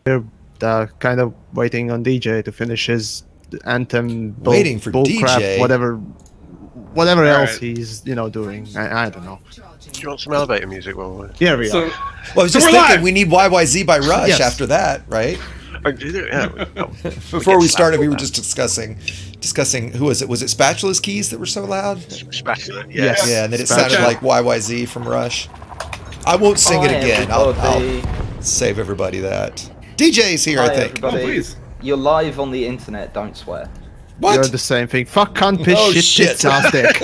We're kind of waiting on DJ to finish his anthem. Waiting for DJ. Whatever else he's doing. I don't know. Do you want some elevator music while we're... Yeah, we are. Well, I was just thinking we need YYZ by Rush after that, right? Before we started, we were just discussing who was it? Was it Spatula's keys that were so loud? Spatula, yes. Yeah, and then it sounded like YYZ from Rush. I won't sing it again. I'll save everybody that. DJ's here, I think. Everybody. Oh, please. You're live on the internet. Don't swear. What? You're the same thing. Fuck, cunt, piss, shit, tastic.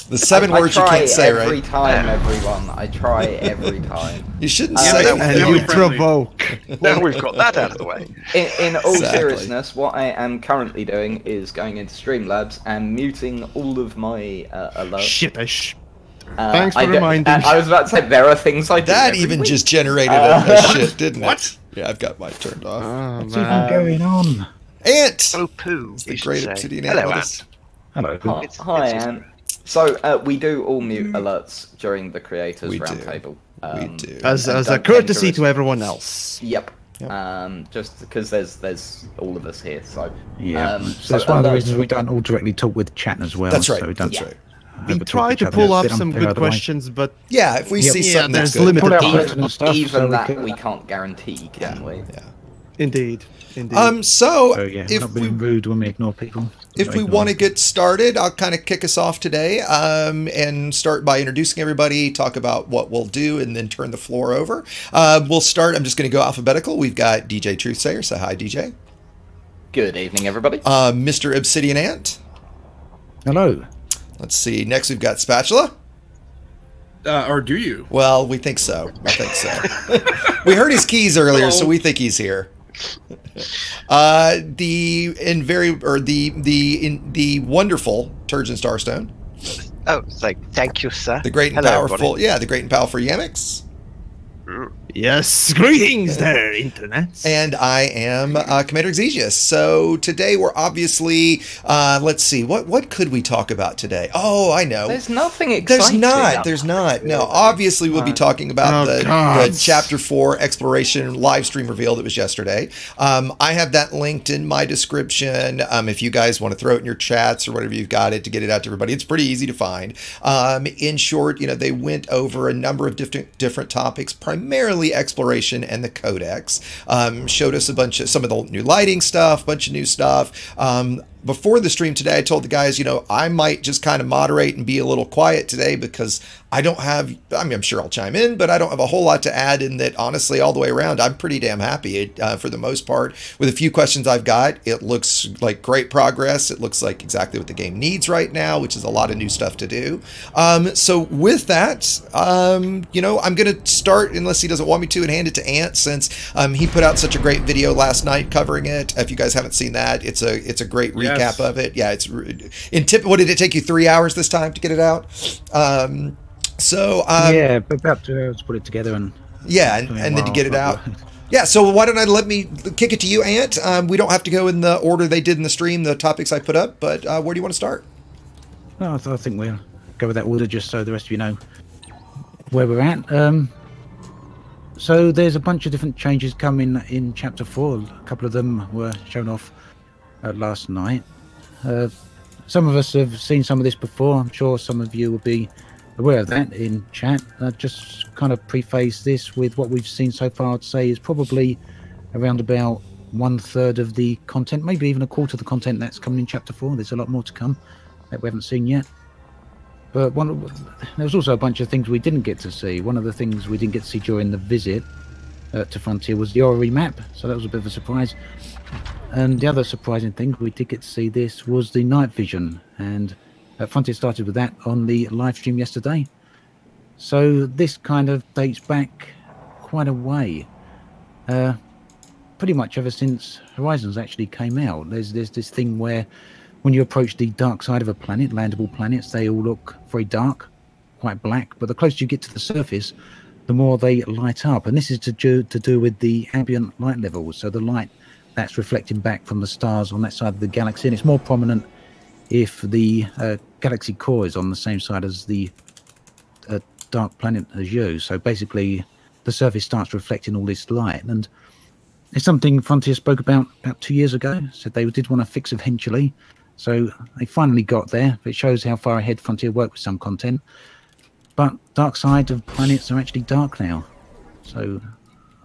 The 7 words you can't say, right? Every time, everyone. I try every time. You shouldn't say it. And you provoke. Now we've got that out of the way. In all seriousness, what I am currently doing is going into Streamlabs and muting all of my alerts. Shit, thanks for reminding me. I was about to say, there are things I do That even just generated a shit, didn't it? What? Yeah, I've got mine turned off. Oh, what's even going on? Ant! Oh, poo. It's the great Obsidian Ant. Hello, Ant. Hello. Hi, Ant. So, we do all mute alerts during the Creators Roundtable. We do. As a courtesy to everyone else. Yep. Just because there's all of us here, so... Yeah, so that's one of the reasons we don't all directly talk with chat as well. That's right, so that's right. We try to pull up some good questions, but... Yeah, if we see something there's that's good. limited time. Even that we can't guarantee, can we? Yeah. Indeed. So yeah, not being rude when we ignore people. If we want to get started, I'll kind of kick us off today and start by introducing everybody, talk about what we'll do, and then turn the floor over. We'll start, I'm just going to go alphabetical. We've got DJTruthsayer. Say hi, DJ. Good evening, everybody. Mr. Obsidian Ant. Hello. Let's see. Next, we've got Spatula. Or do you? Well, we think so. I think so. We heard his keys earlier, so we think he's here. The wonderful Turgeon Starstone. Oh, it's like, thank you, sir. The great and powerful, the great and powerful Yamiks. Yes, greetings there, internet. And I am Commander Exegius. So today we're obviously, let's see, what could we talk about today? Oh, I know. There's nothing exciting. There's not. No, obviously we'll be talking about the Chapter 4 exploration live stream reveal that was yesterday. I have that linked in my description. If you guys want to throw it in your chats or whatever you've got it to get it out to everybody, it's pretty easy to find. In short, they went over a number of different topics, primarily exploration and the codex. Showed us some of the new lighting stuff, bunch of new stuff. Before the stream today, I told the guys, I might just kind of moderate and be a little quiet today because I don't have, I'm sure I'll chime in, but I don't have a whole lot to add in that. Honestly, all the way around, I'm pretty damn happy for the most part. With a few questions I've got, it looks like great progress. It looks like exactly what the game needs right now, which is a lot of new stuff to do. So with that, I'm going to start, unless he doesn't want me to, and hand it to Ant, since he put out such a great video last night covering it. If you guys haven't seen that, it's a great recap of it. Yeah, what did it take you 3 hours this time to get it out? Yeah, about 2 hours to put it together and then to get it out. Yeah, so why don't I let me kick it to you, Ant? We don't have to go in the order they did in the stream, the topics I put up, but where do you want to start? No, I think we'll go with that order just so the rest of you know where we're at. So there's a bunch of different changes coming in Chapter 4. A couple of them were shown off last night. Some of us have seen some of this before. I'm sure some of you will be aware of that in chat. Just kind of preface this with what we've seen so far. I'd say is probably around about 1/3 of the content, maybe even 1/4 of the content that's coming in Chapter 4. There's a lot more to come that we haven't seen yet. But there was also a bunch of things we didn't get to see. One of the things we didn't get to see during the visit to Frontier was the Orrery map, so that was a bit of a surprise. And the other surprising thing we did get to see this was the night vision, and Frontier started with that on the live stream yesterday. So this kind of dates back quite a way, pretty much ever since Horizons actually came out. There's this thing where when you approach the dark side of a planet, landable planets, they all look very dark, quite black, but the closer you get to the surface, the more they light up. And this is to do with the ambient light levels, so the light that's reflecting back from the stars on that side of the galaxy. And it's more prominent if the galaxy core is on the same side as the dark planet as you. So basically, the surface starts reflecting all this light. And it's something Frontier spoke about 2 years ago. Said they did want to fix eventually. So they finally got there. It shows how far ahead Frontier worked with some content. But dark side of planets are actually dark now. So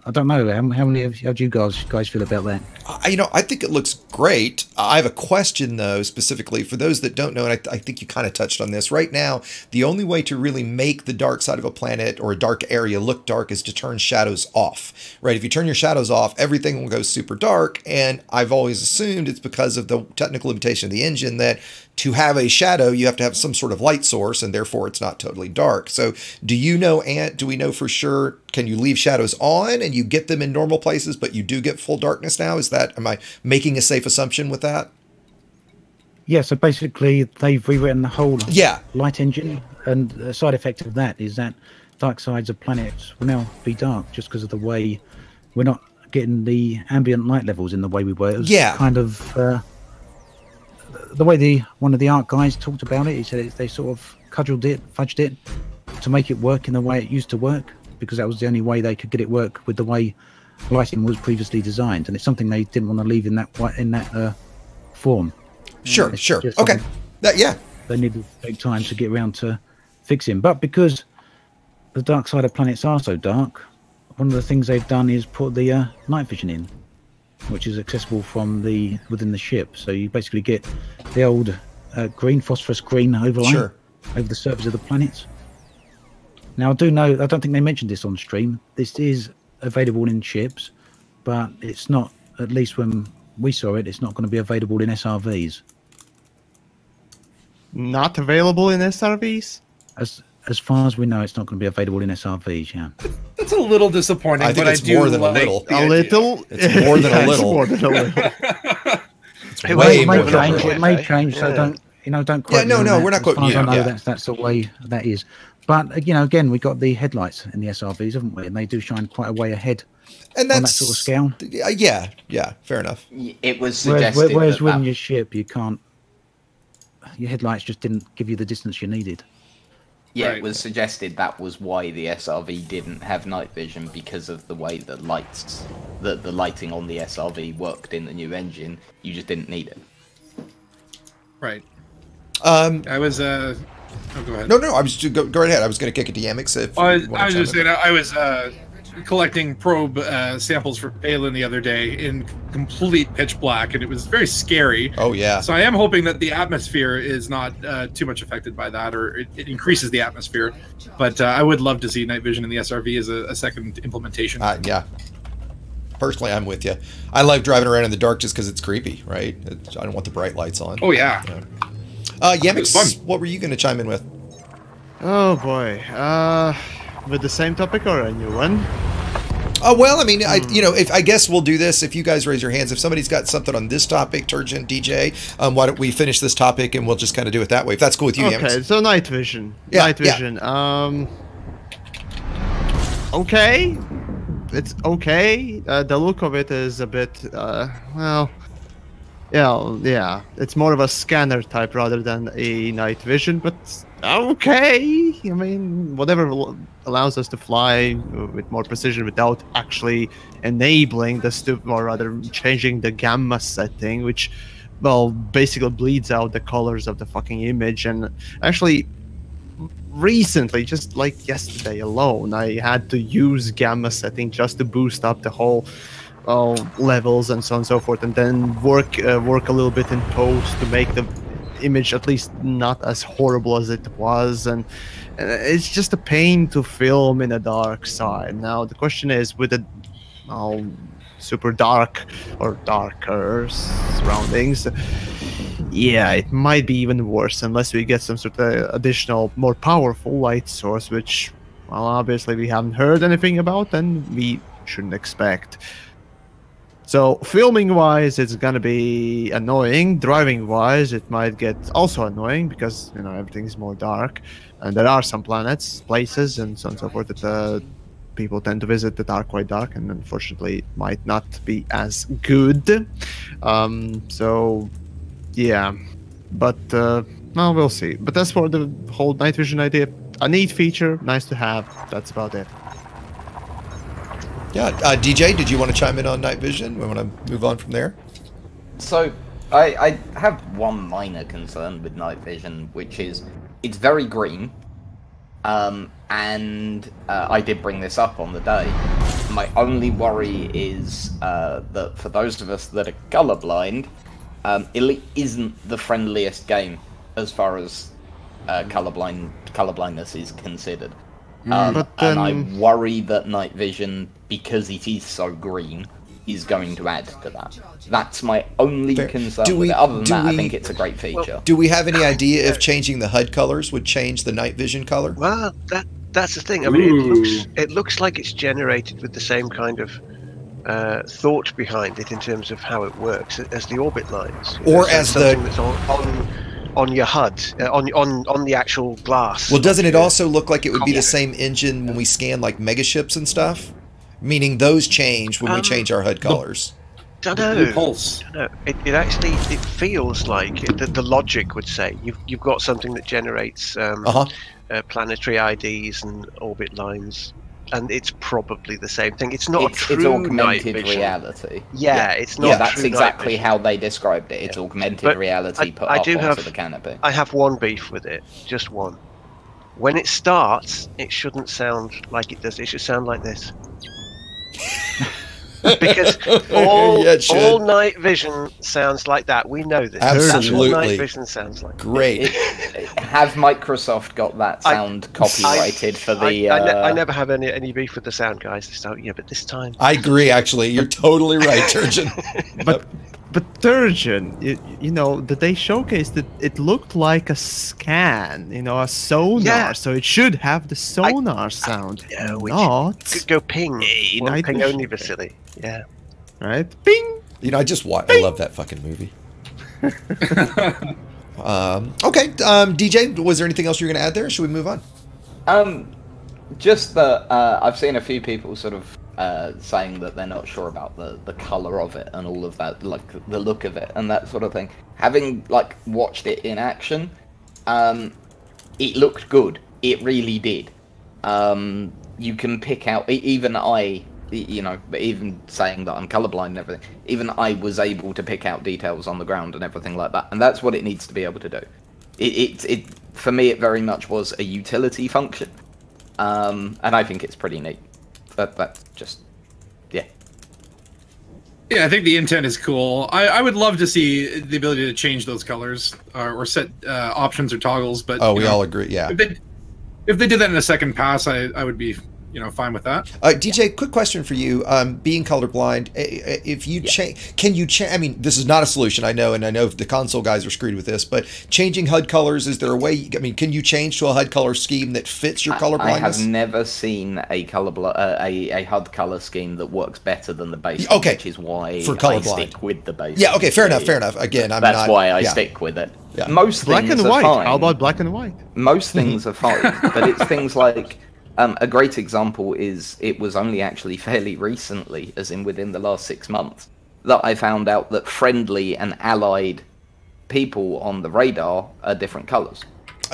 I don't know. How do you guys feel about that? I think it looks great. I have a question, though, specifically for those that don't know, and I think you kind of touched on this. Right now, the only way to really make the dark side of a planet or a dark area look dark is to turn shadows off, right? If you turn your shadows off, everything will go super dark, and I've always assumed it's because of the technical limitation of the engine that to have a shadow, you have to have some sort of light source, and therefore it's not totally dark. So do you know, Ant, do we know for sure, can you leave shadows on and you get them in normal places, but you do get full darkness now? Am I making a safe assumption with that? Yeah, so basically they've rewritten the whole light engine, and the side effect of that is that dark sides of planets will now be dark just because of the way we're not getting the ambient light levels in the way we were. It was kind of the way one of the art guys talked about it. He said they sort of fudged it to make it work in the way it used to work, because that was the only way they could get it work with the way lighting was previously designed, and it's something they didn't want to leave in that form. Sure. Okay. They needed to take time to get around to fixing. But because the dark side of planets are so dark, one of the things they've done is put the night vision in, which is accessible from within the ship. So you basically get the old phosphorus green overlay over the surface of the planets. Now I don't think they mentioned this on stream. This is available in ships, but it's not, at least when we saw it, it's not going to be available in SRVs. Not available in SRVs? As far as we know, it's not going to be available in SRVs, yeah. That's a little disappointing, I think but it's more than a little. A little? It's more than a little. It's more than a little. It's way more than a little. It may change, so don't quote me on that. We're not quoting you. As far as I know, that's the way that is. But, again, we got the headlights in the SRVs, haven't we? And they do shine quite a way ahead on that sort of scale. Yeah, fair enough. It was suggested whereas within your ship, you can't... Your headlights just didn't give you the distance you needed. Yeah, it was suggested that was why the SRV didn't have night vision, because of the way the lighting on the SRV worked in the new engine. You just didn't need it. Right. I was oh, go ahead. No, I was go right ahead. I was going to kick it to Yamiks. I was just saying, I was collecting probe samples for Palin the other day in complete pitch black, and it was very scary. Oh yeah. So I am hoping that the atmosphere is not too much affected by that, or it increases the atmosphere. But I would love to see night vision in the SRV as a second implementation. Yeah. Personally, I'm with you. I like driving around in the dark just because it's creepy, right? I don't want the bright lights on. Oh yeah. Yamiks, what were you going to chime in with? Oh boy. With the same topic or a new one? Well, I mean, I guess we'll do this. If you guys raise your hands, if somebody's got something on this topic, Turgent, DJ, why don't we finish this topic and we'll just kind of do it that way, if that's cool with you, Yamiks. Okay, so night vision. Yeah, night vision. Okay. It's okay. The look of it is a bit, well... Yeah, it's more of a scanner type rather than a night vision, but okay. I mean, whatever allows us to fly with more precision without actually enabling the or rather changing the gamma setting, which, well, basically bleeds out the colors of the fucking image. And actually, recently, just like yesterday alone, I had to use gamma setting just to boost up the whole levels and so on and so forth, and then work a little bit in post to make the image at least not as horrible as it was, and it's just a pain to film in a dark side. Now the question is, with the super dark or darker surroundings, yeah, it might be even worse unless we get some sort of additional, more powerful light source, which, well, obviously we haven't heard anything about and we shouldn't expect. So filming-wise, it's gonna be annoying. Driving-wise, it might get also annoying because, you know, everything's more dark, and there are some planets, places, and so on and so forth that people tend to visit that are quite dark, and unfortunately, it might not be as good. So, yeah, but well, we'll see. But as for the whole night vision idea, a neat feature, nice to have. That's about it. Yeah, DJ, did you want to chime in on night vision? We want to move on from there. So, I have one minor concern with night vision, which is it's very green. And I did bring this up on the day. My only worry is that for those of us that are colorblind, it isn't the friendliest game as far as colorblindness is considered. And I worry that night vision, because it is so green, is going to add to that. That's my only concern with it. Other than that, I think it's a great feature. Do we have any idea if changing the HUD colors would change the night vision color? Well, that's the thing. I mean, it looks like it's generated with the same kind of thought behind it in terms of how it works as the orbit lines, or as something that's on your HUD, on the actual glass. Well, doesn't it also look like it would be the same engine when we scan like megaships and stuff? Meaning those change when we change our HUD colors. Don't know. Pulse. It actually feels like the logic would say you've got something that generates planetary IDs and orbit lines, and it's probably the same thing. It's not it's augmented reality. Yeah, it's not. Yeah, that's exactly how they described it. It's augmented reality put up onto the canopy. I have one beef with it, just one. When it starts, it shouldn't sound like it does. It should sound like this. Because all night vision sounds like that. We know this. Absolutely. That's what night vision sounds like. Great. Have Microsoft got that sound copyrighted for the... I never have any beef with the sound guys. So, yeah, but this time... I agree, actually. You're totally right, Turgeon. But Turgeon, you know, that they showcased it, it looked like a scan, you know, a sonar, so it should have the sonar sound. Yeah, not go ping. Ping only, Vasily. Yeah. Right? Ping! You know, I love that fucking movie. Okay, DJ, was there anything else you were going to add there, or should we move on? Just that I've seen a few people sort of saying that they're not sure about the color of it and all of that, like the look of it and that sort of thing. Having like watched it in action, it looked good. It really did. You can pick out, even I, you know, even saying that I'm colorblind and everything, even I was able to pick out details on the ground and everything like that, and that's what it needs to be able to do. It for me, it very much was a utility function, and I think it's pretty neat. That's just, yeah. Yeah, I think the intent is cool. I would love to see the ability to change those colors or set options or toggles. But we all agree, yeah. If they did that in a second pass, I would be, you know, fine with that. DJ, quick question for you. Being colorblind, if you change, can you change? I mean, this is not a solution, I know, and I know the console guys are screwed with this. But changing HUD colors, is there a way? I mean, can you change to a HUD color scheme that fits your color blindness? I have never seen a a HUD color scheme that works better than the base. Okay, which is why for I stick with the base. Yeah. Okay. Fair enough. Fair enough. Again, that's why I stick with it. Yeah. Most black things and are white. fine. How about black and white? Most things are fine, but it's things like. A great example is it was only actually fairly recently, as in within the last 6 months, that I found out that friendly and allied people on the radar are different colours.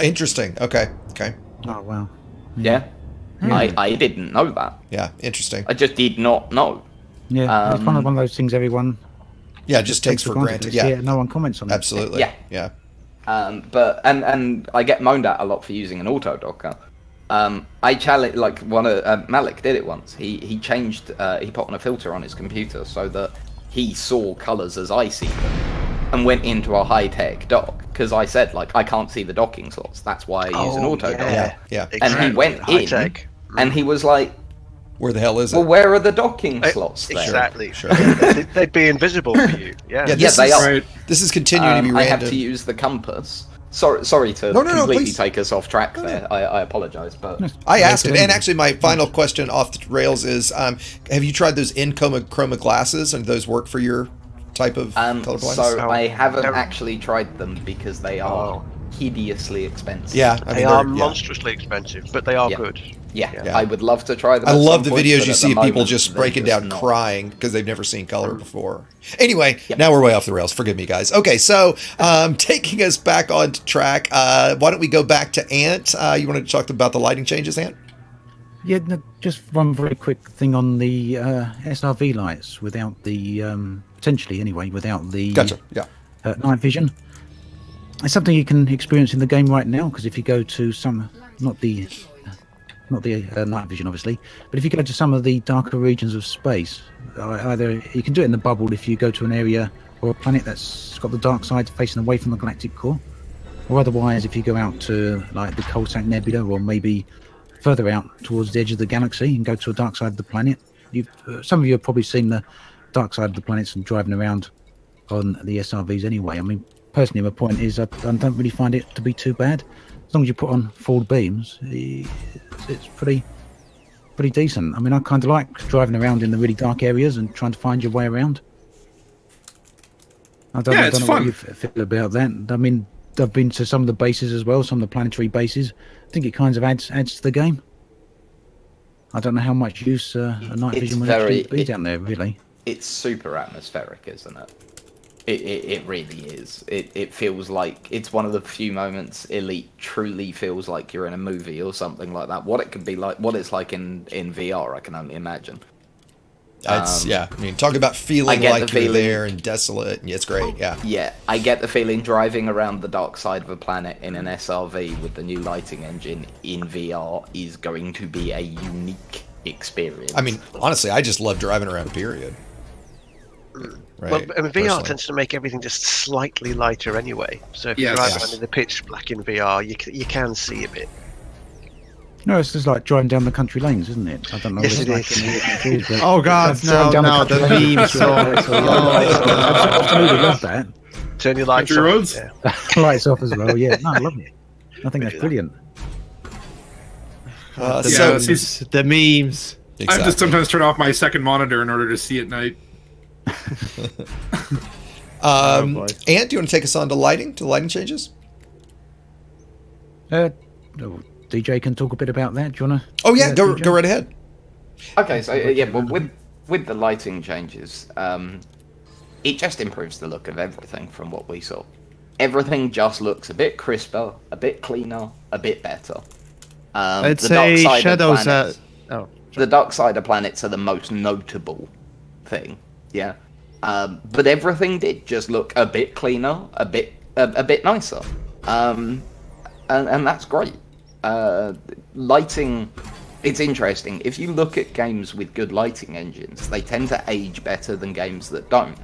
Interesting. Okay. Okay. Oh, wow. Yeah. I didn't know that. Yeah. Interesting. I just did not know. Yeah. It's one of those things everyone... Yeah, just takes for granted. Yeah. No one comments on it. Absolutely. Yeah. But I get moaned at a lot for using an auto docker. I challenge, like one of Malik did it once. He changed, he put on a filter on his computer so that he saw colors as I see them, and went into a high-tech dock because I said like I can't see the docking slots. That's why I use an auto docker. Yeah. Exactly. And he went in, and he was like, "Where the hell is it? Well, where are the docking slots?" Exactly. Sure. They'd be invisible for you. Yeah. They are. Right. This is continuing to be random. I have to use the compass. Sorry to completely take us off track there. I apologize, but I asked it, and actually, my final question off the rails is: have you tried those chroma glasses, and those work for your type of colorblindness? So I haven't actually tried them because they are hideously expensive. Yeah, they are monstrously expensive, but they are good. Yeah, I would love to try them. I love the videos you see of people just breaking down crying because they've never seen color before. Anyway, now we're way off the rails. Forgive me, guys. Okay, so taking us back on track, why don't we go back to Ant? You wanted to talk about the lighting changes, Ant? Yeah, no, just one very quick thing on the SRV lights without the potentially anyway without the night vision. It's something you can experience in the game right now, because if you go to some not the night vision obviously, but if you go to some of the darker regions of space, either you can do it in the bubble if you go to an area or a planet that's got the dark side facing away from the galactic core, or otherwise if you go out to like the Coalsack Nebula or maybe further out towards the edge of the galaxy and go to a dark side of the planet. Some of you have probably seen the dark side of the planets and driving around on the SRVs anyway. I mean, personally, my point is I don't really find it to be too bad. As long as you put on forward beams, it's pretty decent. I mean, I kind of like driving around in the really dark areas and trying to find your way around. I don't know what you feel about that. I mean, I've been to some of the bases as well, some of the planetary bases. I think it kind of adds to the game. I don't know how much use a night vision would actually be down there, really. It's super atmospheric, isn't it? It really is. It feels like it's one of the few moments Elite truly feels like you're in a movie or something like that. What it could be like, what it's like in VR, I can only imagine. That's I mean, talk about feeling like you're there and desolate. It's great. Yeah, I get the feeling driving around the dark side of a planet in an SRV with the new lighting engine in VR is going to be a unique experience. I mean, honestly, I just love driving around. Period. Right. Well, I mean, VR tends to make everything just slightly lighter anyway. So if you drive around in the pitch black in VR, you can see a bit. No, it's just like driving down the country lanes, isn't it? I don't know. Yes, it is. Oh God, no, the memes. I absolutely love that. Turn your lights off. Roads? Yeah. Lights off as well. Yeah, no, I love it. I think that's brilliant. The memes. Exactly. I have to sometimes turn off my second monitor in order to see at night. Ant, do you want to take us on to lighting changes? DJ can talk a bit about that. Do you want to? Oh yeah, go right ahead. Okay, so well, with the lighting changes, it just improves the look of everything from what we saw. Everything just looks a bit crisper, a bit cleaner, a bit better. I'd say shadows. The dark side of planets are the most notable thing. Yeah, but everything did just look a bit cleaner, a bit nicer, and that's great. Lighting, it's interesting. If you look at games with good lighting engines, they tend to age better than games that don't.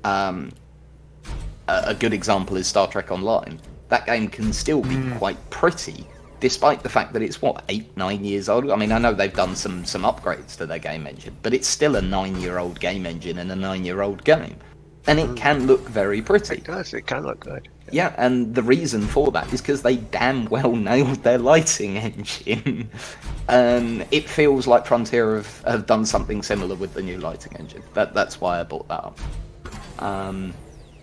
A good example is Star Trek Online. That game can still be quite pretty, despite the fact that it's, 8-9 years old? I mean, I know they've done some upgrades to their game engine, but it's still a 9-year-old game engine and a 9-year-old game. And it can look very pretty. It does, it can look good. Yeah, and the reason for that is because they damn well nailed their lighting engine. It feels like Frontier have done something similar with the new lighting engine. That's why I brought that up.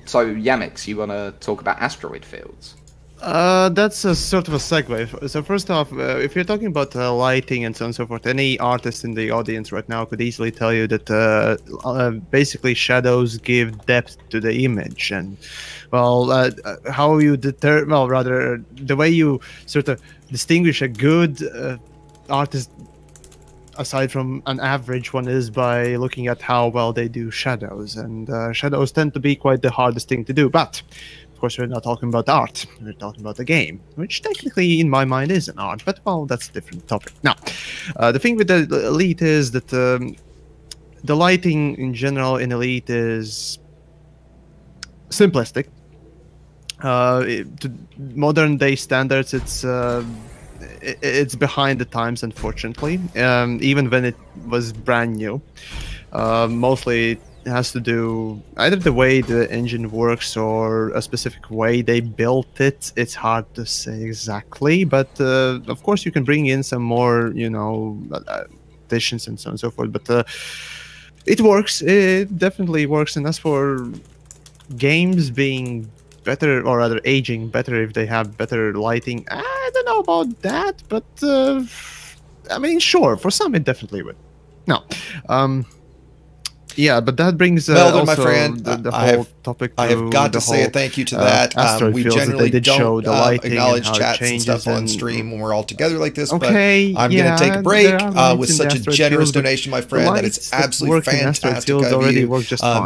So, Yamiks, you want to talk about asteroid fields? That's a sort of a segue. So first off, if you're talking about lighting and so on and so forth, any artist in the audience right now could easily tell you that basically shadows give depth to the image, and how you rather the way you sort of distinguish a good artist aside from an average one is by looking at how well they do shadows, and shadows tend to be quite the hardest thing to do, but of course, we're not talking about art. We're talking about a game, which technically, in my mind, is an art. But, well, that's a different topic. Now, the thing with the Elite is that the lighting in general in Elite is simplistic. To modern-day standards, it's behind the times, unfortunately. Even when it was brand new, mostly. It has to do either the way the engine works or a specific way they built it. It's hard to say exactly, but of course you can bring in some more, additions and so on and so forth. But it works. It definitely works. And as for games being better, or rather aging better if they have better lighting, I don't know about that. But I mean, sure, for some it definitely would. Now. Yeah, but that brings Melvin, also my friend, the whole topic. I have got to say a thank you to that. We generally don't acknowledge chats and stuff on stream when we're all together like this. Okay, but I'm going to take a break with such a generous donation, my friend. That it's absolutely fantastic of you.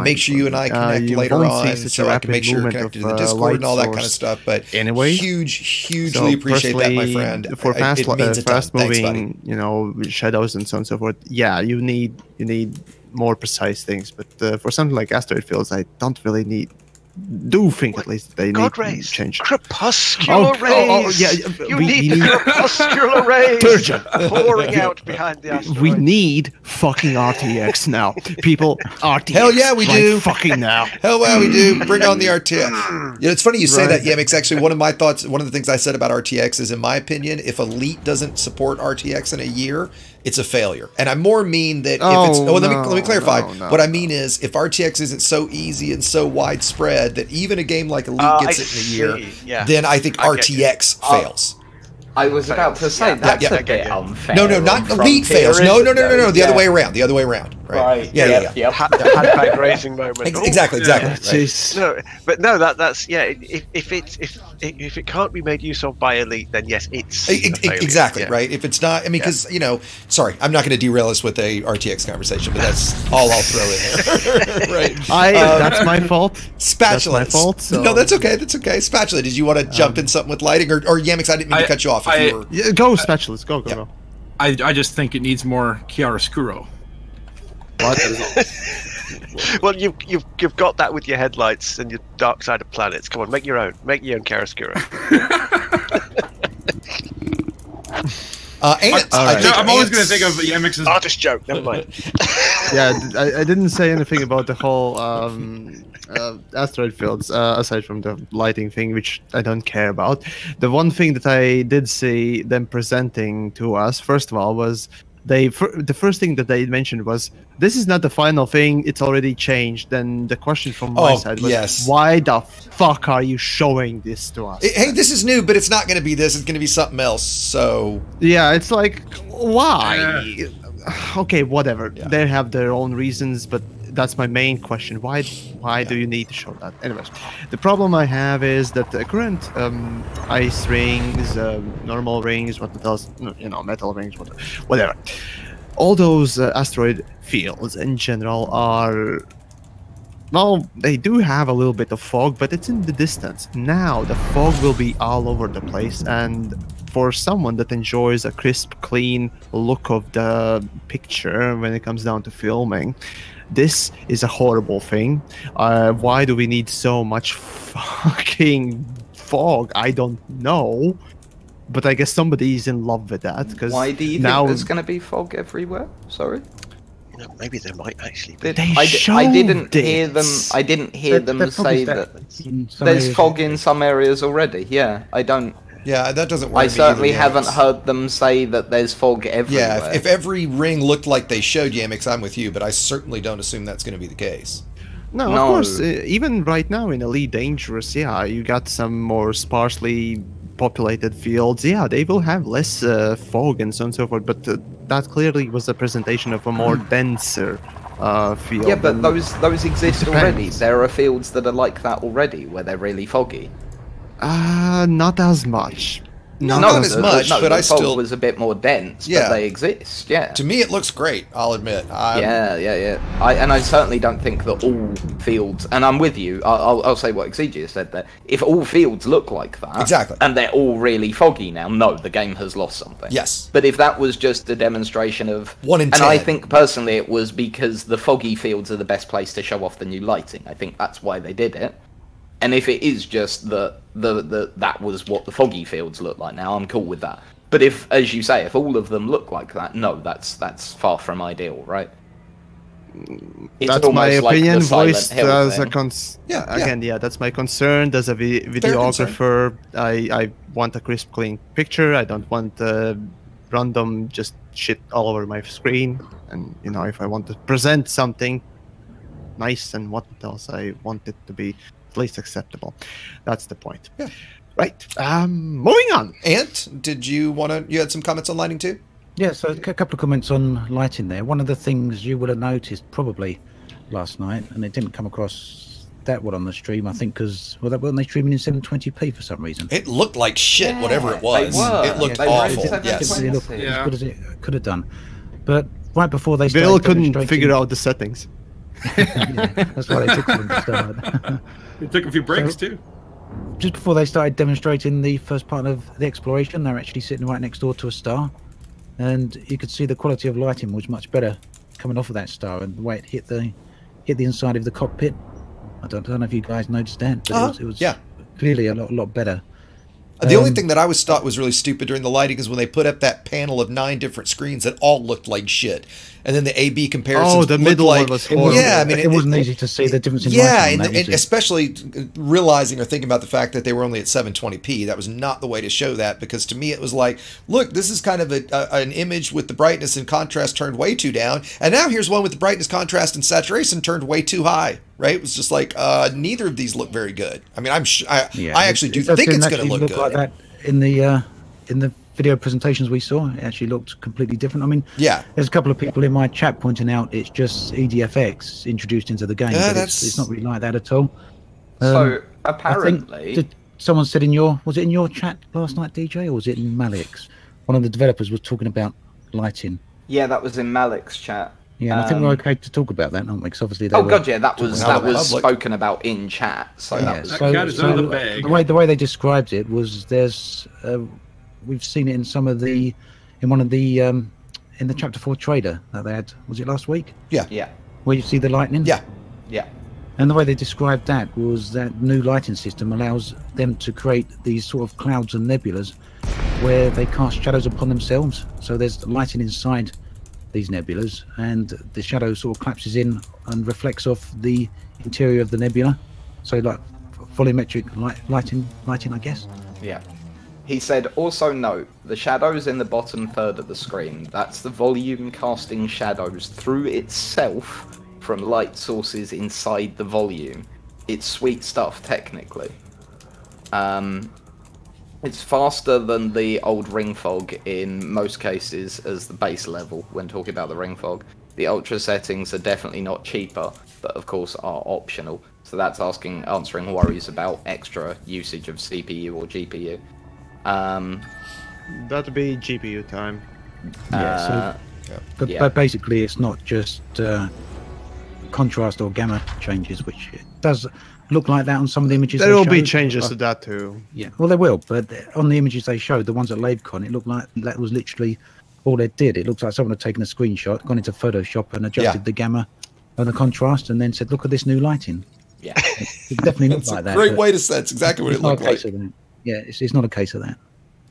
Make sure you and I connect later on, so I can make sure you're connected to the Discord and all that kind of stuff. But anyway, hugely appreciate that, my friend. For fast moving, shadows and so on and so forth. Yeah, you need more precise things, but for something like asteroid fields, I don't really think at least they need to change. Crepuscular rays. You need crepuscular rays pouring out behind the asteroid. We need fucking RTX now, people. RTX. Hell yeah, we do. Fucking now. Hell yeah, we do. Bring on the RTX. It's funny you say that, Yamiks. Actually, one of my thoughts, one of the things I said about RTX is, in my opinion, if Elite doesn't support RTX in a year, it's a failure. And I more mean that if it's... let me clarify. What I mean is, if RTX isn't so easy and so widespread that even a game like Elite gets it in a year, then I think RTX fails. I was about to say, that's a bit unfair. No, not Elite fails. No. The other way around. The other way around. Right. Yeah. Handbag raising moment. Exactly. No, but no, that's if it can't be made use of by Elite, then yes, it's exactly right. If it's not, I mean, because sorry, I'm not going to derail us with a RTX conversation, but that's all I'll throw in there. Right. That's my fault. Spatula. That's my fault. So. No, that's okay. Spatula. Did you want to jump in something with lighting, or Yamiks? I didn't mean to cut you off. Go, Spatulas. Go. I just think it needs more chiaroscuro. Well, you've got that with your headlights and your Dark Side of Planets. Come on, make your own chiaroscuro. I'm always going to think of Yamiks' artist joke. Never mind. Yeah, I didn't say anything about the whole asteroid fields aside from the lighting thing, which I don't care about. The one thing that I did see them presenting to us, first of all, was the first thing that they mentioned was, this is not the final thing, it's already changed. Then the question from my side was, why the fuck are you showing this to us? Hey, this is new, but it's not going to be this, it's going to be something else, so... Yeah, it's like, why? Okay, whatever. They have their own reasons, but that's my main question. Why do you need to show that? Anyways, the problem I have is that the current ice rings, normal rings, what else, metal rings, whatever. All those asteroid fields in general are, well, they do have a little bit of fog, but it's in the distance. Now the fog will be all over the place, and for someone that enjoys a crisp, clean look of the picture when it comes down to filming, this is a horrible thing. Why do we need so much fucking fog? I don't know. But I guess somebody's in love with that. Why do you think there's going to be fog everywhere? Sorry? Maybe there might actually be. I didn't hear them say that there's fog in some areas already. Yeah, I don't... Yeah, that doesn't work. I certainly haven't heard them say that there's fog everywhere. Yeah, if every ring looked like they showed, Yamiks, I'm with you, but I certainly don't assume that's going to be the case. No, of course. Even right now in Elite Dangerous, you got some more sparsely populated fields. Yeah, they will have less fog and so on and so forth, but that clearly was a presentation of a more denser field. Yeah, but those exist already. There are fields that are like that already, where they're really foggy. Not as much. Not as much, but I still was a bit more dense. But they exist. Yeah. To me, it looks great. I'll admit. Yeah. I certainly don't think that all fields. And I'm with you. I'll say what Exegia said there. If all fields look like that, exactly, and they're all really foggy now, no, the game has lost something. Yes. But if that was just a demonstration of 1 in 10, and I think personally it was because the foggy fields are the best place to show off the new lighting. I think that's why they did it. And if it is just that was what the foggy fields look like now, I'm cool with that. But if, as you say, if all of them look like that, no, that's far from ideal, right? That's my opinion, voiced as a that's my concern. As a videographer, I want a crisp, clean picture. I don't want random just shit all over my screen. And if I want to present something nice and what else, I want it to be at least acceptable. That's the point. Yeah. Right. Moving on. Ant, did you had some comments on lighting too? Yeah, so a couple of comments on lighting there. One of the things you would have noticed probably last night, and it didn't come across that well on the stream. I think because weren't they streaming in 720p for some reason? It looked like shit, whatever it was. It looked awful. Yes. It looked as good as it could have done. But right before they started Bill couldn't figure out the settings. Yeah, that's why they took them to start. It took a few breaks too. Just before they started demonstrating the first part of the exploration, they were actually sitting right next door to a star, and you could see the quality of lighting was much better coming off of that star, and the way it hit the inside of the cockpit. I don't know if you guys noticed that, but it was clearly a lot better. The only thing that I was thought was really stupid during the lighting is when they put up that panel of 9 different screens that all looked like shit, and then the A/B comparisons. Oh, the middle one was horrible. Yeah, I mean, it wasn't easy to see the difference in lighting. Yeah, and especially realizing or thinking about the fact that they were only at 720p. That was not the way to show that, because to me it was like, look, this is kind of an image with the brightness and contrast turned way too down, and now here's one with the brightness, contrast, and saturation turned way too high. Right? It was just like neither of these look very good. I mean, I actually do think it's going to look good. Like that in the video presentations we saw, it actually looked completely different. I mean, there's a couple of people in my chat pointing out it's just EDFX introduced into the game. But it's not really like that at all. So apparently, someone said was it in your chat last night, DJ, or was it in Malik's? One of the developers was talking about lighting. Yeah, that was in Malik's chat. Yeah, and I think we're okay to talk about that, aren't we? Because obviously, that was spoken about in chat. So yeah, the way they described it was we've seen it in one of the in the Chapter 4 trailer that they had. Was it last week? Yeah. Where you see the lightning. Yeah. And the way they described that was that new lighting system allows them to create these sort of clouds and nebulas where they cast shadows upon themselves. So there's lighting inside these nebulas, and the shadow sort of collapses in and reflects off the interior of the nebula. So like volumetric lighting, I guess. Yeah. He said, also note, the shadows in the bottom third of the screen, that's the volume casting shadows through itself from light sources inside the volume. It's sweet stuff, technically. It's faster than the old ring fog in most cases as the base level when talking about the ring fog. The ultra settings are definitely not cheaper, but of course are optional. So that's answering worries about extra usage of CPU or GPU. That'd be GPU time. But basically it's not just contrast or gamma changes, which it does look like that on some of the images. There will be changes to that too. Yeah, well, there will, but on the images they showed, the ones at LaveCon, it looked like that was literally all they did. It looks like someone had taken a screenshot, gone into Photoshop and adjusted the gamma and the contrast, and then said, look at this new lighting. Yeah. It definitely looked like that. Great way to say it's exactly what it looked like. Yeah, it's not a case of that.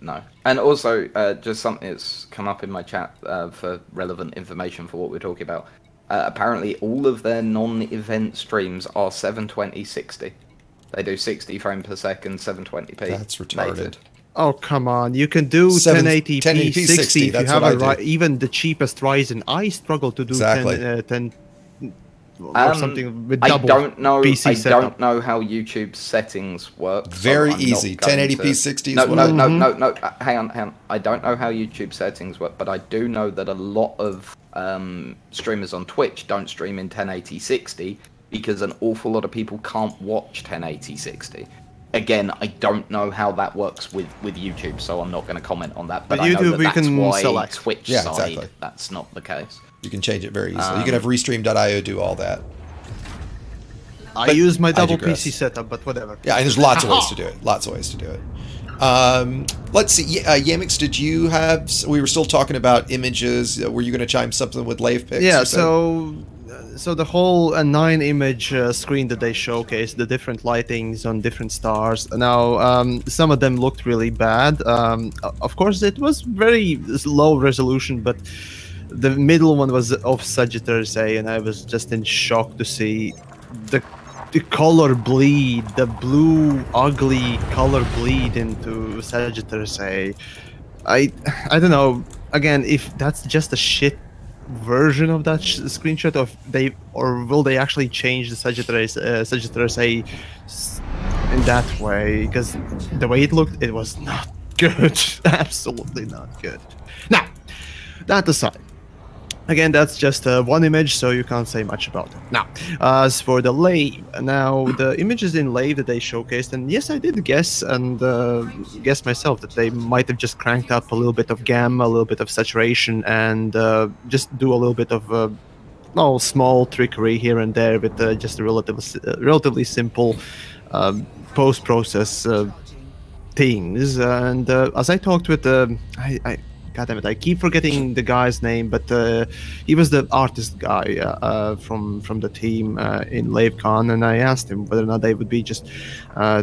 No. And also, just something that's come up in my chat for relevant information for what we're talking about. Apparently, all of their non-event streams are 720-60. They do 60 frames per second, 720p. That's retarded. Native. Oh, come on. You can do 1080p 60 if you have even the cheapest Ryzen. I struggle to do 10 or something with double PC setup. I don't know how YouTube settings work. Very easy. 1080p 60 is no, hang on. I don't know how YouTube settings work, but I do know that a lot of streamers on Twitch don't stream in 1080-60 because an awful lot of people can't watch 1080-60. Again, I don't know how that works with YouTube, so I'm not going to comment on that. But I know that's why Twitch side, that's not the case. You can change it very easily. You can have Restream.io do all that. I use my double PC setup, but whatever. Yeah, and there's lots of ways to do it. Lots of ways to do it. Let's see. Yamiks, did you have... We were still talking about images. Were you going to chime something with LavePix? Yeah, so the whole 9-image screen that they showcased, the different lightings on different stars. Now, some of them looked really bad. Of course, it was very low resolution, but the middle one was of Sagittarius A, and I was just in shock to see the color bleed, the blue ugly color bleed into Sagittarius A. I don't know. Again, if that's just a shit version of that screenshot, or will they actually change the Sagittarius A in that way? Because the way it looked, it was not good. Absolutely not good. Now, that aside, Again, that's just one image, so you can't say much about it. Now, as for the lave, now the images in lave that they showcased, and yes, I did guess myself that they might have just cranked up a little bit of gamma, a little bit of saturation, and just do a little bit of small trickery here and there with just a relatively simple post-process things. And as I talked with God damn it, I keep forgetting the guy's name, but he was the artist guy from the team in LaveCon, and I asked him whether or not they would be just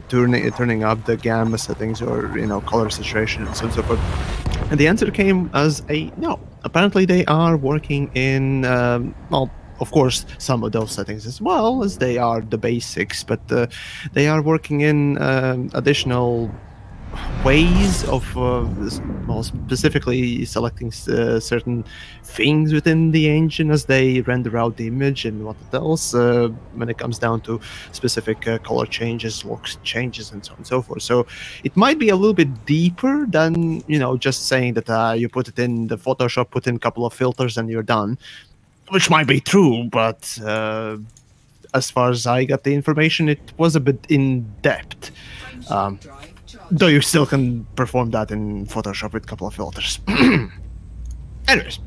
turning up the gamma settings or color saturation and so on and so forth. And the answer came as a no. Apparently, they are working in of course, some of those settings as well, as they are the basics, but they are working in additional ways of specifically selecting certain things within the engine as they render out the image and what else when it comes down to specific color changes, looks changes, and so on and so forth. So it might be a little bit deeper than just saying that you put it in the Photoshop, put in a couple of filters, and you're done, which might be true, but as far as I got the information, it was a bit in depth. Though you still can perform that in Photoshop with a couple of filters. Anyways,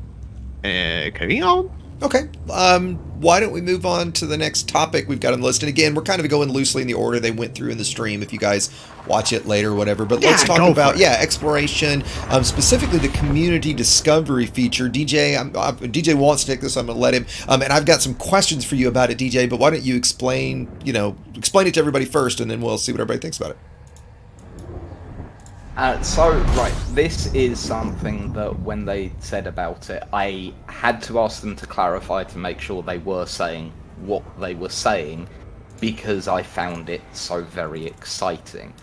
carrying on. Okay. Why don't we move on to the next topic we've got on the list? And again, we're kind of going loosely in the order they went through in the stream if you guys watch it later or whatever. But let's talk about, exploration, specifically the community discovery feature. DJ wants to take this, so I'm going to let him. And I've got some questions for you about it, DJ, but why don't you explain it to everybody first, and then we'll see what everybody thinks about it. This is something that when they said about it, I had to ask them to clarify to make sure they were saying what they were saying, because I found it so very exciting.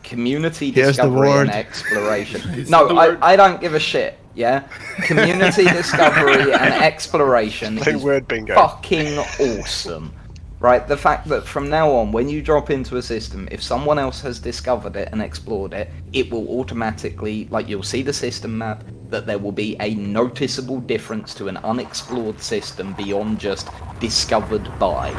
Community discovery and exploration. No, I don't give a shit, yeah? Community discovery and exploration is fucking awesome. Right, the fact that from now on, when you drop into a system, if someone else has discovered it and explored it, it will automatically, you'll see the system map, that there will be a noticeable difference to an unexplored system beyond just discovered by.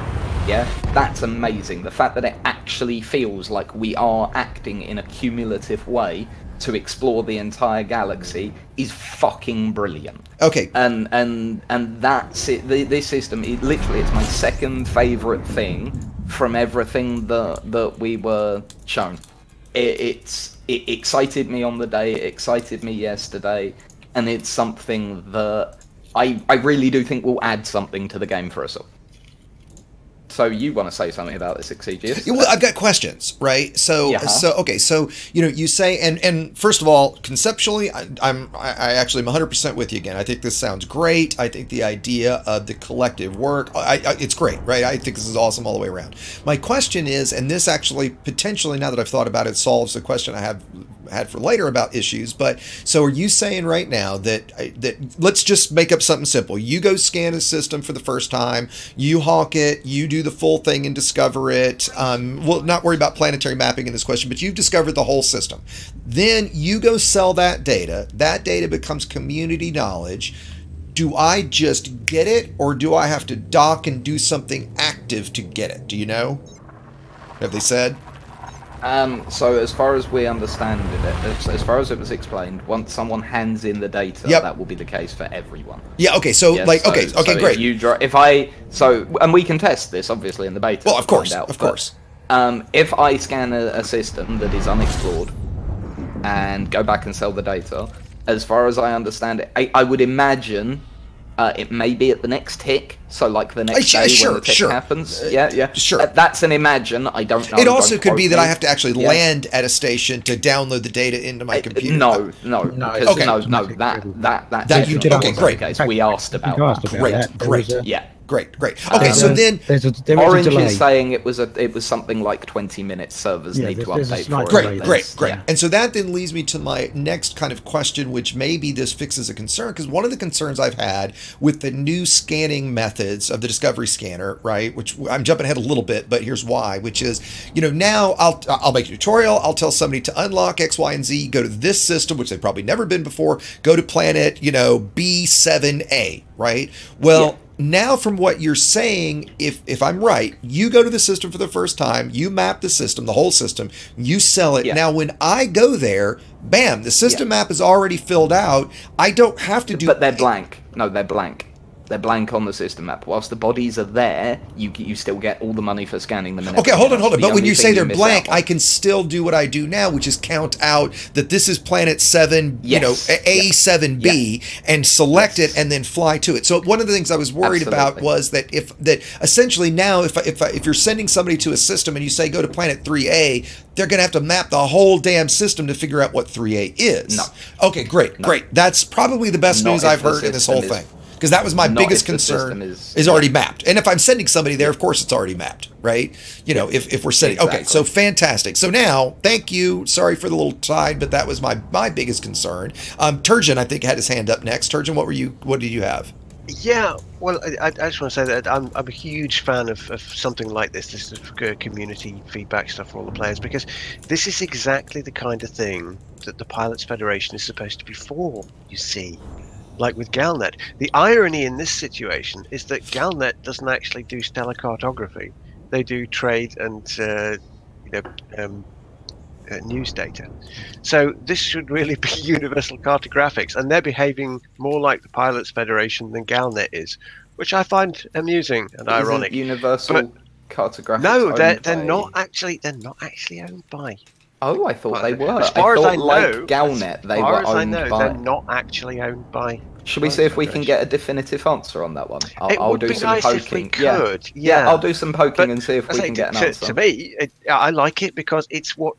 Yeah, that's amazing. The fact that it actually feels like we are acting in a cumulative way to explore the entire galaxy is fucking brilliant. Okay. And that's it. This system, it's my second favorite thing from everything that we were shown. It excited me on the day, it excited me yesterday, and it's something that I really do think will add something to the game for us all. So you want to say something about this, Exegius? Well, I've got questions, right? So you say, and first of all, conceptually, I actually am 100% with you again. I think this sounds great. I think the idea of the collective work, it's great, right? I think this is awesome all the way around. My question is, and this actually potentially, now that I've thought about it, solves a question I have had for later about issues. But so are you saying right now that let's just make up something simple? You go scan a system for the first time, you hawk it, you do the full thing and discover it. We'll not worry about planetary mapping in this question, but you've discovered the whole system. Then you go sell that data. That data becomes community knowledge. Do I just get it, or do I have to dock and do something active to get it? Do you know? Have they said? So as far as we understand it, as far as it was explained, once someone hands in the data, that will be the case for everyone. Yeah. Okay. So great. And we can test this obviously in the beta. Well, of course. If I scan a system that is unexplored and go back and sell the data, as far as I understand it, I would imagine it may be at the next tick, so like the next day when the tick happens. Sure. That's an imagine. I don't know. It also could be that I have to actually land at a station to download the data into my computer. No. That great. We asked about that. Great. Yeah. Great. Okay, so then Orange is saying it was something like 20 minutes. Servers need to update for it. Great. Yeah. And so that then leads me to my next kind of question, which maybe this fixes a concern, because one of the concerns I've had with the new scanning methods of the Discovery Scanner, right? Which I'm jumping ahead a little bit, but here's why. Which is, now I'll make a tutorial. I'll tell somebody to unlock X, Y, and Z. Go to this system, which they've probably never been before. Go to planet, B7A, right? Well. Now, from what you're saying, if I'm right, you go to the system for the first time, you map the system, the whole system, you sell it. Yeah. Now, when I go there, bam, the system map is already filled out. I don't have to do... But they're blank. No, they're blank. They're blank on the system map. Whilst the bodies are there, you still get all the money for scanning them. Okay, hold on. But when you say they're blank, I can still do what I do now, which is count out that this is planet 7, A7B, and select it and then fly to it. So one of the things I was worried about was that essentially now if you're sending somebody to a system and you say go to planet 3A, they're going to have to map the whole damn system to figure out what 3A is. No. Okay, great. That's probably the best news I've heard in this whole thing. Because that was my biggest concern, is already mapped. And if I'm sending somebody there, of course it's already mapped, right? If we're sending... Exactly. Okay, so fantastic. So now, thank you. Sorry for the little tide, but that was my biggest concern. Turgeon, I think, had his hand up next. Turgeon, what did you have? Yeah, well, I just want to say that I'm a huge fan of something like this is community feedback stuff for all the players, because this is exactly the kind of thing that the Pilots Federation is supposed to be for, you see. Like with Galnet, the irony in this situation is that Galnet doesn't actually do stellar cartography; they do trade and news data. So this should really be universal cartographics, and they're behaving more like the Pilots Federation than Galnet is, which I find amusing and ironic. Universal cartographics. No, they're not actually owned by. Oh, I thought they were. As far as I know, like Galnet, they were owned by. They're not actually owned by. Should we see if we can get a definitive answer on that one? I'll do some nice poking. If we could. Yeah, I'll do some poking and see if we can get an answer. To me, I like it because it's what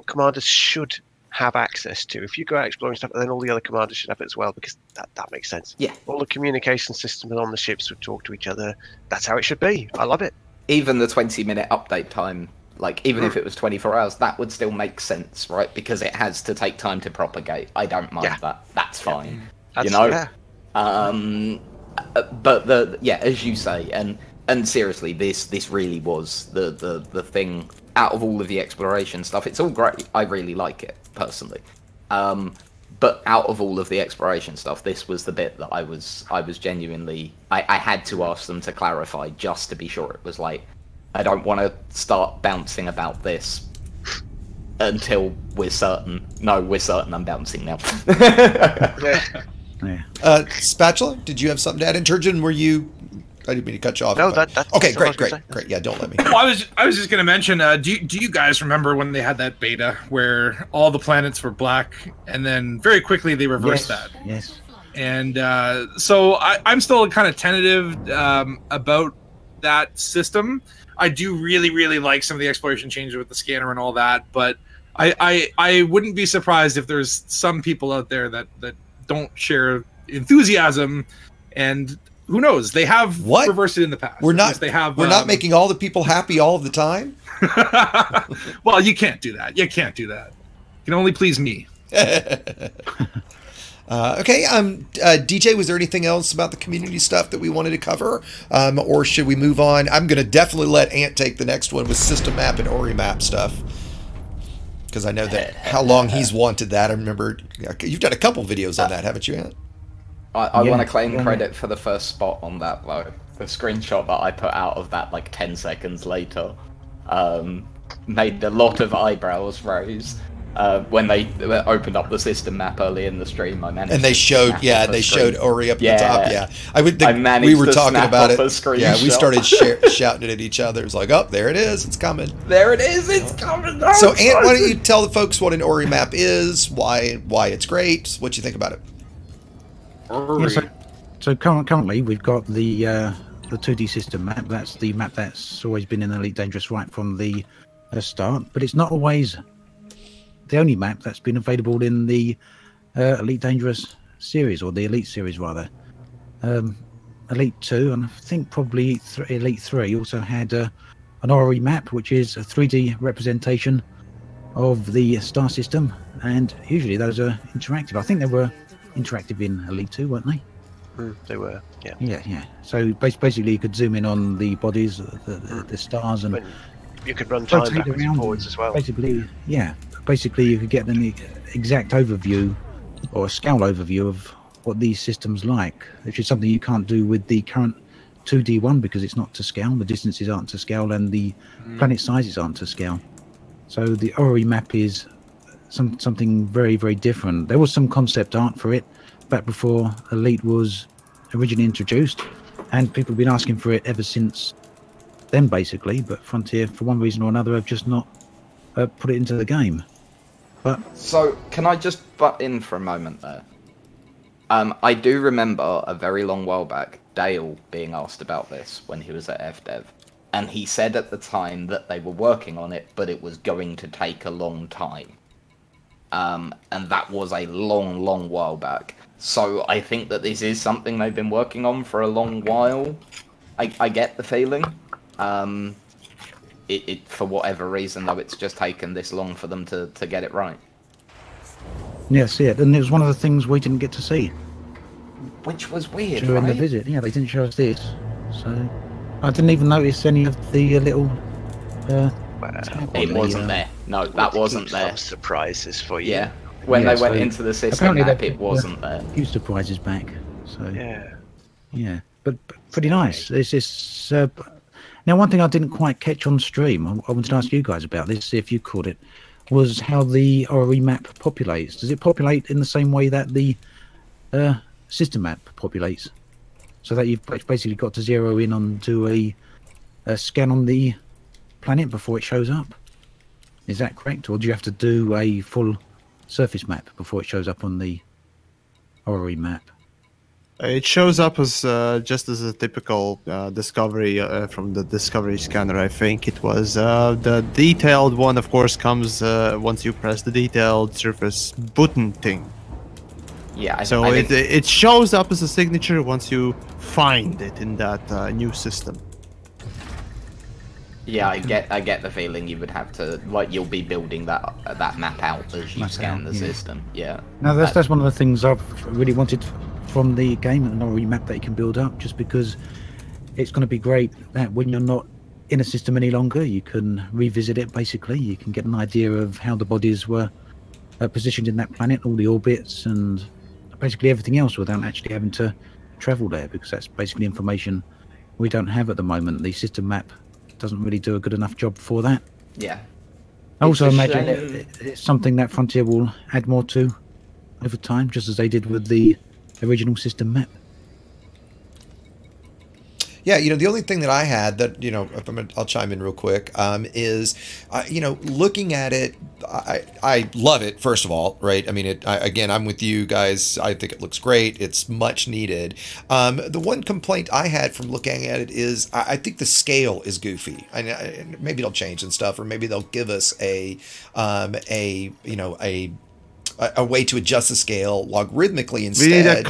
commanders should have access to. If you go out exploring stuff, then all the other commanders should have it as well, because that makes sense. Yeah. All the communication systems on the ships would talk to each other. That's how it should be. I love it. Even the 20-minute update time. Like, even if it was 24 hours, that would still make sense, right? Because it has to take time to propagate. I don't mind that. That's fine. That's, but as you say, and seriously, this really was the thing out of all of the exploration stuff. It's all great. I really like it personally. But out of all of the exploration stuff, this was the bit that I was genuinely I had to ask them to clarify just to be sure. It was like, I don't want to start bouncing about this until we're certain. No, we're certain I'm bouncing now. Spatula, did you have something to add? And Turgeon, were you... I didn't mean to cut you off. No, that's okay, great. Yeah, don't let me. Well, I was just going to mention, do you guys remember when they had that beta where all the planets were black, and then very quickly they reversed that? Yes. And so I'm still kind of tentative about that system. I do really like some of the exploration changes with the scanner and all that, but I wouldn't be surprised if there's some people out there that don't share enthusiasm, and who knows, they have reversed it in the past. We're not making all the people happy all of the time. Well, you can't do that. You can only please me. Okay, DJ, was there anything else about the community stuff that we wanted to cover? Or should we move on? I'm going to definitely let Ant take the next one with system map and Ori map stuff, because I know that how long he's wanted that. I remember you've done a couple videos on that, haven't you, Ant? I want to claim credit for the first spot on that, though. The screenshot that I put out of that like 10 seconds later made a lot of eyebrows raise. When they opened up the system map early in the stream, I managed. And they showed, they showed Ori up at the top. Yeah, I would think we were talking about it. Yeah, we started shouting it at each other. It was like, oh, there it is, it's coming. There it is, it's coming. So, Ant, why don't you tell the folks what an Ori map is, why it's great, what you think about it? Yeah, so currently we've got the 2D system map. That's the map that's always been in Elite Dangerous right from the start, but it's not always the only map that's been available in the Elite Dangerous series, or the Elite series rather. Elite 2, and I think probably Elite 3 also had an orrery map, which is a 3D representation of the star system, and usually those are interactive. I think they were interactive in Elite 2, weren't they? They were, yeah. Yeah. So basically you could zoom in on the bodies, the stars, and you could run time backwards and forwards as well. Basically you could get an exact overview or a scale overview of what these systems like, which is something you can't do with the current 2D one because it's not to scale, the distances aren't to scale, and the planet sizes aren't to scale. So the orrery map is something very, very different. There was some concept art for it back before Elite was originally introduced, and people have been asking for it ever since then, basically, but Frontier, for one reason or another, have just not put it into the game. But so, can I just butt in for a moment there? I do remember a very long while back, Dale being asked about this when he was at FDev, and he said at the time that they were working on it, but it was going to take a long time. And that was a long, long while back. So I think that this is something they've been working on for a long while. I get the feeling. It for whatever reason, though, it's just taken this long for them to get it right. Yeah, see it, and it was one of the things we didn't get to see. Which was weird, during right? the visit. Yeah, they didn't show us this, so I didn't even notice any of the little. It wasn't there. No, that wasn't there. Some surprises for you. Yeah, when they went into the system map, it wasn't there. A few surprises back. So yeah, but pretty nice. It's just now one thing I didn't quite catch on stream. I wanted to ask you guys about this, see if you caught it, was how the orrery map populates. Does it populate in the same way that the system map populates? So that you've basically got to zero in onto a scan on the planet before it shows up. Is that correct, or do you have to do a full surface map before it shows up on the orrery map? It shows up as just as a typical discovery from the discovery scanner. I think it was the detailed one. Of course, comes once you press the detailed surface button thing. Yeah. So it shows up as a signature once you find it in that new system. Yeah, I get the feeling you would have to, like, you'll be building that map out as you scan the system. Yeah. Now that's one of the things I've really wanted from the game, an orrery map that you can build up, just because it's going to be great that when you're not in a system any longer, you can revisit it. Basically, you can get an idea of how the bodies were positioned in that planet, all the orbits, and basically everything else, without actually having to travel there, because that's basically information we don't have at the moment. The system map doesn't really do a good enough job for that. Yeah. I also imagine it's something that Frontier will add more to over time, just as they did with the original system map. Yeah, the only thing that I had that, I'll chime in real quick, is, looking at it, I love it, first of all, right? I mean, again, I'm with you guys. I think it looks great. It's much needed. The one complaint I had from looking at it is I think the scale is goofy. Maybe it'll change and stuff, or maybe they'll give us a way to adjust the scale logarithmically instead.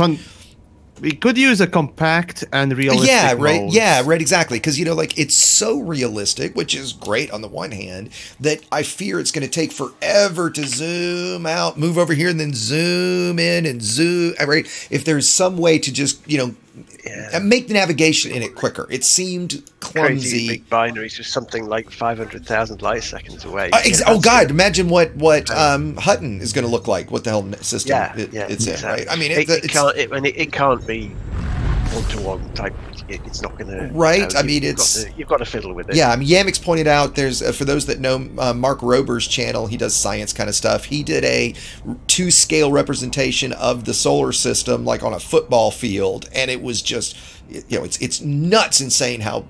We could use a compact and realistic modes. Yeah, right, exactly. Because, it's so realistic, which is great on the one hand, that I fear it's going to take forever to zoom out, move over here, and then zoom in and zoom, right? If there's some way to just, make the navigation in it quicker. It seemed clumsy. Crazy big binaries with something like 500,000 light seconds away. Oh God! Imagine what Hutton is going to look like. What the hell system it's in, right? I mean, it can't be one-to-one type. It's not going to. Right. You've got to fiddle with it. Yeah. I mean, Yamiks pointed out. There's for those that know Mark Rober's channel. He does science kind of stuff. He did a 2-scale representation of the solar system, like on a football field, and it was just. It's nuts insane how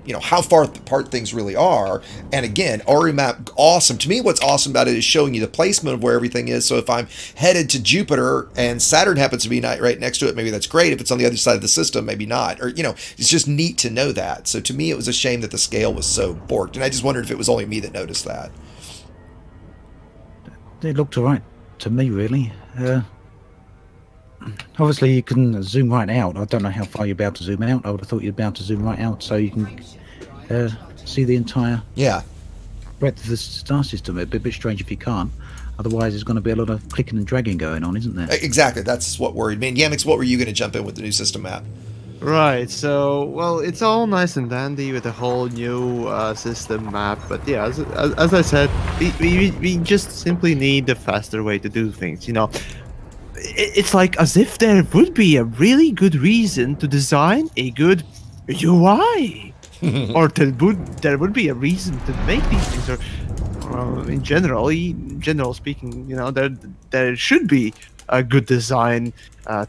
far apart things really are. And again, orrery map, awesome. To me, what's awesome about it is showing you the placement of where everything is. So if I'm headed to Jupiter and Saturn happens to be right next to it, maybe that's great. If it's on the other side of the system, maybe not. Or, it's just neat to know that. So to me, it was a shame that the scale was so borked. And I just wondered if it was only me that noticed that. It looked all right to me, really. obviously you can zoom right out. I don't know how far you'll be able to zoom out. I would have thought you'd be able to zoom right out so you can see the entire breadth of the star system. It'd be a bit strange if you can't. Otherwise, there's going to be a lot of clicking and dragging going on, isn't there? Exactly. That's what worried me. And Yamiks, what were you going to jump in with the new system map? Right, so, well, it's all nice and dandy with a whole new system map, but yeah, as I said, we just simply need a faster way to do things, you know. It's like as if there would be a really good reason to design a good UI, or there would be a reason to make these things, or in general speaking, you know, there should be a good design,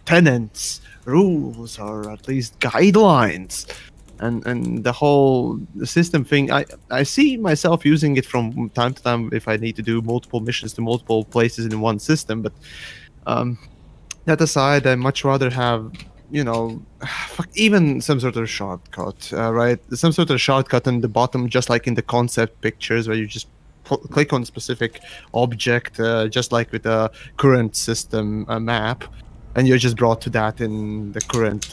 tenets, rules, or at least guidelines, and the whole system thing. I see myself using it from time to time if I need to do multiple missions to multiple places in one system, but that aside, I much rather have, you know, even some sort of shortcut, right? Some sort of shortcut on the bottom, just like in the concept pictures where you just click on a specific object, just like with the current system map, and you're just brought to that in the current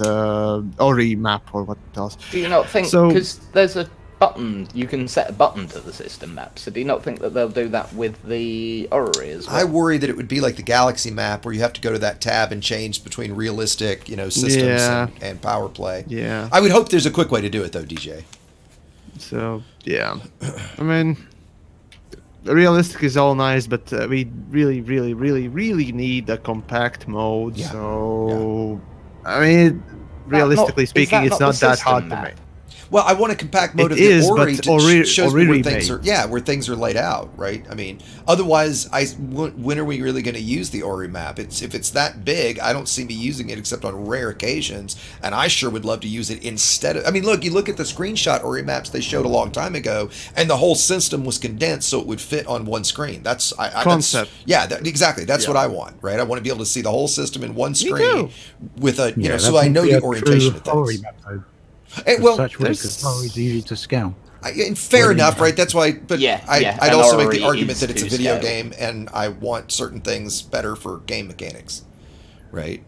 Ori map or what else. Do you not think, because there's a button, you can set a button to the system map, so do you not think that they'll do that with the Ori as well? I worry that it would be like the Galaxy map where you have to go to that tab and change between realistic, you know, systems and power play. Yeah. I would hope there's a quick way to do it though, DJ. So, yeah. I mean, realistic is all nice, but we really need a compact mode. Yeah. So, I mean, realistically speaking, it's not that hard to make. Well, I want a compact mode of the Ori to show me where things are, where things are laid out, right? I mean, otherwise, when are we really going to use the Ori map? If it's that big, I don't see me using it except on rare occasions, and I sure would love to use it instead of. I mean, look, you look at the screenshot Ori maps they showed a long time ago, and the whole system was condensed so it would fit on one screen. That's concept. Exactly. That's what I want, right? I want to be able to see the whole system in one screen with a, you know, so I know the orientation of things. Ori map, though. Well, there's always easy to scale. Fair enough, right? That's why. But I'd also make the argument that it's a video game, and I want certain things better for game mechanics, right?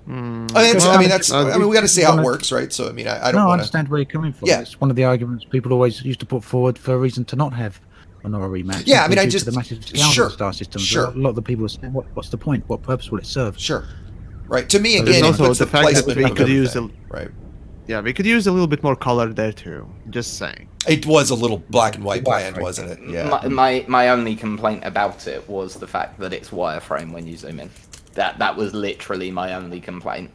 I mean, we got to see how it works, right? So, I mean, I don't. No, I understand where you're coming from. Yeah. It's one of the arguments people always used to put forward for a reason to not have an Ori map. Yeah, I mean, I just the massive scale of the star system. A lot of the people say, "What's the point? What purpose will it serve?" Sure. Right. To me, again, also the fact that we could use yeah, we could use a little bit more color there too. Just saying. It was a little black and white bland, wasn't it? Yeah. My only complaint about it was the fact that it's wireframe when you zoom in. That was literally my only complaint.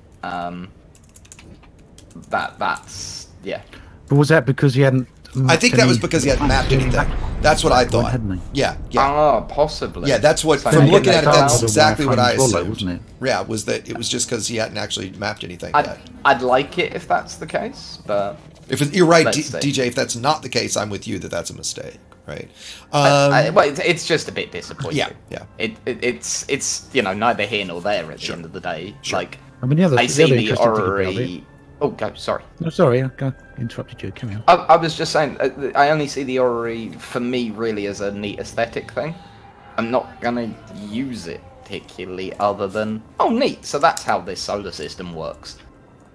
That's yeah. But was that because he hadn't? I think that was because he hadn't mapped anything. That's what I thought. Yeah. Ah, possibly. Yeah, that's what. From looking at it, that's exactly what I assumed. Wasn't it? Yeah, was that it was just because he hadn't actually mapped anything yet. I'd like it if that's the case, but you're right, DJ. If that's not the case, I'm with you that that's a mistake. Right. Well, it's just a bit disappointing. Yeah. It's you know, neither here nor there at the end of the day. Sure. Like, I mean, I see the Ori. Oh, go. Sorry. No, sorry. I interrupted you. Carry on. I was just saying, I only see the Ori, for me, really as a neat aesthetic thing. I'm not going to use it particularly other than, oh, neat, so that's how this solar system works.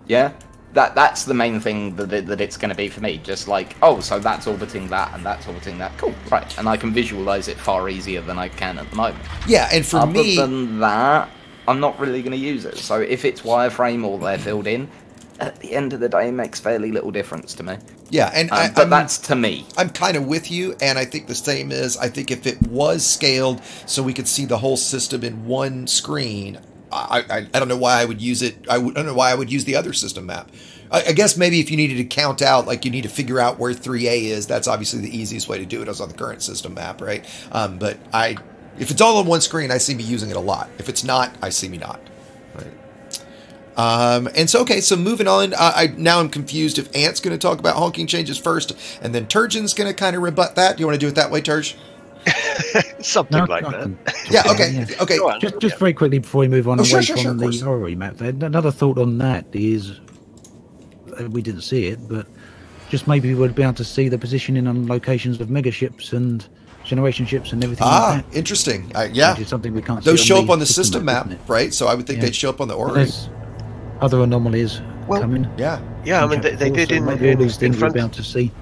Yeah? That's the main thing that it's going to be for me. Just like, oh, so that's orbiting that, and that's orbiting that. Cool, right. And I can visualize it far easier than I can at the moment. Yeah, and for me... Other than that, I'm not really going to use it. So if it's wireframe or they're filled in, at the end of the day, it makes fairly little difference to me. Yeah, and but that's to me. I'm kind of with you, and I think the same is, I think if it was scaled so we could see the whole system in one screen, I don't know why I would use it. I don't know why I would use the other system map. I guess maybe if you needed to count out, like you need to figure out where 3A is, that's obviously the easiest way to do it is on the current system map, right? But if it's all on one screen, I see me using it a lot. If it's not, I see me not. Right. And so, okay, so moving on, now I'm confused if Ant's going to talk about honking changes first, and then Turgeon's going to kind of rebut that. Do you want to do it that way, Turge? Something like that. Yeah, okay, okay. Just very quickly before we move on away from the Ori map, another thought on that is, we didn't see it, but just maybe we would be able to see the positioning on locations of megaships and generation ships and everything like that. Interesting. Yeah. Which is something we can't Those see show up on the system map, right? So I would think Yeah. they'd show up on the orrery. There's other anomalies coming. Yeah. Yeah, I mean, they did in all these things we're front. about to see.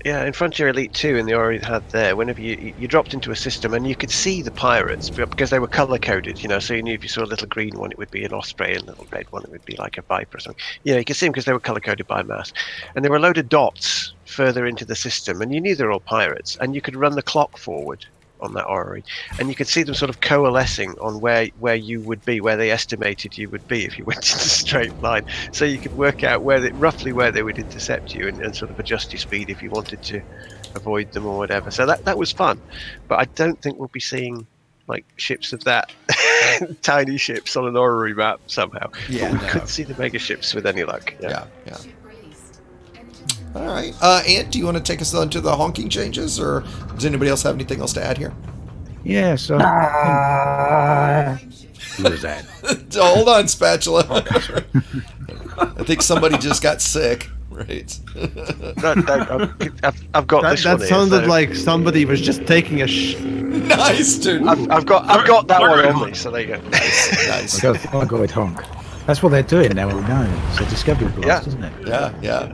Yeah, in Frontier Elite 2 in the orrery they had there, whenever you dropped into a system and you could see the pirates because they were color coded, you know, so you knew if you saw a little green one it would be an osprey and a little red one it would be like a viper or something. You could see them because they were color coded by mass. And there were a load of dots further into the system and you knew they were all pirates and you could run the clock forward on that orrery and you could see them sort of coalescing on where you would be, where they estimated you would be if you went in a straight line, so you could work out roughly where they would intercept you and sort of adjust your speed if you wanted to avoid them or whatever. So that was fun, but I don't think we'll be seeing like ships of that tiny ships on an orrery map somehow. Yeah, but we could see the mega ships with any luck. Yeah. All right. Ant, do you want to take us on to the honking changes, or does anybody else have anything else to add here? Yeah, so... What was that? Hold on, Spatula. I think somebody just got sick. Right. I've got this one. That sounded like somebody was just taking a Nice, dude. I've got that one on me, so there you go. Nice. I'll go with honk. That's what they're doing now, we know. It's a discovery blast, isn't it? Yeah.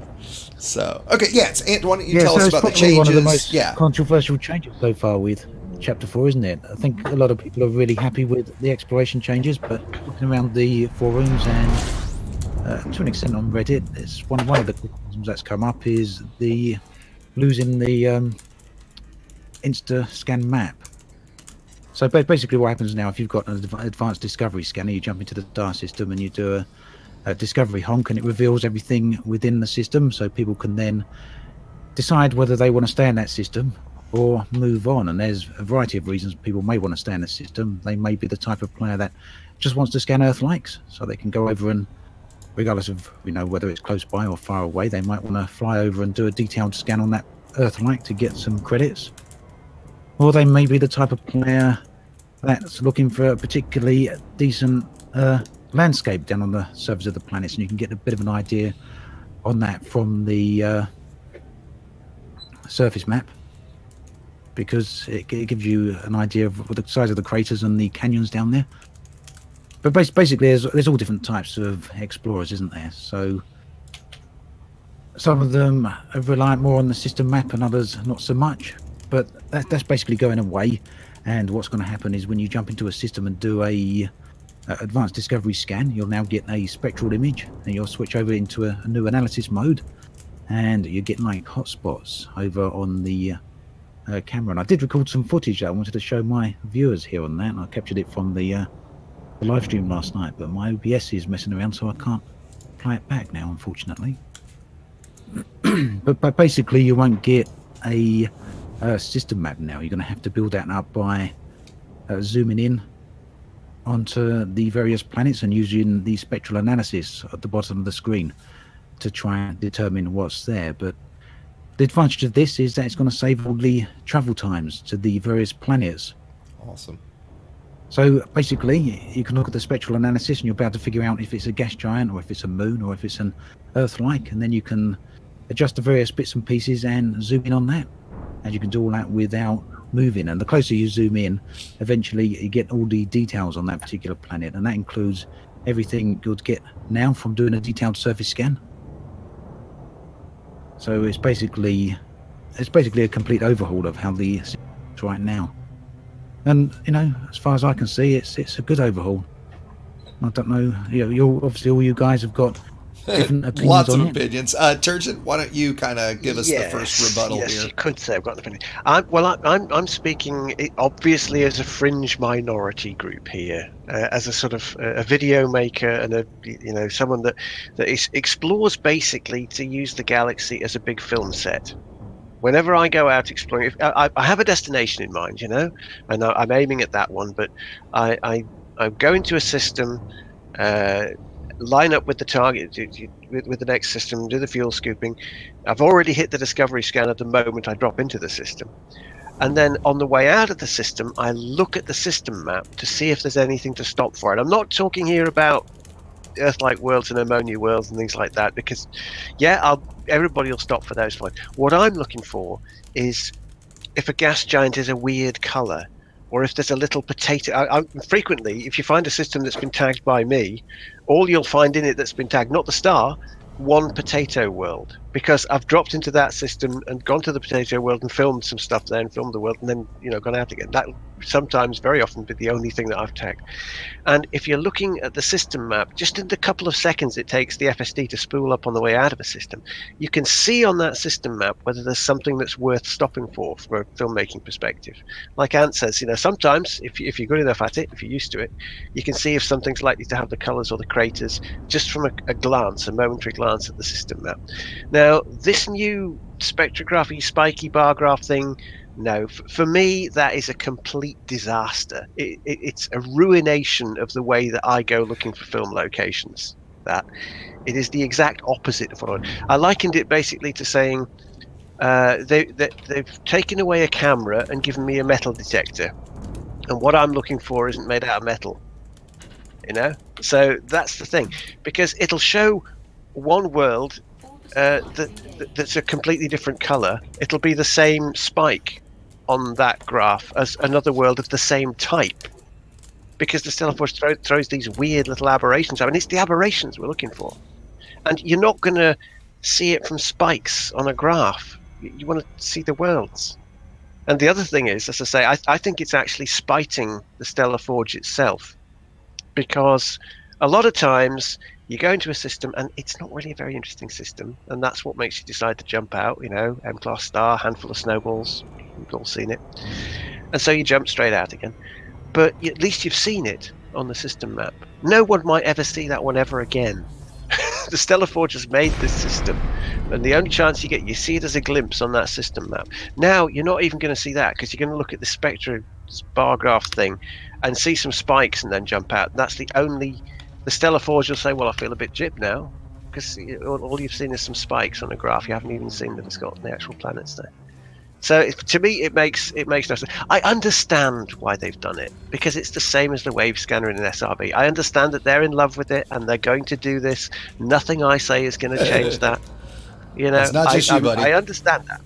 So, okay, yes, Ant, why don't you tell us about the changes? One of the most controversial changes so far with Chapter 4, isn't it? I think a lot of people are really happy with the exploration changes, but looking around the forums and to an extent on Reddit, it's one of the criticisms that's come up is the losing the Insta-scan map. So basically what happens now, if you've got an advanced discovery scanner, you jump into the star system and you do a discovery honk and it reveals everything within the system, so people can then decide whether they want to stay in that system or move on. And there's a variety of reasons people may want to stay in the system. They may be the type of player that just wants to scan Earth likes, so they can go over and, regardless of whether it's close by or far away, they might want to fly over and do a detailed scan on that Earth like to get some credits. Or they may be the type of player that's looking for a particularly decent landscape down on the surface of the planets, and you can get a bit of an idea on that from the surface map, because it gives you an idea of the size of the craters and the canyons down there. But basically there's all different types of explorers, isn't there? So some of them are reliant more on the system map and others not so much, but that's basically going away. And what's going to happen is when you jump into a system and do a advanced discovery scan, you'll now get a spectral image and you'll switch over into a new analysis mode, and you get like hotspots over on the camera. And I did record some footage that I wanted to show my viewers here on that, and I captured it from the live stream last night, but my OBS is messing around, so I can't play it back now, unfortunately. but basically you won't get a system map now. You're going to have to build that up by zooming in onto the various planets and using the spectral analysis at the bottom of the screen to try and determine what's there. But the advantage of this is that it's going to save all the travel times to the various planets. Awesome. So basically you can look at the spectral analysis and you'll be able to figure out if it's a gas giant or if it's a moon or if it's an Earth-like, and then you can adjust the various bits and pieces and zoom in on that. And you can do all that without moving, and the closer you zoom in, eventually you get all the details on that particular planet, and that includes everything you'd get now from doing a detailed surface scan. So it's basically a complete overhaul of how the system is right now, and as far as I can see, it's a good overhaul. I don't know, you're obviously, all you guys have got different opinions. Lots of on opinions. Turgid, why don't you kind of give us the first rebuttal here? Yes, you could say I've got an opinion. I'm speaking obviously as a fringe minority group here, as a sort of a video maker and someone that explores basically to use the galaxy as a big film set. Whenever I go out exploring, I have a destination in mind, and I'm aiming at that one, but I go into a system, line up with the target, with the next system, do the fuel scooping. I've already hit the discovery scan at the moment I drop into the system. And then on the way out of the system, I look at the system map to see if there's anything to stop for it. I'm not talking here about Earth-like worlds and ammonia worlds and things like that, because everybody will stop for those fine. What I'm looking for is if a gas giant is a weird color, or if there's a little potato. Frequently, if you find a system that's been tagged by me, all you'll find in it that's been tagged, not the star, one potato world, because I've dropped into that system and gone to the potato world and filmed some stuff there and filmed the world and then, you know, gone out again. That sometimes, very often, be the only thing that I've tagged. And if you're looking at the system map, just in the couple of seconds it takes the FSD to spool up on the way out of a system, you can see on that system map whether there's something that's worth stopping for from a filmmaking perspective. Like Ant says, you know, sometimes if you're good enough at it, if you're used to it, you can see if something's likely to have the colors or the craters just from a glance, a momentary glance at the system map. Now, this new spectrography, spiky bar graph thing, no, for me, that is a complete disaster. It's a ruination of the way that I go looking for film locations. That it is the exact opposite of what I likened it basically to saying they've taken away a camera and given me a metal detector, and what I'm looking for isn't made out of metal. You know, so that's the thing, because it'll show one world that's a completely different color. It'll be the same spike on that graph as another world of the same type, because the stellar force throws these weird little aberrations. I mean, it's the aberrations we're looking for, and you're not going to see it from spikes on a graph. You want to see the worlds. And the other thing is, as I say, I think it's actually spiting the stellar forge itself, because a lot of times you go into a system and it's not really a very interesting system, and that's what makes you decide to jump out. You know, M-class star, handful of snowballs, we've all seen it, and so you jump straight out again. But at least you've seen it on the system map. No one might ever see that one ever again. The stellar forge has made this system, and the only chance you get, you see it as a glimpse on that system map. Now you're not even going to see that, because you're going to look at the spectrum bar graph thing and see some spikes and then jump out. That's the only. The stellar forge will say, well, I feel a bit jipped now, because all you've seen is some spikes on a graph. You haven't even seen that it's got the actual planets there. So to me, it makes no sense. I understand why they've done it, because it's the same as the wave scanner in an SRB. I understand that they're in love with it and they're going to do this. Nothing I say is going to change that. You know, it's not just you, buddy. I understand that.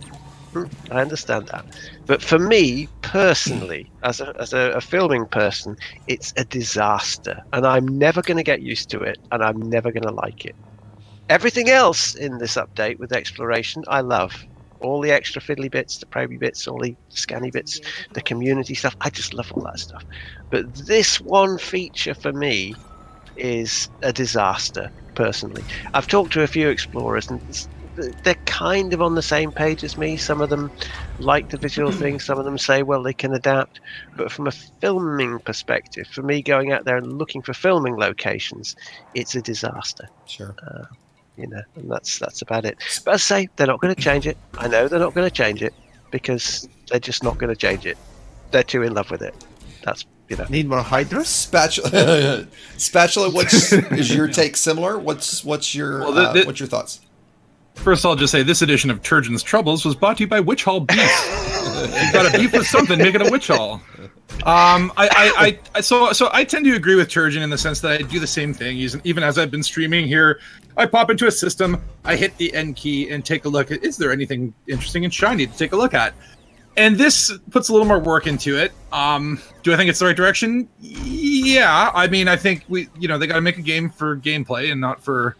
I understand that. But for me personally, as a filming person, it's a disaster, and I'm never going to get used to it, and I'm never going to like it. Everything else in this update with exploration, I love. All the extra fiddly bits, the probey bits, all the scanny bits, the community stuff. I just love all that stuff. But this one feature for me is a disaster, personally. I've talked to a few explorers, and they're kind of on the same page as me. Some of them like the visual thing, some of them say, well, they can adapt. But from a filming perspective, for me going out there and looking for filming locations, it's a disaster. Sure. You know, and that's about it. But as I say, they're not going to change it. I know they're not going to change it, because they're just not going to change it. They're too in love with it. That's, you know. Need more Hydras? Spatula. Spatula, is your take similar? What's your thoughts? First, I'll just say this edition of Turgeon's Troubles was brought to you by Witch Hall Beef. You've got a beef with something, make it a Witch Hall. So I tend to agree with Turgeon in the sense that I do the same thing. Even as I've been streaming here, I pop into a system, I hit the N key and take a look at, is there anything interesting and shiny to take a look at? And this puts a little more work into it. Do I think it's the right direction? Yeah. I mean, I think they got to make a game for gameplay and not for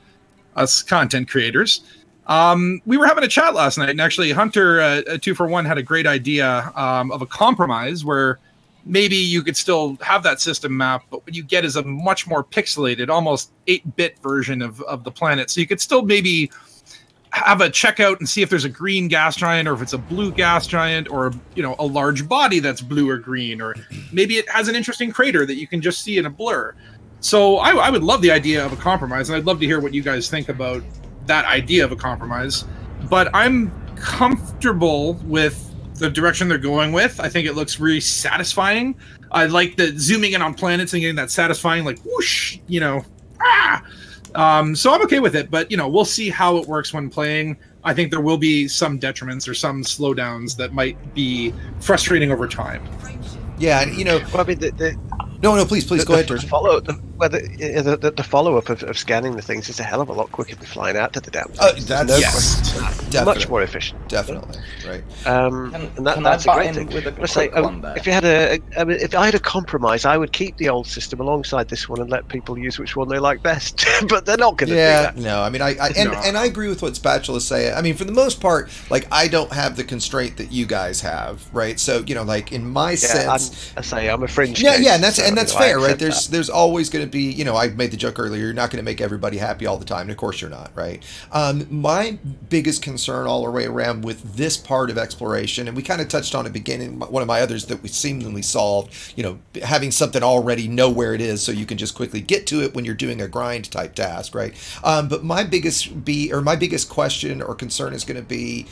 us content creators. We were having a chat last night, and actually Hunter 241 had a great idea of a compromise where maybe you could still have that system map, but what you get is a much more pixelated, almost 8-bit version of the planet. So you could still maybe have a checkout and see if there's a green gas giant, or if it's a blue gas giant, or a large body that's blue or green, or maybe it has an interesting crater that you can just see in a blur. So I would love the idea of a compromise, and I'd love to hear what you guys think about that idea of a compromise. But I'm comfortable with the direction they're going with. I think it looks really satisfying. I like the zooming in on planets and getting that satisfying, like, whoosh, so I'm okay with it, but we'll see how it works when playing. I think there will be some detriments or some slowdowns that might be frustrating over time. Yeah, and well, I mean, no, please go ahead, Turgeon. Well, the follow-up of scanning the things is a hell of a lot quicker than flying out to the damn thing. That's much more efficient. Definitely, right. And that's a great thing. If I had a compromise, I would keep the old system alongside this one and let people use which one they like best. But they're not going to do that. No, I mean, and I agree with what Spatula's saying. I mean, for the most part, like, I don't have the constraint that you guys have, right? So, you know, like, in my sense, I'm a fringe. Yeah, case, and that's fair, right? There's always going to be, you know, I made the joke earlier, you're not going to make everybody happy all the time, and of course you're not, right? My biggest concern all the way around with this part of exploration, and we kind of touched on it beginning, one of my others that we seemingly solved, you know, having something already know where it is so you can just quickly get to it when you're doing a grind type task, right? But my biggest question or concern is going to be,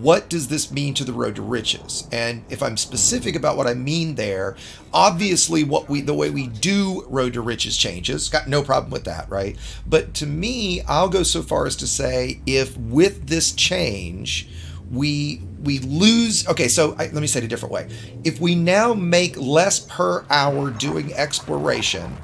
what does this mean to the road to riches? And if I'm specific about what I mean there, obviously the way we do road to riches changes. Got no problem with that, right? But to me, I'll go so far as to say, if with this change we lose, okay, so let me say it a different way. If we now make less per hour doing exploration,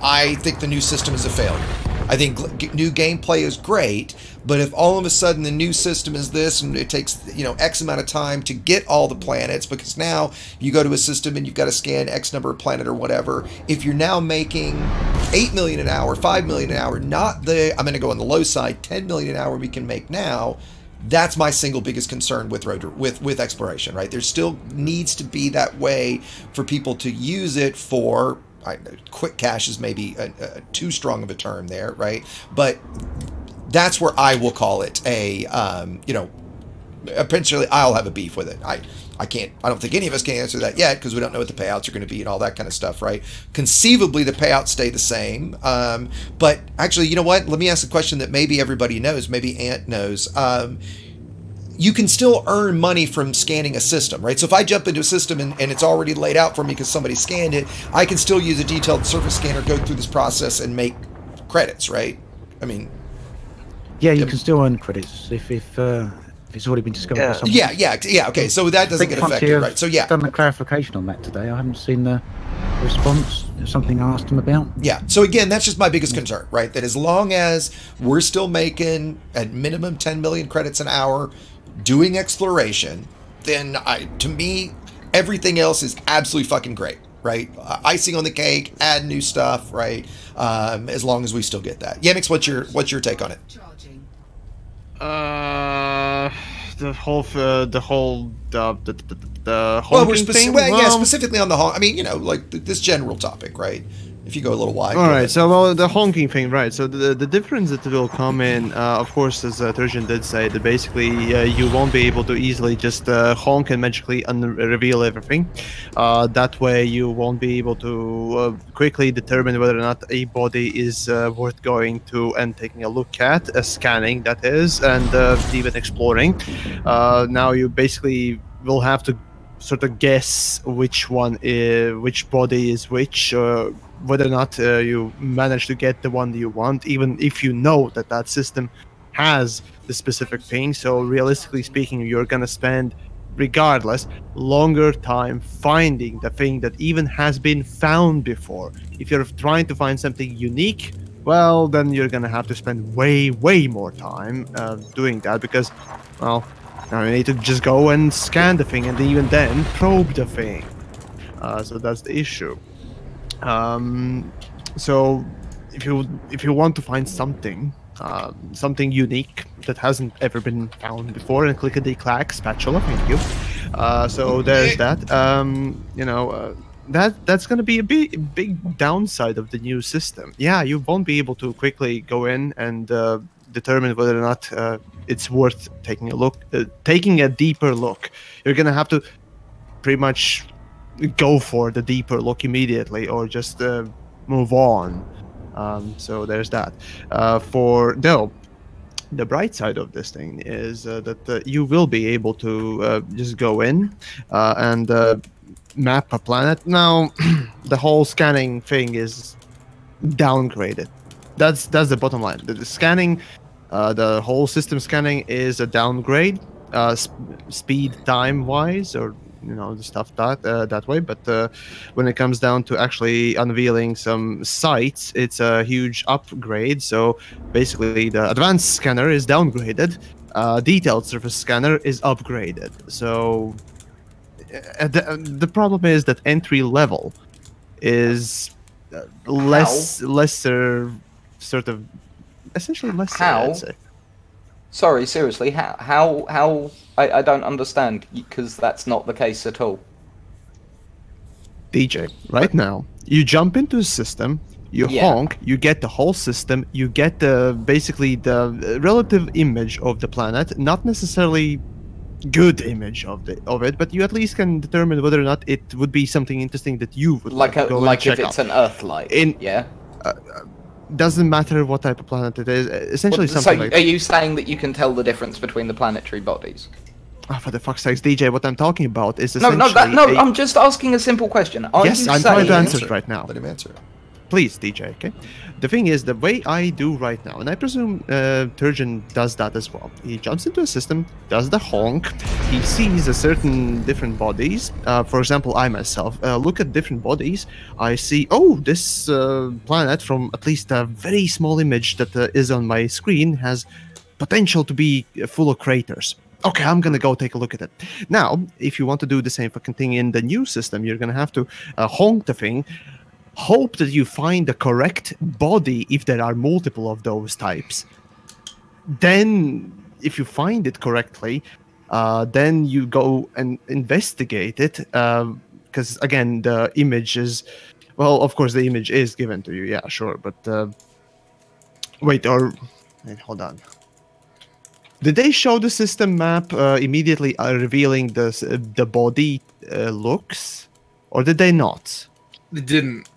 I think the new system is a failure. I think new gameplay is great, but if all of a sudden the new system is this, and it takes, you know, X amount of time to get all the planets, because now you go to a system and you've got to scan X number of planet or whatever. If you're now making 8 million an hour, 5 million an hour, not the, I'm going to go on the low side, 10 million an hour we can make now, that's my single biggest concern with with exploration, right? There still needs to be that way for people to use it for, quick cash is maybe too strong of a term there, right? But that's where I will call it a, you know, eventually I'll have a beef with it. I don't think any of us can answer that yet because we don't know what the payouts are going to be and all that kind of stuff, right? Conceivably, the payouts stay the same. But actually, you know what? Let me ask a question that maybe everybody knows, maybe Ant knows. You can still earn money from scanning a system, right? So if I jump into a system and it's already laid out for me because somebody scanned it, I can still use a detailed surface scanner, go through this process, and make credits, right? I mean... Yeah, you can still earn credits if it's already been discovered. Yeah. By someone. Yeah. Okay, so that doesn't get affected, right? So yeah, done a clarification on that today. I haven't seen the response. Something I asked him about. Yeah. So again, that's just my biggest concern, right? That as long as we're still making at minimum 10 million credits an hour doing exploration, then to me, everything else is absolutely fucking great. Right, icing on the cake, add new stuff, right? As long as we still get that. Yamiks, what's your take on it? The whole well, thing. Yeah, specifically on the honk. I mean, you know, like this general topic, right? If you go a little wide. All right, so the honking thing, right? So the difference that will come in, of course, as Turgeon did say, that basically you won't be able to easily just honk and magically reveal everything. That way, you won't be able to quickly determine whether or not a body is worth going to and taking a look at, scanning that is, and even exploring. Now you basically will have to sort of guess which one is which body is which. Whether or not you manage to get the one you want, even if you know that that system has the specific thing. So realistically speaking, you're gonna spend, regardless, longer time finding the thing that even has been found before. If you're trying to find something unique, well, then you're gonna have to spend way more time doing that, because, well, now you need to just go and scan the thing, and even then probe the thing. So that's the issue. So if you want to find something unique that hasn't ever been found before, and clickety-clack spatula, thank you. So there's that. You know, that's going to be a big downside of the new system. Yeah, you won't be able to quickly go in and determine whether or not it's worth taking a look, taking a deeper look. You're going to have to pretty much go for the deeper look immediately, or just move on. So there's that. The bright side of this thing is that you will be able to just go in and map a planet. Now, the whole scanning thing is downgraded. That's the bottom line. The scanning, the whole system scanning is a downgrade, speed time wise, or the stuff that way. But when it comes down to actually unveiling some sites, it's a huge upgrade. So basically, the advanced scanner is downgraded. Detailed surface scanner is upgraded. So the problem is that entry level is lesser, sort of, essentially lesser. How? I'd say. Sorry, seriously, how? I don't understand, because that's not the case at all. DJ, right now, you jump into a system, you honk, you get the whole system, you get basically the relative image of the planet, not necessarily good image of it, but you at least can determine whether or not it would be something interesting that you would like to go and check if it's out. an Earth-like. Doesn't matter what type of planet it is. Essentially, something like. Are you saying that you can tell the difference between the planetary bodies? Oh, for the fuck's sakes, DJ, what I'm talking about is essentially... I'm just asking a simple question. Yes, I'm trying to answer it right now. Let him answer it. Please, DJ, okay? The thing is, the way I do right now, and I presume Turgeon does that as well. He jumps into a system, does the honk, he sees a certain different bodies. For example, I myself look at different bodies. I see, oh, this planet from at least a very small image that is on my screen has potential to be full of craters. Okay, I'm gonna go take a look at it. Now, if you want to do the same fucking thing in the new system, you're gonna have to honk the thing, hope that you find the correct body if there are multiple of those types. Then, if you find it correctly, then you go and investigate it. Because, again, the image is... Well, of course, the image is given to you. Yeah, sure. But, wait, hold on. Did they show the system map immediately revealing the body looks? Or did they not? They didn't.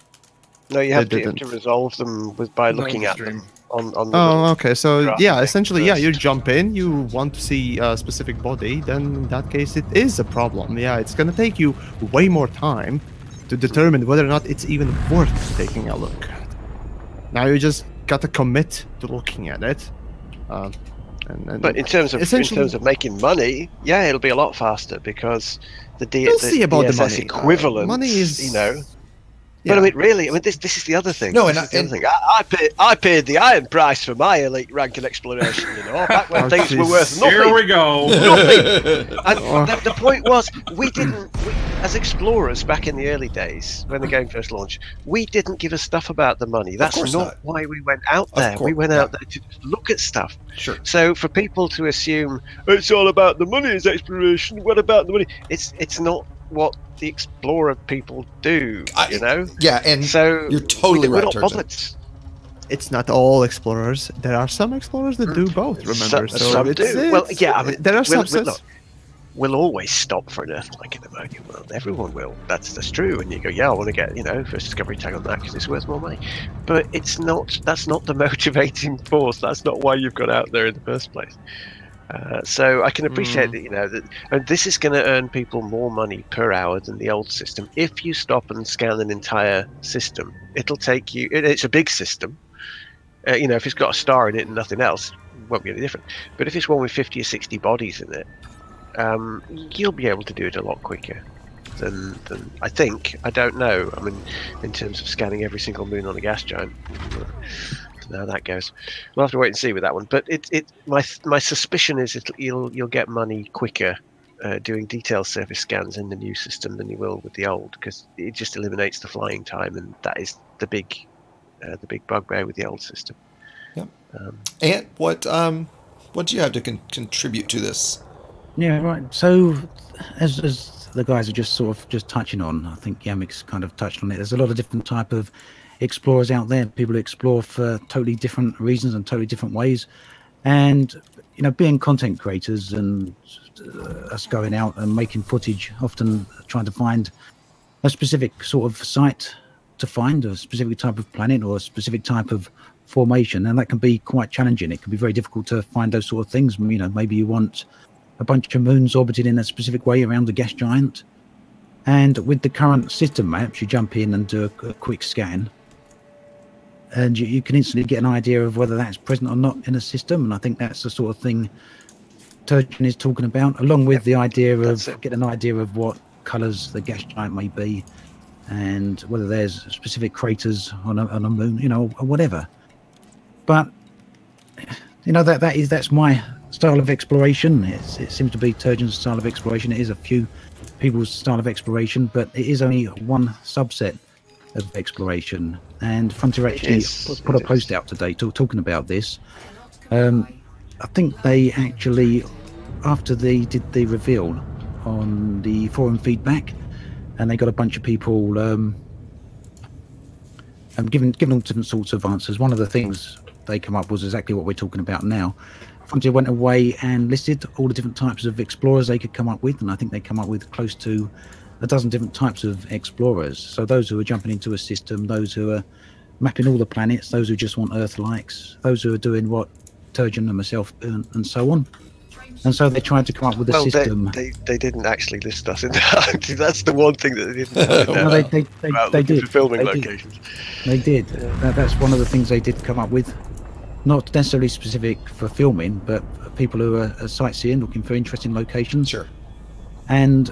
No, you have to resolve them by looking at them on the... Oh, okay. So, yeah, essentially, yeah, you jump in, you want to see a specific body, then in that case, it is a problem. Yeah, it's going to take you way more time to determine whether or not it's even worth taking a look at. Now you just got to commit to looking at it. But in terms of making money, yeah, it'll be a lot faster because the DSS equivalent, money is, you know. Yeah. But I mean, really, this is the other thing. No, I paid the iron price for my elite ranking exploration. You know, back when things were worth nothing. Here we go. Nothing. And the point was, we as explorers back in the early days when the game first launched, we didn't give a stuff about the money. That's not why we went out there. We went out there to look at stuff. Sure. So for people to assume it's all about the money as exploration, what about the money? It's not what the explorer people do, you know? Yeah, and so you're totally right, Turgeon. It's not all explorers. There are some explorers that do both, remember? Some do. Well, yeah, I mean, there are some... We'll always stop for an Earth-like in the ammonia world. Everyone will. That's true. And you go, yeah, I want to get, first discovery tag on that because it's worth more money. But that's not the motivating force. That's not why you've got out there in the first place. So I can appreciate that, and this is going to earn people more money per hour than the old system. If you stop and scan an entire system, it'll take you. It's a big system. If it's got a star in it and nothing else, it won't be any different. But if it's one with 50 or 60 bodies in it, you'll be able to do it a lot quicker than I think. I don't know. I mean, in terms of scanning every single moon on a gas giant. How that goes, we'll have to wait and see with that one. But my suspicion is you'll get money quicker doing detailed surface scans in the new system than you will with the old, because it just eliminates the flying time, and that is the big bugbear with the old system. Yeah. Ant, what do you have to contribute to this? Yeah, right. So as the guys are just touching on, I think Yamiks kind of touched on it. There's a lot of different type of explorers out there, people who explore for totally different reasons and totally different ways, and being content creators and us going out and making footage, often trying to find a specific sort of site to find a specific type of planet or a specific type of formation, and that can be quite challenging. It can be very difficult to find those sort of things. Maybe you want a bunch of moons orbited in a specific way around the gas giant, and with the current system maps, you jump in and do a quick scan, and you can instantly get an idea of whether that's present or not in a system. And I think that's the sort of thing Turgeon is talking about, along with the idea of getting an idea of what colours the gas giant may be, and whether there's specific craters on a moon, you know, or whatever. But you know, that's my style of exploration. It seems to be Turgeon's style of exploration. It is a few people's style of exploration, but it is only one subset of exploration. And Frontier actually put a post out today talking about this. I think they actually, after they did the reveal on the forum feedback, and they got a bunch of people giving all different sorts of answers. One of the things they come up was exactly what we're talking about now. Frontier went away and listed all the different types of explorers they could come up with, and I think they come up with close to a dozen different types of explorers. So those who are jumping into a system, those who are mapping all the planets, those who just want Earth-likes, those who are doing what Turgeon and myself do, and so on. And so they tried to come up with a system. They didn't actually list us in that. That's the one thing that they didn't. Well, they did. Filming locations. They did. That's one of the things they did come up with. Not necessarily specific for filming, but people who are sightseeing, looking for interesting locations. Sure. And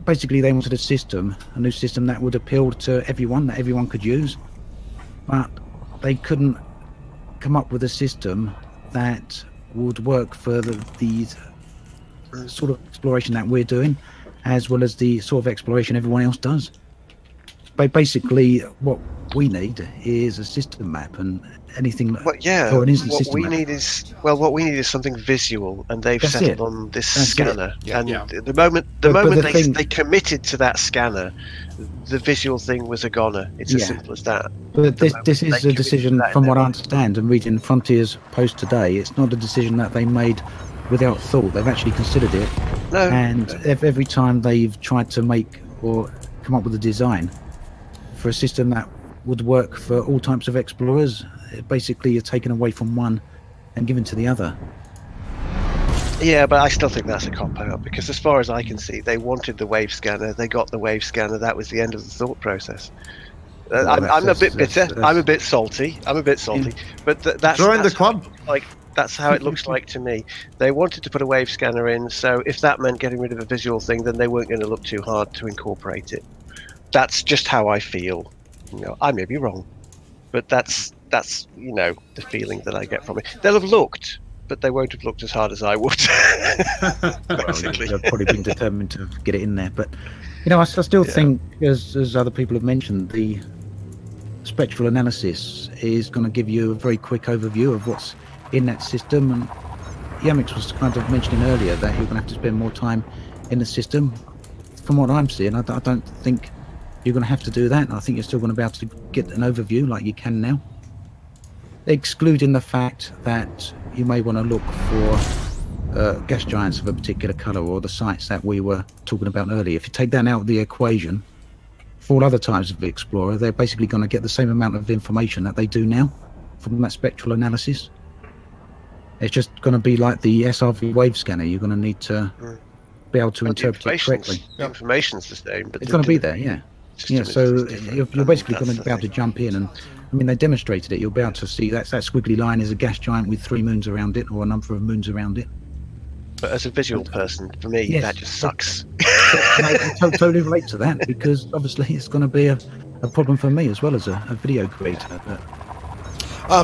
basically, they wanted a new system that would appeal to everyone, that everyone could use. But they couldn't come up with a system that would work for the sort of exploration that we're doing, as well as the sort of exploration everyone else does. But basically, what we need is a system map, and anything. Well, yeah. Or an instant what system we map. need is something visual, and they've settled on this scanner. Yeah. And the moment they committed to that scanner, the visual thing was a goner. It's as simple as that. But this is a decision, from what I understand, and reading Frontier's post today, it's not a decision that they made without thought. They've actually considered it. No. And every time they've tried to make or come up with a design for a system that would work for all types of explorers, basically you're taken away from one and given to the other. Yeah, but I still think that's a cop-out, because as far as I can see, they wanted the wave scanner, they got the wave scanner, that was the end of the thought process. I'm a bit bitter, I'm a bit salty, but that's join the club. Like, that's how it looks like to me. They wanted to put a wave scanner in, so if that meant getting rid of a visual thing, then they weren't going to look too hard to incorporate it. That's just how I feel. You know, I may be wrong, but that's you know, the feeling that I get from it. They'll have looked, but they won't have looked as hard as I would. Basically, they've probably been determined to get it in there. But you know, I still think, as other people have mentioned, the spectral analysis is going to give you a very quick overview of what's in that system. And Yamiks was kind of mentioning earlier that you're going to have to spend more time in the system. From what I'm seeing, I don't think you're going to have to do that. I think you're still going to be able to get an overview like you can now, excluding the fact that you may want to look for gas giants of a particular colour, or the sites that we were talking about earlier. If you take that out of the equation, for all other types of explorer, they're basically going to get the same amount of information that they do now from that spectral analysis. It's just going to be like the SRV wave scanner. You're going to need to be able to interpret it correctly. The information's the same, but it's going to be there, yeah. Yeah, so you're basically going to be able to jump in, and I mean, they demonstrated it. You'll be able to see that squiggly line is a gas giant with 3 moons around it, or a number of moons around it. But as a visual person, for me, that just sucks. I totally relate to that, because obviously it's going to be a problem for me as well as a video creator. But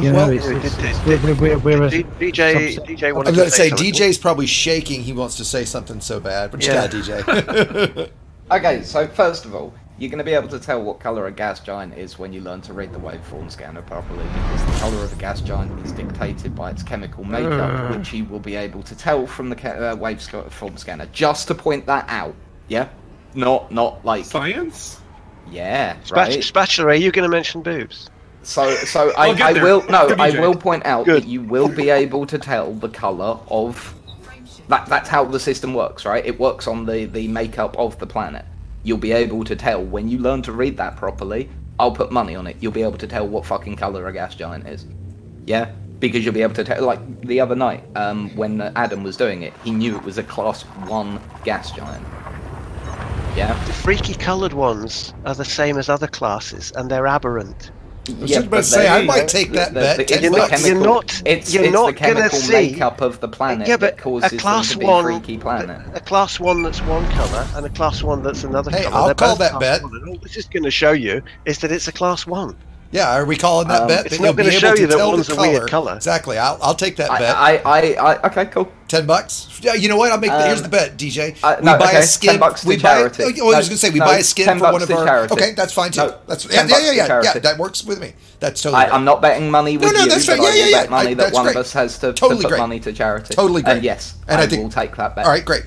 you know, we're a DJ. I'm going to say DJ's probably shaking. He wants to say something so bad, but yeah, DJ. Okay, so first of all, you're going to be able to tell what colour a gas giant is when you learn to read the waveform scanner properly, because the colour of a gas giant is dictated by its chemical makeup, which you will be able to tell from the waveform scanner. Just to point that out, yeah? Not like... Science? Yeah, right? Spatula, are you going to mention boobs? So I will point out that you will be able to tell the colour of... That's how the system works, right? It works on the makeup of the planet. You'll be able to tell, when you learn to read that properly, I'll put money on it, you'll be able to tell what fucking colour a gas giant is. Yeah? Because you'll be able to tell, like the other night, when Adam was doing it, he knew it was a class 1 gas giant. Yeah? The freaky coloured ones are the same as other classes, and they're aberrant. was just about to say, I might take that bet. You're not going to see makeup of the planet that causes a class them to be a freaky planet. A class 1 that's one colour and a class 1 that's another colour. I'll call that bet. All this is going to show you is that it's a class 1. Yeah, are we calling that bet? It's not going to show you that one's a weird colour. Exactly. I'll take that bet. Okay, cool. $10. Yeah, you know what? I'll make. Here's the bet, DJ. We buy a skin. $10 to charity. I was going to say we buy a skin for one of our. Charity. Okay, that's fine too. That's yeah. That works with me. That's totally. I'm not betting money with you. That's right. I will bet money that one of us has to put money to charity. Totally great. And yes, and I will take that bet. All right, great.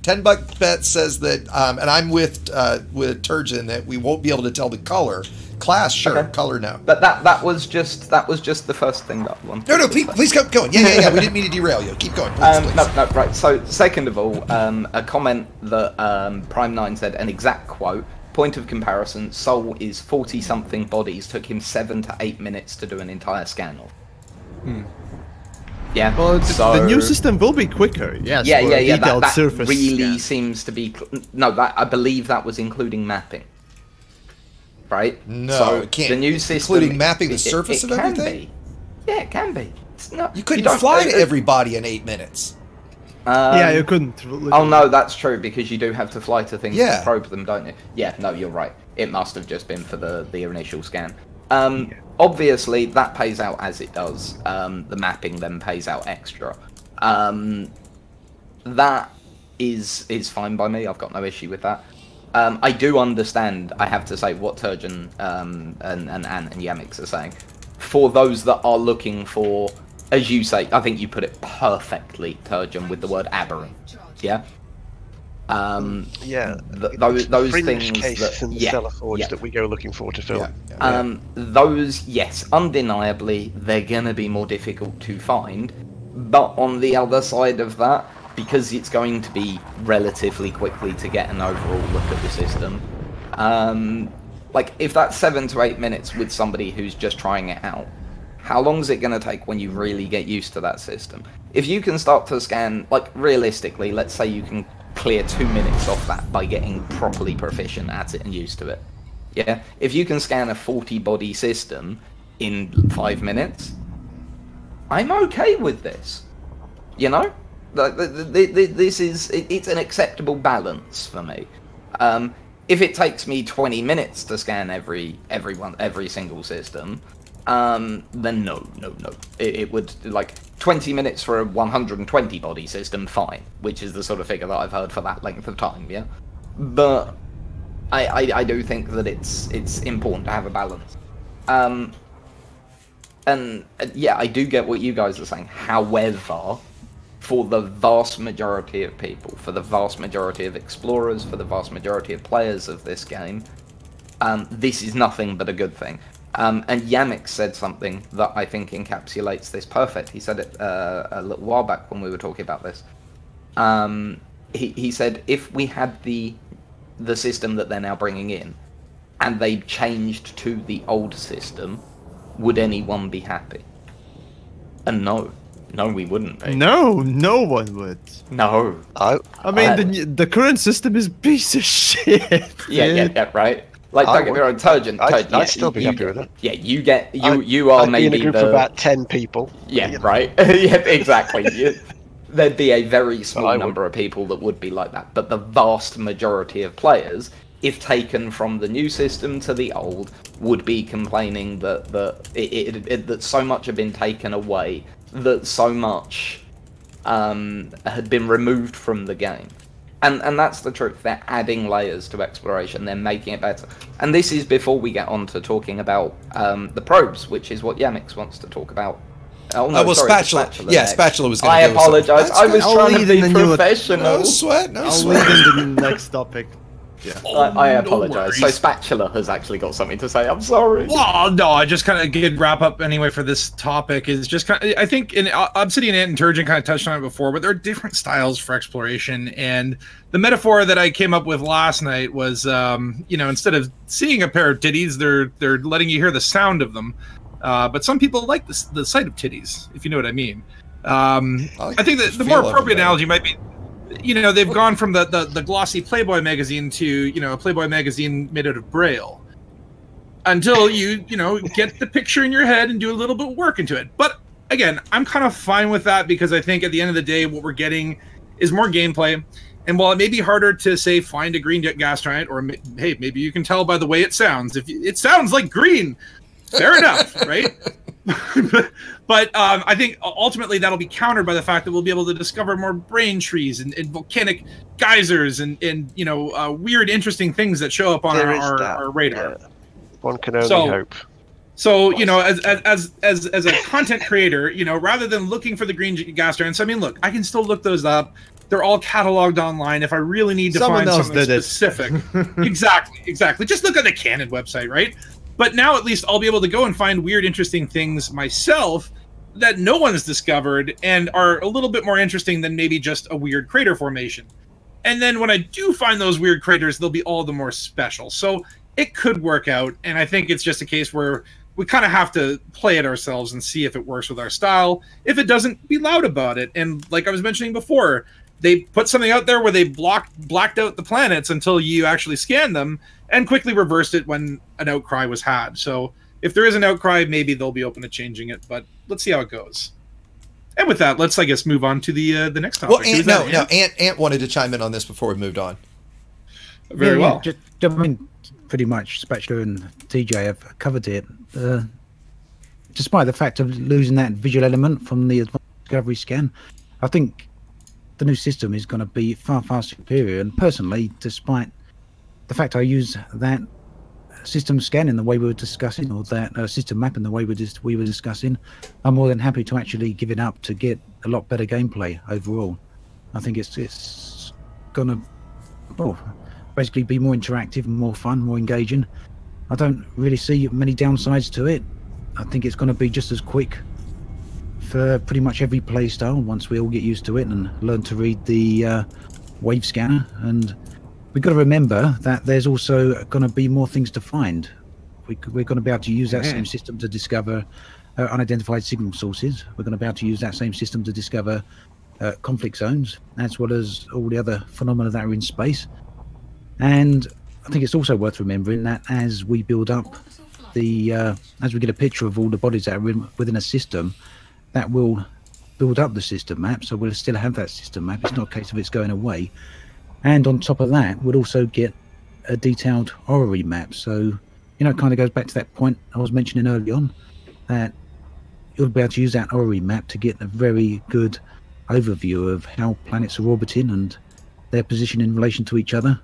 $10 bet says that, and I'm with Turgeon that we won't be able to tell the color. Class, sure. Okay. Color, no. But that was just the first thing that I wanted. No, please keep going. Yeah. We didn't mean to derail you. Keep going, please. No, right. So, second of all, a comment that Prime9 said, an exact quote. Point of comparison: Soul is 40-something bodies. Took him 7 to 8 minutes to do an entire scan of. Yeah. Well, the new system will be quicker. Yes. Yeah. That surface really seems to be. No, I believe that was including mapping. Right? No, so it can't. The new system, including mapping the surface of everything? Yeah, it can be. It's not, you couldn't fly to everybody in 8 minutes. Yeah, you couldn't. Oh, no, that's true, because you do have to fly to things to probe them, don't you? Yeah, no, you're right. It must have just been for the initial scan. Obviously, that pays out as it does. The mapping then pays out extra. That is fine by me. I've got no issue with that. I do understand, I have to say, what Turgeon and Ant and Yamiks are saying. For those that are looking for, as you say, I think you put it perfectly, Turgeon, with the word aberrant. Yeah? Those things that... that we go looking for to fill. Those, yes, undeniably, they're going to be more difficult to find. But on the other side of that, because it's going to be relatively quickly to get an overall look at the system. Like, if that's 7 to 8 minutes with somebody who's just trying it out, how long is it going to take when you really get used to that system? If you can start to scan, like, realistically, let's say you can clear 2 minutes off that by getting properly proficient at it and used to it. Yeah? If you can scan a 40-body system in 5 minutes, I'm okay with this. You know? It's an acceptable balance for me. If it takes me 20 minutes to scan every single system, then no. It would, like, 20 minutes for a 120 body system, fine, which is the sort of figure that I've heard for that length of time, yeah? But I do think that it's important to have a balance. And yeah, I do get what you guys are saying. However, for the vast majority of people, for the vast majority of explorers, for the vast majority of players of this game, this is nothing but a good thing. And Yamiks said something that I think encapsulates this perfect. He said it a little while back when we were talking about this. He said, if we had the system that they're now bringing in, and they changed to the old system, would anyone be happy? And no, we wouldn't be. No one would. No. I mean, the current system is piece of shit. Yeah, right. Like, don't get me wrong, Turgeon. I'd still be happy with it. Yeah, you are maybe in a group of about 10 people. Yeah, right. Yeah, exactly. There'd be a very small number of people that would be like that, but the vast majority of players, if taken from the new system to the old, would be complaining that so much had been taken away, that so much had been removed from the game. And that's the truth. They're adding layers to exploration. They're making it better. And this is before we get on to talking about the probes, which is what Yamiks wants to talk about. Oh, no, sorry, Spatula. Yeah, next. Spatula was going to I apologize. I was trying to be professional. No sweat. I'll lead in the next topic. Yeah. I apologize. So Spatula has actually got something to say. I'm sorry. Well, no, I just kind of get wrap up anyway for this topic is just kind of, I think in Obsidian Ant and Turgeon kind of touched on it before, but there are different styles for exploration. And the metaphor that I came up with last night was, instead of seeing a pair of titties, they're letting you hear the sound of them. But some people like the sight of titties, if you know what I mean. I think that the more appropriate analogy might be, they've gone from the glossy Playboy magazine to, a Playboy magazine made out of Braille. until you get the picture in your head and do a little bit of work into it. But again, I'm kind of fine with that because I think at the end of the day, what we're getting is more gameplay. And while it may be harder to say find a green gas giant, or hey, maybe you can tell by the way it sounds. If it sounds like green, fair enough, right? But I think ultimately that'll be countered by the fact that we'll be able to discover more brain trees and volcanic geysers and weird, interesting things that show up on our radar. Yeah. One can only hope. So, as a content creator, rather than looking for the green gas giants, I mean, look, I can still look those up. They're all cataloged online if I really need to find something specific. Exactly. Just look at the Canon website, right? But now at least I'll be able to go and find weird, interesting things myself that no one's discovered and are a little bit more interesting than maybe just a weird crater formation. And then when I do find those weird craters, they'll be all the more special. So it could work out, and I think it's just a case where we kind of have to play it ourselves and see if it works with our style. If it doesn't, be loud about it. And like I was mentioning before, they put something out there where they blacked out the planets until you actually scan them and quickly reversed it when an outcry was had. So if there is an outcry, maybe they'll be open to changing it, but let's see how it goes. And with that, let's, I guess, move on to the next topic. Well, Ant wanted to chime in on this before we moved on. Very well. I mean, pretty much Spatula and TJ have covered it. Despite the fact of losing that visual element from the Discovery scan, I think the new system is going to be far, far superior. And personally, despite the fact I use that system scan in the way we were discussing, or that system map in the way we were discussing, I'm more than happy to actually give it up to get a lot better gameplay overall. I think it's going to basically be more interactive, more fun, more engaging. I don't really see many downsides to it. I think it's going to be just as quick for pretty much every play style once we all get used to it and learn to read the wave scanner. And we've got to remember that there's also going to be more things to find. We're going to be able to use that same system to discover unidentified signal sources. We're going to be able to use that same system to discover conflict zones, as well as all the other phenomena that are in space. And I think it's also worth remembering that as we build up as we get a picture of all the bodies that are within a system, that will build up the system map. So we'll still have that system map. It's not a case of it's going away. And on top of that, we'll also get a detailed orrery map. So, it kind of goes back to that point I was mentioning early on, that you'll be able to use that orrery map to get a very good overview of how planets are orbiting and their position in relation to each other.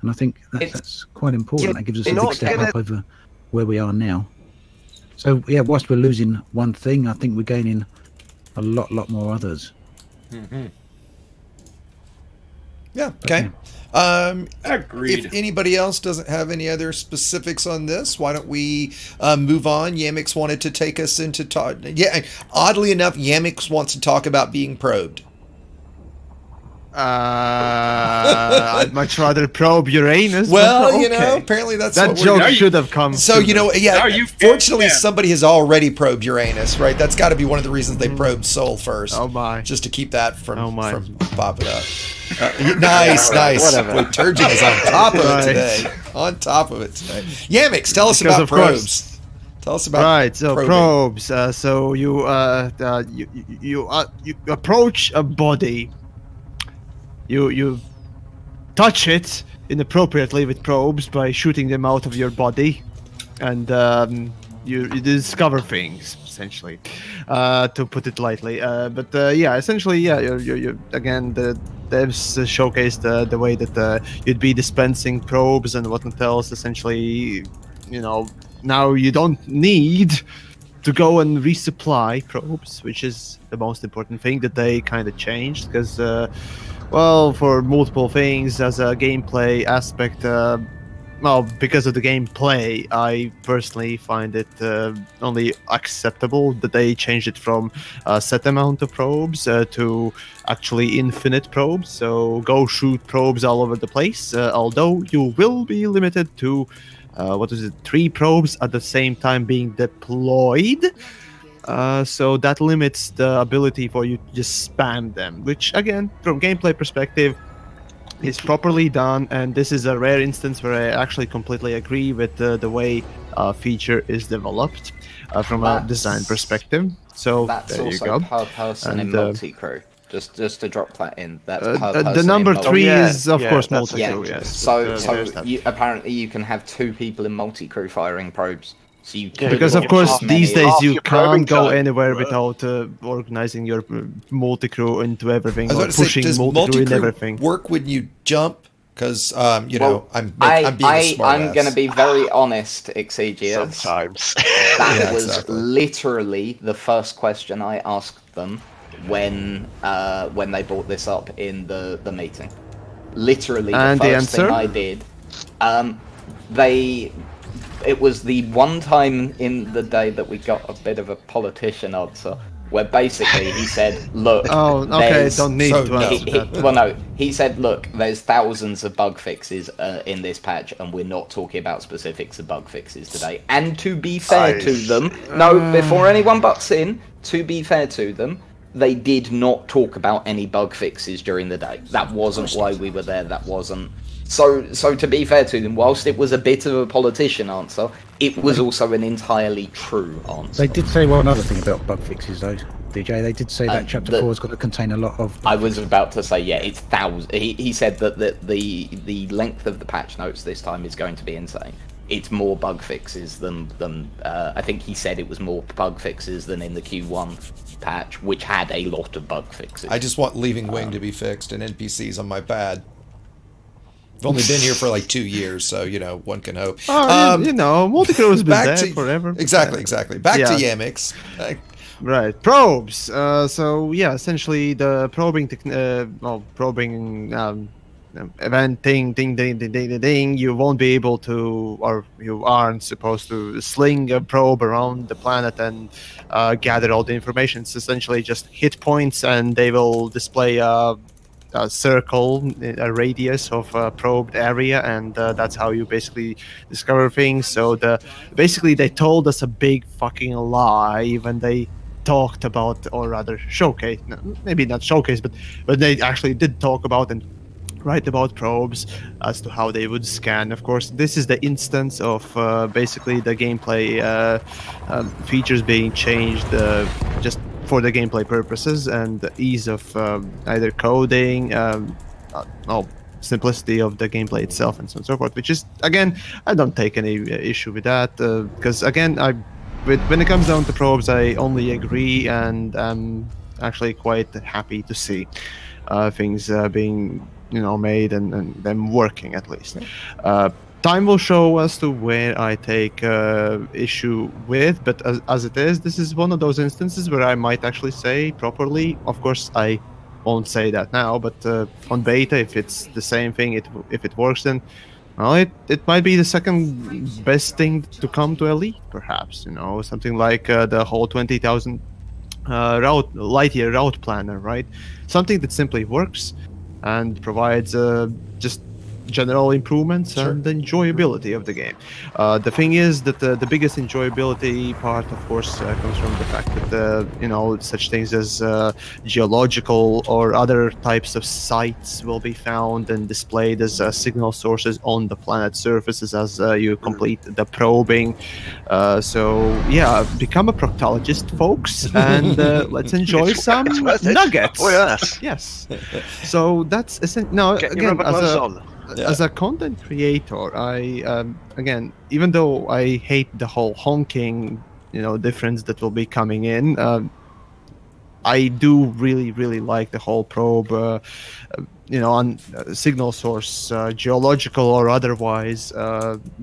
And I think that's quite important. That gives us a big step up over where we are now. So, yeah, whilst we're losing one thing, I think we're gaining a lot more others. Mm-hmm. Yeah, okay. Agreed. If anybody else doesn't have any other specifics on this, why don't we move on? Yamiks wanted to take us into talk. Yeah, oddly enough, Yamiks wants to talk about being probed. I'd much rather probe Uranus. Well, apparently that's that joke should have come. So, fortunately, somebody has already probed Uranus, right? That's got to be one of the reasons they probed Sol first. Oh my! Just to keep that from popping up. Nice. Boy, Turgeon is on top of it today. On top of it today. Yamiks, tell us about probes. Tell us about probes. So you approach a body. You touch it inappropriately with probes by shooting them out of your body, and you discover things, essentially, to put it lightly. Essentially, you again, the devs showcased the way that you'd be dispensing probes and whatnot else. Essentially, now you don't need to go and resupply probes, which is the most important thing that they kind of changed, because for multiple things as a gameplay aspect, because of the gameplay, I personally find it only acceptable that they changed it from a set amount of probes to actually infinite probes. So go shoot probes all over the place, although you will be limited to 3 probes at the same time being deployed. So that limits the ability for you to just spam them, which again, from gameplay perspective, is properly done, and this is a rare instance where I actually completely agree with the way feature is developed from a design perspective. So that's there you also go. per person in multi-crew. Just to drop that in. That's per person the number in 3 is of course that's multi-crew. Yes. So apparently you can have 2 people in multi-crew firing probes. So you because of course these days you can't go time, anywhere without organizing your multi-crew into everything, or does pushing multi-crew in everything. Work when you jump? Because you know, I'm being a smart I'm going to be very honest, Exegius. Sometimes That was literally the first question I asked them when they brought this up in the meeting. Literally, and the first thing I did. It was the one time in the day that we got a bit of a politician answer, where basically he said, "Look, don't need to answer that. Well, no, he said, look, there's thousands of bug fixes in this patch, and we're not talking about specifics of bug fixes today. And to be fair to them, before anyone butts in, to be fair to them, they did not talk about any bug fixes during the day. That wasn't why we were there. That wasn't." So to be fair to them, whilst it was a bit of a politician answer, it was also an entirely true answer. They did say one other thing about bug fixes, though, DJ. They did say that Chapter 4 is going to contain a lot of... I was about to say, it's thousands. He said that the length of the patch notes this time is going to be insane. It's more bug fixes than I think he said it was more bug fixes than in the Q1 patch, which had a lot of bug fixes. I just want Leaving Wing to be fixed and NPCs on my pad. I've only been here for like 2 years, so, you know, one can hope. You know, multi-crew has been there forever. Exactly. Back to Yamiks. Right, probes. So yeah, essentially the probing, event ding. You won't be able to, or you aren't supposed to sling a probe around the planet and gather all the information. It's essentially just hit points, and they will display a circle, a radius of a probed area, and that's how you basically discover things. So basically they told us a big fucking lie when they talked about, or rather showcase, maybe not showcase, but they actually did talk about and write about probes as to how they would scan. Of course, this is the instance of basically the gameplay features being changed just for the gameplay purposes and the ease of either coding, simplicity of the gameplay itself, and so on and so forth. Which is, again, I don't take any issue with that, because again, when it comes down to probes, I only agree, and I'm actually quite happy to see things being, made and them working at least. Time will show as to where I take issue with, but as it is, this is one of those instances where I might actually say properly. Of course, I won't say that now, but on beta, if it's the same thing, if it works, then well, it might be the second best thing to come to Elite, perhaps. Something like the whole 20,000 light year route planner, right? Something that simply works and provides just general improvements and enjoyability of the game. The thing is that the biggest enjoyability part, of course, comes from the fact that such things as geological or other types of sites will be found and displayed as signal sources on the planet surfaces as you complete the probing. So yeah, become a proctologist, folks, and let's enjoy some nuggets. Oh yes. Yes. So that's essentially now again as a content creator, I again, even though I hate the whole honking, difference that will be coming in, I do really like the whole probe, on signal source, geological or otherwise,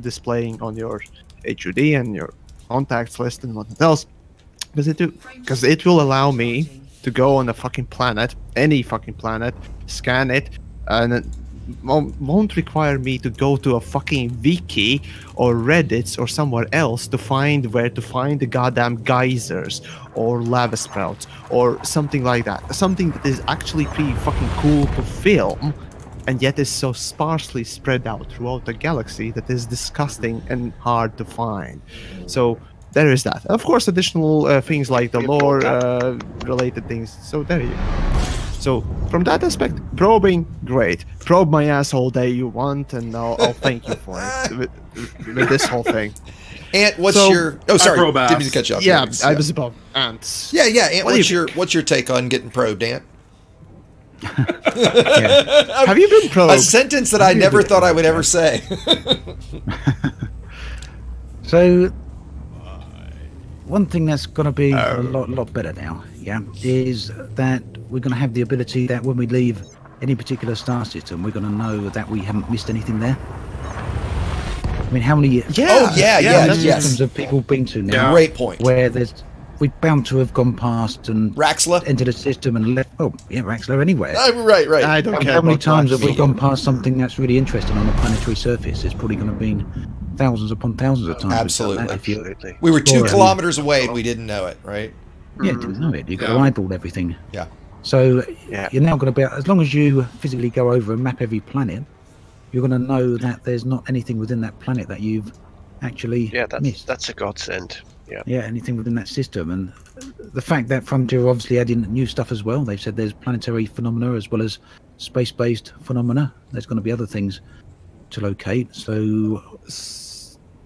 displaying on your HUD and your contacts list and what else, because it will allow me to go on a fucking planet, any fucking planet, scan it, and it won't require me to go to a fucking wiki or Reddit or somewhere else to find where to find the goddamn geysers or lava sprouts or something like that. Something that is actually pretty fucking cool to film, and yet is so sparsely spread out throughout the galaxy that is disgusting and hard to find. So there is that. Of course, additional things like the lore related things. So there you go. So from that aspect, probing, great. Probe my ass all day you want, and I'll thank you for it with this whole thing. Ant, what's your? Oh, sorry, didn't mean to cut you off. Yeah, I was about ants. Yeah. Ant, what's your take on getting probed, Ant? Have you been probed? A sentence that I never thought I would ever say. So, one thing that's going to be a lot better now, is that we're going to have the ability that when we leave any particular star system, we're going to know that we haven't missed anything there. I mean, how many systems have people been to now? Great point. Where we're bound to have gone past and Raxla entered a system and left. Oh, yeah, Raxla anywhere. Right. I don't care. How many times have we gone past something that's really interesting on a planetary surface? It's probably going to be thousands upon thousands of times. Absolutely. We were 2 kilometers away and we didn't know it, right? Yeah, didn't know it. You got to eyeball everything. Yeah. So you're now going to be, as long as you physically go over and map every planet, you're going to know that there's not anything within that planet that you've actually missed. That's a godsend. Yeah, anything within that system. And the fact that Frontier are obviously adding new stuff as well. They've said there's planetary phenomena as well as space-based phenomena. There's going to be other things to locate. So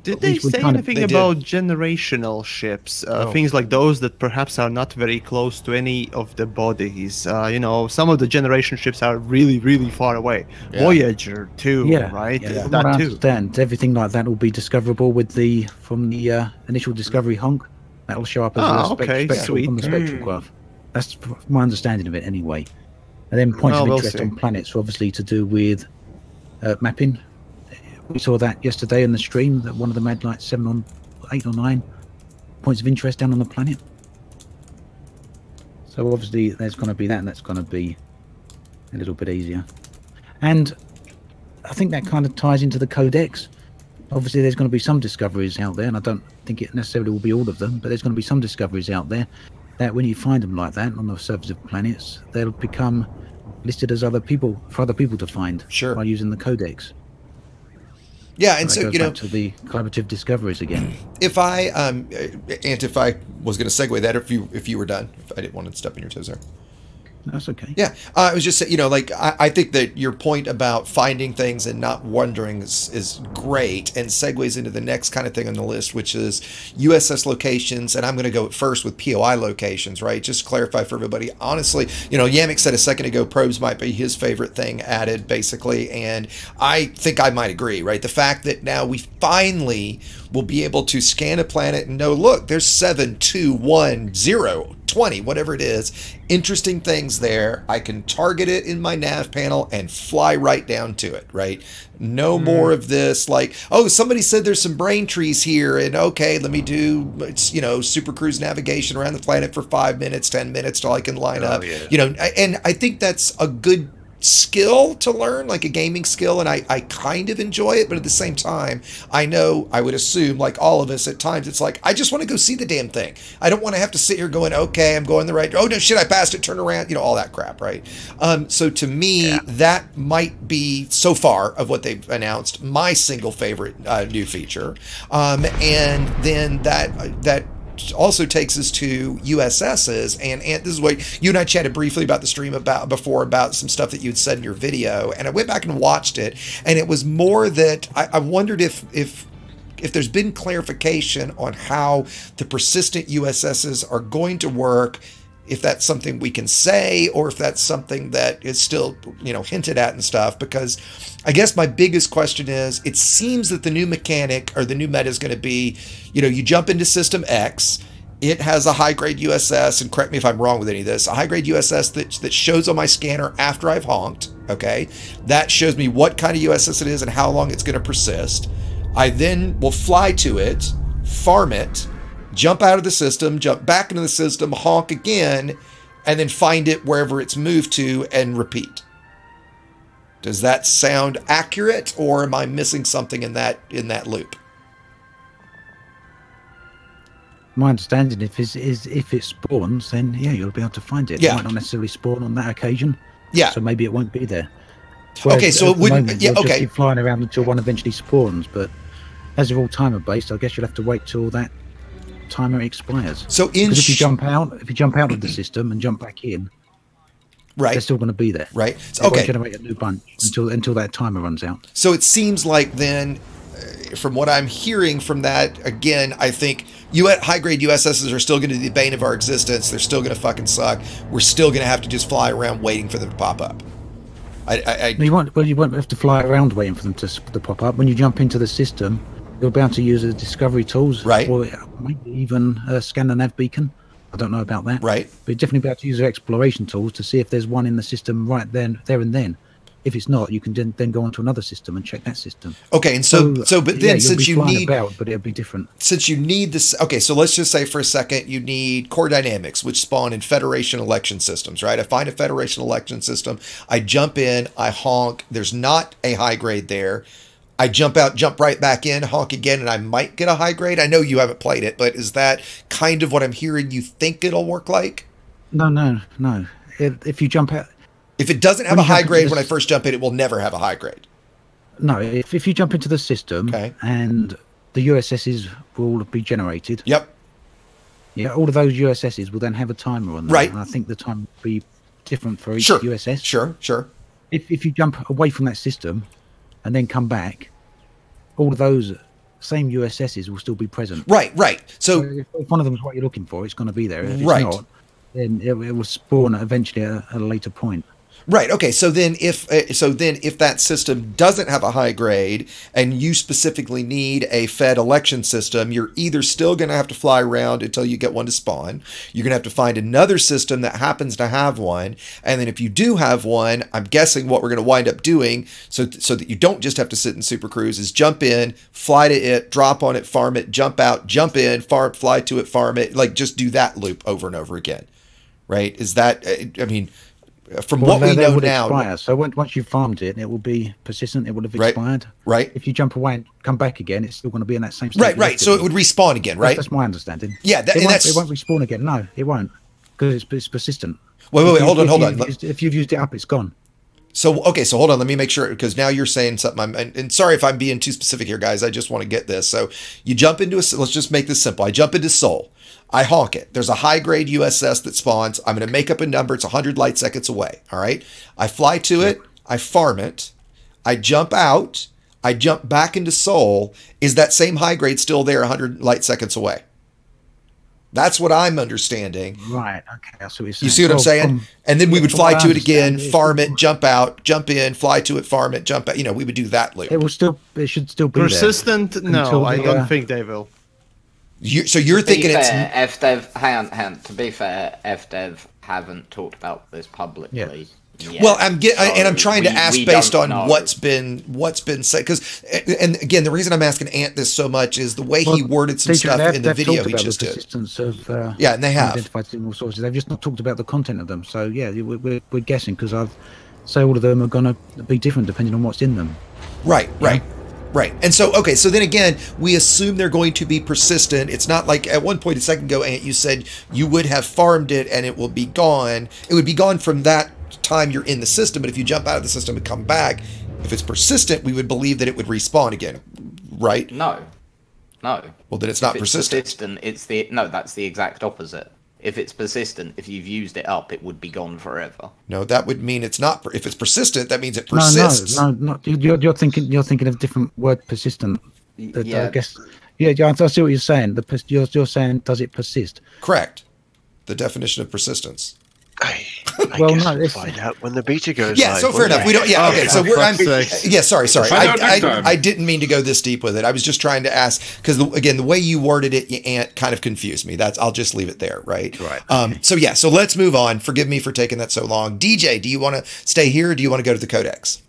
did they say anything about generational ships? Things like those that perhaps are not very close to any of the bodies. You know, some of the generation ships are really, really far away. Voyager too, right? Yeah. That I understand. Everything like that will be discoverable from the initial discovery honk. That will show up as a spectral on the spectral graph. That's my understanding of it anyway. And then points of interest on planets, obviously to do with mapping. We saw that yesterday in the stream, that one of them had like 8 or 9 points of interest down on the planet. So obviously there's going to be that, and that's going to be a little bit easier. And I think that kind of ties into the codex. Obviously there's going to be some discoveries out there, and I don't think it necessarily will be all of them, but there's going to be some discoveries out there that when you find them like that on the surface of planets, they'll become listed as other people, for other people to find by using the codex. Yeah, and so, back to the collaborative discoveries again. If I, Ant, if I was going to segue that, if you were done, if I didn't want to step on your toes there. That's okay. Yeah, I was just saying, I think that your point about finding things and not wondering is great, and segues into the next kind of thing on the list, which is USS locations, and I'm going to go first with POI locations, right? Just to clarify for everybody, honestly, Yamiks said a second ago probes might be his favorite thing added, basically, and I think I might agree, right? The fact that now we finally will be able to scan a planet and know, look, there's 7, 2, 1, 0, 20, whatever it is, interesting things there. I can target it in my nav panel and fly right down to it, right? No more of this like, oh, somebody said there's some brain trees here, and okay, let me do, super cruise navigation around the planet for 5 minutes, 10 minutes till I can line up. And I think that's a good skill to learn, like a gaming skill, and I kind of enjoy it, but at the same time, I would assume, like all of us at times, it's like, I just want to go see the damn thing. I don't want to have to sit here going, okay, I'm going the right, oh no shit, I passed it, turn around, all that crap, right? So to me, that might be, so far of what they've announced, my single favorite new feature. And then that also takes us to USSs, and this is what you and I chatted briefly about the stream about some stuff that you'd said in your video, and I went back and watched it, and it was more that I wondered if there's been clarification on how the persistent USSs are going to work, if that's something we can say, or if that's something that is still, hinted at and stuff, because I guess my biggest question is, it seems that the new mechanic or the new meta is going to be, you jump into System X, it has a high-grade USS, and correct me if I'm wrong with any of this, a high-grade USS that shows on my scanner after I've honked, okay? That shows me what kind of USS it is and how long it's going to persist. I then will fly to it, farm it, jump out of the system, jump back into the system, honk again, and then find it wherever it's moved to and repeat. Does that sound accurate, or am I missing something in that loop? My understanding is if it spawns, then you'll be able to find it. It might not necessarily spawn on that occasion. Yeah. So maybe it won't be there. Okay, so it wouldn't. Just keep flying around until one eventually spawns. But as they're all timer based, I guess you'll have to wait till that timer expires. So if you jump out of the system and jump back in, Right. They're still going to be there. Right. So, okay. Generate a new bunch until that timer runs out. So it seems like then, from what I'm hearing from that, again, I think high-grade USSs are still going to be the bane of our existence. They're still going to fucking suck. We're still going to have to just fly around waiting for them to pop up. You won't have to fly around waiting for them to pop up. When you jump into the system, you'll be able to use the discovery tools, right? Or maybe even scan the nav beacon. I don't know about that, right? But you'll definitely be able to use the exploration tools to see if there's one in the system right there and then. If it's not, you can then go onto another system and check that system. Okay, and but then since you need, but it'll be different. Since you need this, okay, so let's just say for a second you need core dynamics, which spawn in Federation election systems, right? I find a Federation election system, I jump in, I honk. There's not a high grade there. I jump out, jump right back in, honk again, and I might get a high grade. I know you haven't played it, but is that kind of what I'm hearing? You think it'll work like? No. If you jump out. If it doesn't have a high grade when I first jump in, it will never have a high grade. No, if you jump into the system, okay, and the USSs will be generated. Yep. Yeah, all of those USSs will then have a timer on them. Right. And I think the time will be different for each sure. USS. Sure. If you jump away from that system and then come back, all of those same USSs will still be present. Right. So if one of them is what you're looking for, it's going to be there. If it's right. not, then it will spawn eventually at a later point. Right. Okay. So then, if that system doesn't have a high grade, and you specifically need a Fed election system, you're either still going to have to fly around until you get one to spawn. You're going to have to find another system that happens to have one, and then if you do have one, I'm guessing what we're going to wind up doing, so that you don't just have to sit in Super Cruise, is jump in, fly to it, drop on it, farm it, jump out, jump in, farm, fly to it, farm it, like just do that loop over and over again. Right? Is that? I mean. From what we know now, expire. So once you've farmed it, it will be persistent. It will have expired. Right. If you jump away and come back again, it's still going to be in that same state. Right. So it would respawn again, right? That's my understanding. Yeah, it won't respawn again. No, it won't, because it's persistent. Wait, hold on. If you've used it up, it's gone. So hold on. Let me make sure, because now you're saying something. And sorry if I'm being too specific here, guys. I just want to get this. So you jump into let's just make this simple. I jump into Sol. I honk it. There's a high-grade USS that spawns. I'm going to make up a number. It's 100 light seconds away. All right? I fly to it. I farm it. I jump out. I jump back into Sol. Is that same high-grade still there 100 light seconds away? That's what I'm understanding. Right. Okay. That's what you're saying. You see what I'm saying? And then we would fly to it again, farm it, jump out, jump in, fly to it, farm it, jump out. You know, we would do that loop. It should still be persistent. No, I don't think they will. So you're thinking it's FDev. Hang on. To be fair, FDev haven't talked about this publicly. Yeah. Well, I'm trying to ask based on what's been said, because, and again, the reason I'm asking Ant this so much is the way he worded some stuff in the video he just did. Yeah, and they have identified signal sources. They've just not talked about the content of them. So yeah, we're guessing, because I've say all of them are going to be different depending on what's in them. Right. And so, okay, so then again, we assume they're going to be persistent. It's not like at one point a second ago, Ant, you said you would have farmed it and it will be gone. It would be gone from that time you're in the system, but if you jump out of the system and come back, if it's persistent, we would believe that it would respawn again, right? No. Well, then it's not persistent. That's the exact opposite. If it's persistent, if you've used it up, it would be gone forever. No, that would mean it's not. If it's persistent, that means it persists. No. You're thinking of a different word, persistent. Yeah. I guess. Yeah, I see what you're saying. You're saying, does it persist? Correct. The definition of persistence. I guess we'll find out when the beta goes live. So fair enough. We don't. Yeah, okay. So sorry. I didn't mean to go this deep with it. I was just trying to ask, because again, the way you worded it, Ant, kind of confused me. I'll just leave it there. Right. So let's move on. Forgive me for taking that so long. DJ, do you want to stay here, or do you want to go to the codex?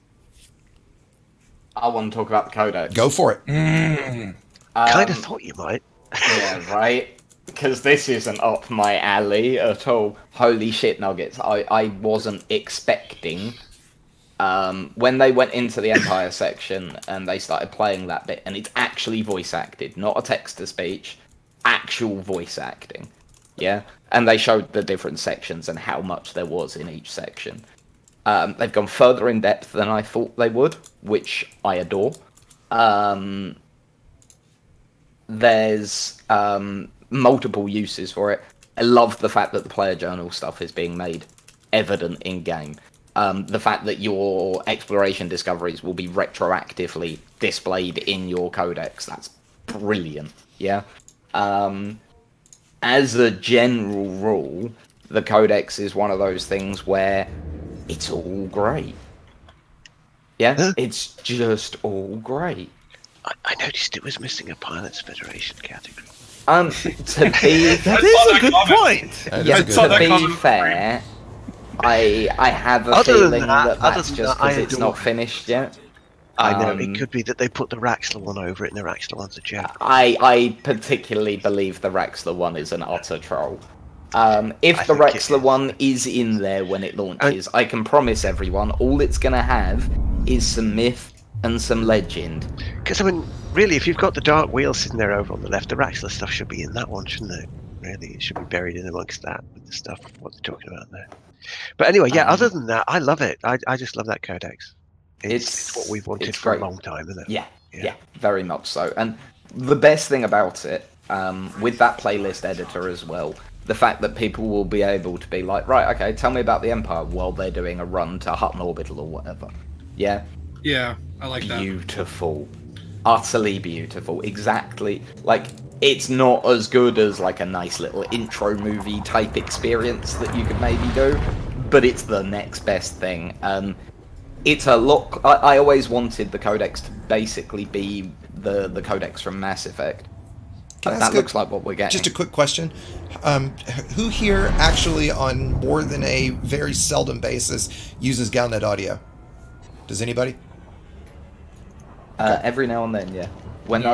I want to talk about the codex. Go for it. Kind of thought you might. Yeah. Right. Because this isn't up my alley at all. Holy shit, Nuggets. I wasn't expecting... when they went into the Empire section and they started playing that bit, and it's actually voice acted, not a text-to-speech, actual voice acting. Yeah? And they showed the different sections and how much there was in each section. They've gone further in depth than I thought they would, which I adore. There's... multiple uses for it. I love the fact that the player journal stuff is being made evident in game. The fact that your exploration discoveries will be retroactively displayed in your codex, that's brilliant. Yeah. As a general rule, the codex is one of those things where it's all great. Yeah, it's just all great. I noticed it was missing a Pilots Federation category. To be that is a good point. Yeah, to be fair, I have a feeling that's just because it's not finished yet. I know, it could be that they put the Raxler one over it and the Raxler one's a joke. I particularly believe the Raxler one is an utter troll. If the Raxler one is in there when it launches, I can promise everyone all it's going to have is some myth and some legend. Because, I mean, really, if you've got the Dark Wheel sitting there over on the left, the Raxler stuff should be in that one, shouldn't it? Really, it should be buried in amongst that with the stuff, what they're talking about there. But anyway, yeah, other than that, I love it. I just love that codex. It's what we've wanted for a long time, isn't it? Yeah, very much so. And the best thing about it, with that playlist editor as well, the fact that people will be able to be like, right, okay, tell me about the Empire while they're doing a run to Hutton Orbital or whatever. Yeah? Yeah, I like that. Beautiful. Utterly beautiful. Exactly. Like, it's not as good as like a nice little intro movie type experience that you could maybe do, but it's the next best thing. It's a lot. I always wanted the codex to basically be the codex from Mass Effect. That looks like what we're getting. Just a quick question. Who here actually, on more than a very seldom basis, uses Galnet audio? Does anybody? Every now and then, yeah. When I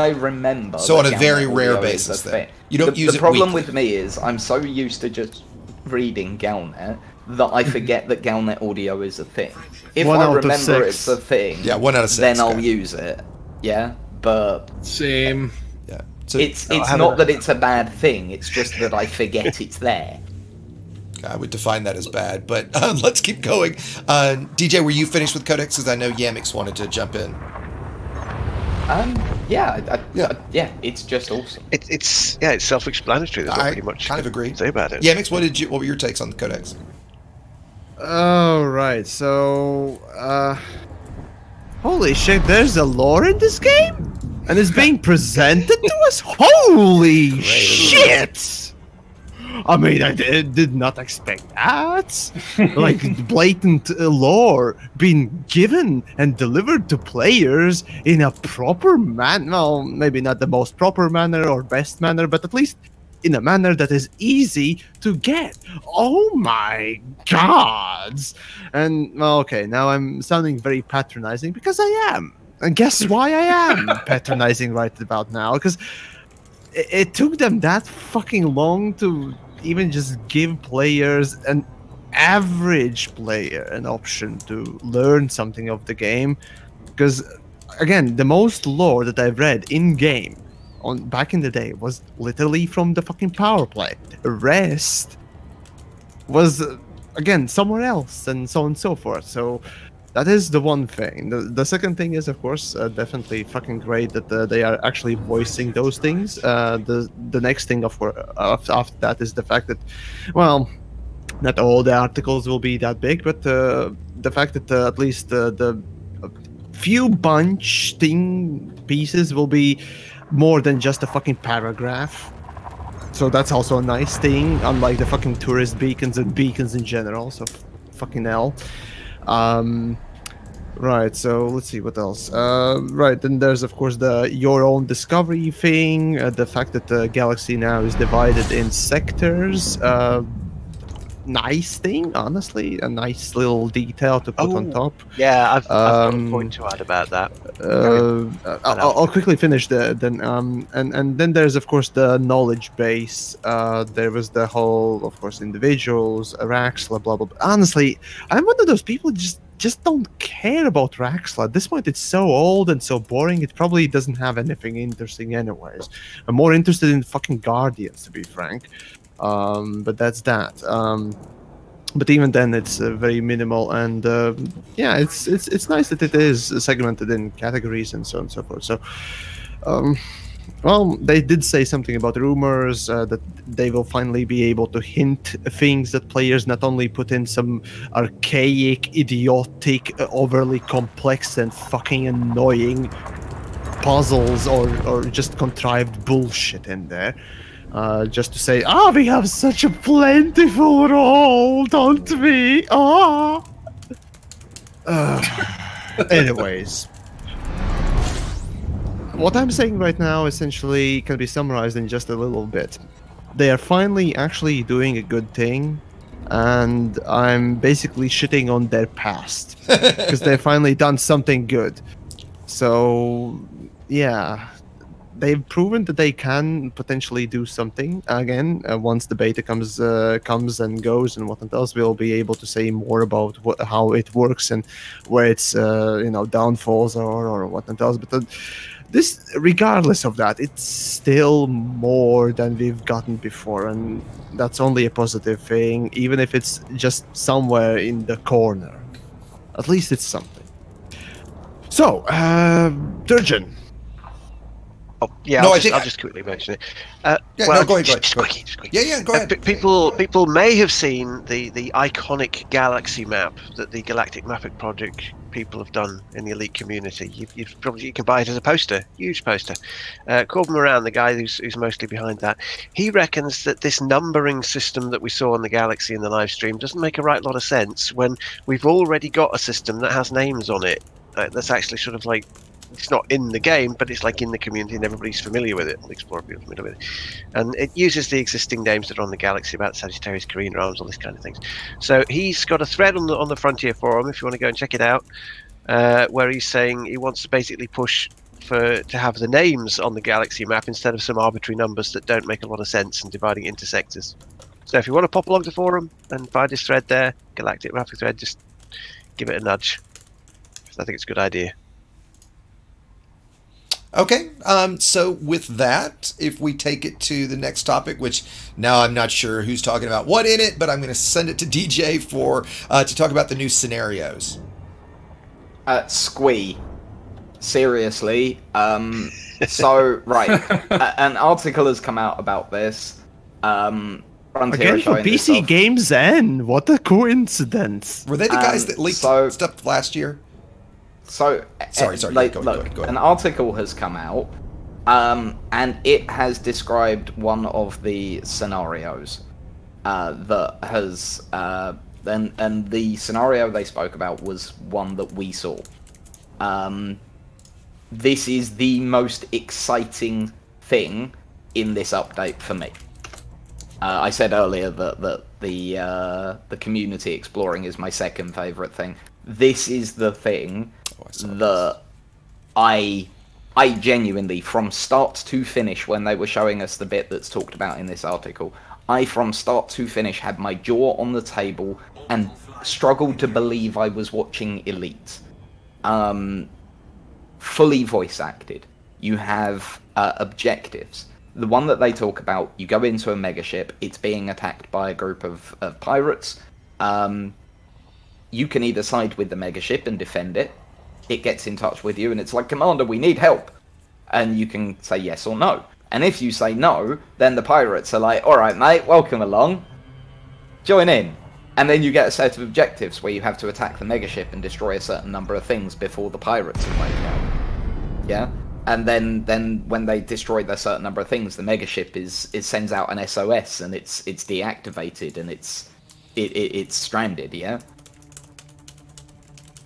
remember. So on a very rare basis, then. You don't use it The problem weekly. with me is I'm so used to just reading Galnet that I forget that Galnet audio is a thing. If I remember it's a thing, yeah, 1 out of 6, then I'll use it. Yeah, but same. Yeah, so it's not that it's a bad thing. It's just that I forget it's there. I would define that as bad, but let's keep going. DJ, were you finished with codex? Because I know Yamiks wanted to jump in. Yeah, it's just awesome. It's self-explanatory. There's not pretty much kind of agree. To say about it. Yamiks, what were your takes on the codex? Oh, right. So, holy shit, there's a lore in this game? And it's being presented to us? Holy shit! I mean, I did not expect that. Like, blatant lore being given and delivered to players in a proper manner. Well, maybe not the most proper manner or best manner, but at least in a manner that is easy to get. Oh my gods! And, well, okay, now I'm sounding very patronizing because I am. And guess why I am patronizing right about now? Because it took them that fucking long to even just give players, an average player, an option to learn something of the game. Because, again, the most lore that I've read in-game back in the day was literally from the fucking power play. The rest was, again, somewhere else, and so on and so forth. So that is the one thing. The second thing is, of course, definitely fucking great that they are actually voicing those things. The next thing, of course, after that is the fact that, well, not all the articles will be that big, but the fact that at least the few bunch pieces will be more than just a fucking paragraph. So that's also a nice thing, unlike the fucking tourist beacons and beacons in general. So fucking hell. Right, so let's see what else. Right, then there's of course the your own discovery thing, the fact that the galaxy now is divided in sectors. Nice thing, honestly, a nice little detail to put on top. Yeah, I've got a point to add about that. I'll quickly finish then. And then there's of course the knowledge base. There was the whole, of course, individuals, Raxla, blah blah blah. Honestly, I'm one of those people just don't care about Raxla. At this point, it's so old and so boring. It probably doesn't have anything interesting, anyways. I'm more interested in fucking Guardians, to be frank. But that's that. But even then, it's very minimal, and yeah, it's nice that it is segmented in categories and so on and so forth. So, Well, they did say something about rumors that they will finally be able to hint things that players not only put in some archaic, idiotic, overly complex and fucking annoying puzzles or just contrived bullshit in there. Just to say, we have such a plentiful role, don't we? Anyways. What I'm saying right now essentially can be summarized in just a little bit. They are finally actually doing a good thing, and I'm basically shitting on their past because they've finally done something good. So, yeah, they've proven that they can potentially do something again. Once the beta comes and goes and whatnot else, we'll be able to say more about how it works and where its downfalls are or whatnot else. But this, regardless of that, it's still more than we've gotten before, and that's only a positive thing, even if it's just somewhere in the corner. At least it's something. So, Turgeon. Oh, yeah, no, I'll just quickly mention it. Go ahead. Yeah, go ahead. People may have seen the iconic galaxy map that the Galactic Mapping Project people have done in the Elite community. You can buy it as a poster, huge poster. Corbin Moran, the guy who's mostly behind that, he reckons that this numbering system that we saw on the Galaxy in the live stream doesn't make a right lot of sense when we've already got a system that has names on it. That's actually sort of like, it's not in the game, but it's like in the community and everybody's familiar with it. The Explorer people are familiar with it. And it uses the existing names that are on the Galaxy about Sagittarius, Carina arms, all this kind of things. So he's got a thread on the Frontier forum, if you want to go and check it out, where he's saying he wants to basically push to have the names on the Galaxy map instead of some arbitrary numbers that don't make a lot of sense and dividing it into sectors. So if you want to pop along to the forum and find this thread there, Galactic Mapping thread, just give it a nudge. I think it's a good idea. Okay, so with that, if we take it to the next topic, which now I'm not sure who's talking about what in it, but I'm going to send it to DJ to talk about the new scenarios. Squee. Seriously. So, right, an article has come out about this. Frontier again for PC Games N. What a coincidence. Were they the guys that leaked stuff last year? So, sorry. Go ahead. An article has come out, and it has described one of the scenarios that has, and the scenario they spoke about was one that we saw. This is the most exciting thing in this update for me. I said earlier that the community exploring is my second favorite thing. This is the thing that I genuinely, from start to finish, when they were showing us the bit that's talked about in this article, I from start to finish had my jaw on the table and struggled to believe I was watching Elite. Fully voice acted. You have objectives. The one that they talk about, you go into a megaship, it's being attacked by a group of pirates. You can either side with the megaship and defend it. It gets in touch with you and it's like, Commander, we need help. And you can say yes or no. And if you say no, then the pirates are like, all right, mate, welcome along. Join in. And then you get a set of objectives where you have to attack the megaship and destroy a certain number of things before the pirates are wiped out. Yeah? And then when they destroy a certain number of things, the megaship sends out an SOS and it's deactivated and it's stranded, yeah?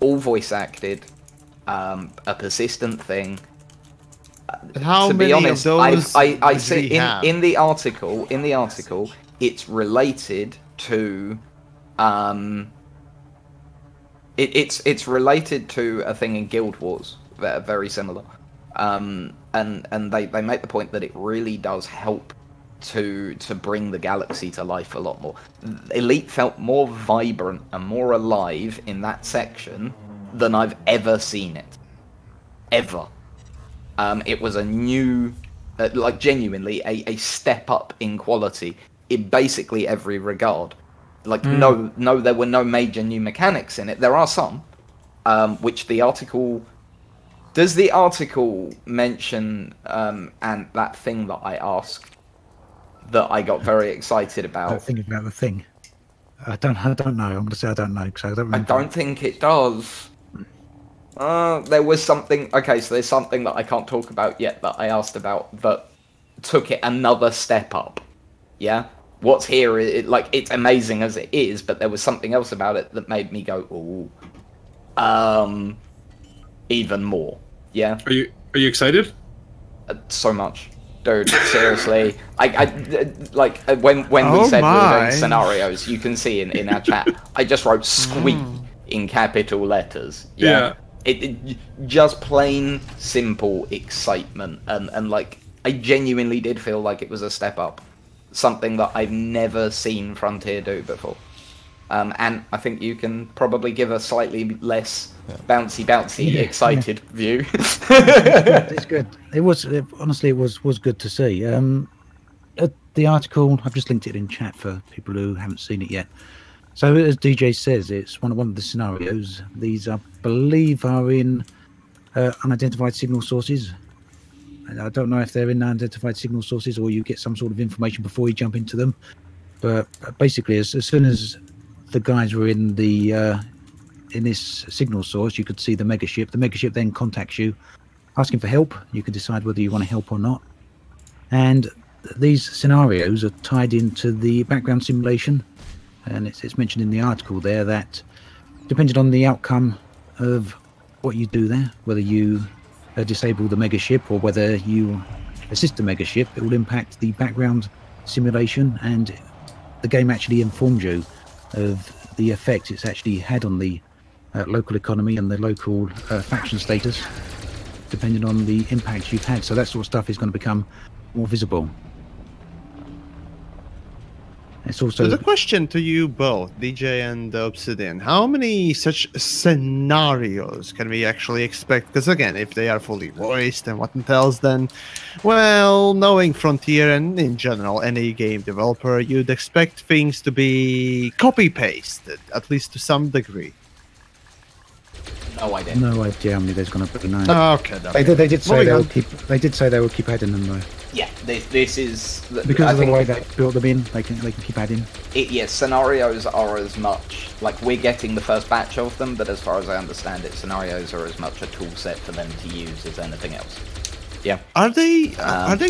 All voice acted, a persistent thing. How to many be honest, of those I see in the article. It's related to it's related to a thing in Guild Wars that are very similar. And they make the point that it really does help to bring the galaxy to life a lot more. Elite felt more vibrant and more alive in that section than I've ever seen it. Ever. It was a new, like genuinely a step up in quality in basically every regard. Like no, there were no major new mechanics in it. There are some, which the article Does the article mention and that thing that I asked that I got very excited about? Thinking about the thing. I don't know. I'm going to say I don't know because I don't remember. I don't think it does. There was something. Okay, so there's something that I can't talk about yet that I asked about that took it another step up. Yeah. What's here? It's amazing as it is, but there was something else about it that made me go, ooh. Even more. Yeah. Are you excited? So much. Dude, seriously. When we said we were doing scenarios, you can see in our chat, I just wrote squeak in capital letters. Yeah. It just plain simple excitement and like I genuinely did feel like it was a step up. Something that I've never seen Frontier do before. And I think you can probably give a slightly less bouncy, excited view. It's good. It was honestly, it was good to see. The article, I've just linked it in chat for people who haven't seen it yet. So as DJ says, it's one of the scenarios. These, I believe, are in unidentified signal sources. I don't know if they're in unidentified signal sources or you get some sort of information before you jump into them. But basically, as soon as the guys were in the in this signal source, you could see the megaship. The megaship then contacts you, asking for help. You can decide whether you want to help or not. And these scenarios are tied into the background simulation. And it's mentioned in the article there that depending on the outcome of what you do there, whether you disable the megaship or whether you assist the megaship, it will impact the background simulation, and the game actually informs you of the effect it's actually had on the local economy and the local faction status, depending on the impacts you've had. So that sort of stuff is going to become more visible. It's also there's a question to you both, DJ and Obsidian. How many such scenarios can we actually expect? Because again, if they are fully voiced and what entails, then, well, knowing Frontier and in general any game developer, you'd expect things to be copy-pasted, at least to some degree. No idea. No idea how many there's going to be. No. Oh, okay. They did say they will keep. They did say they will keep adding them though. Yeah, this is because of the way they built them in. They can keep adding. Yes, scenarios are as much like we're getting the first batch of them, but as far as I understand it, scenarios are as much a tool set for them to use as anything else. Yeah. Are they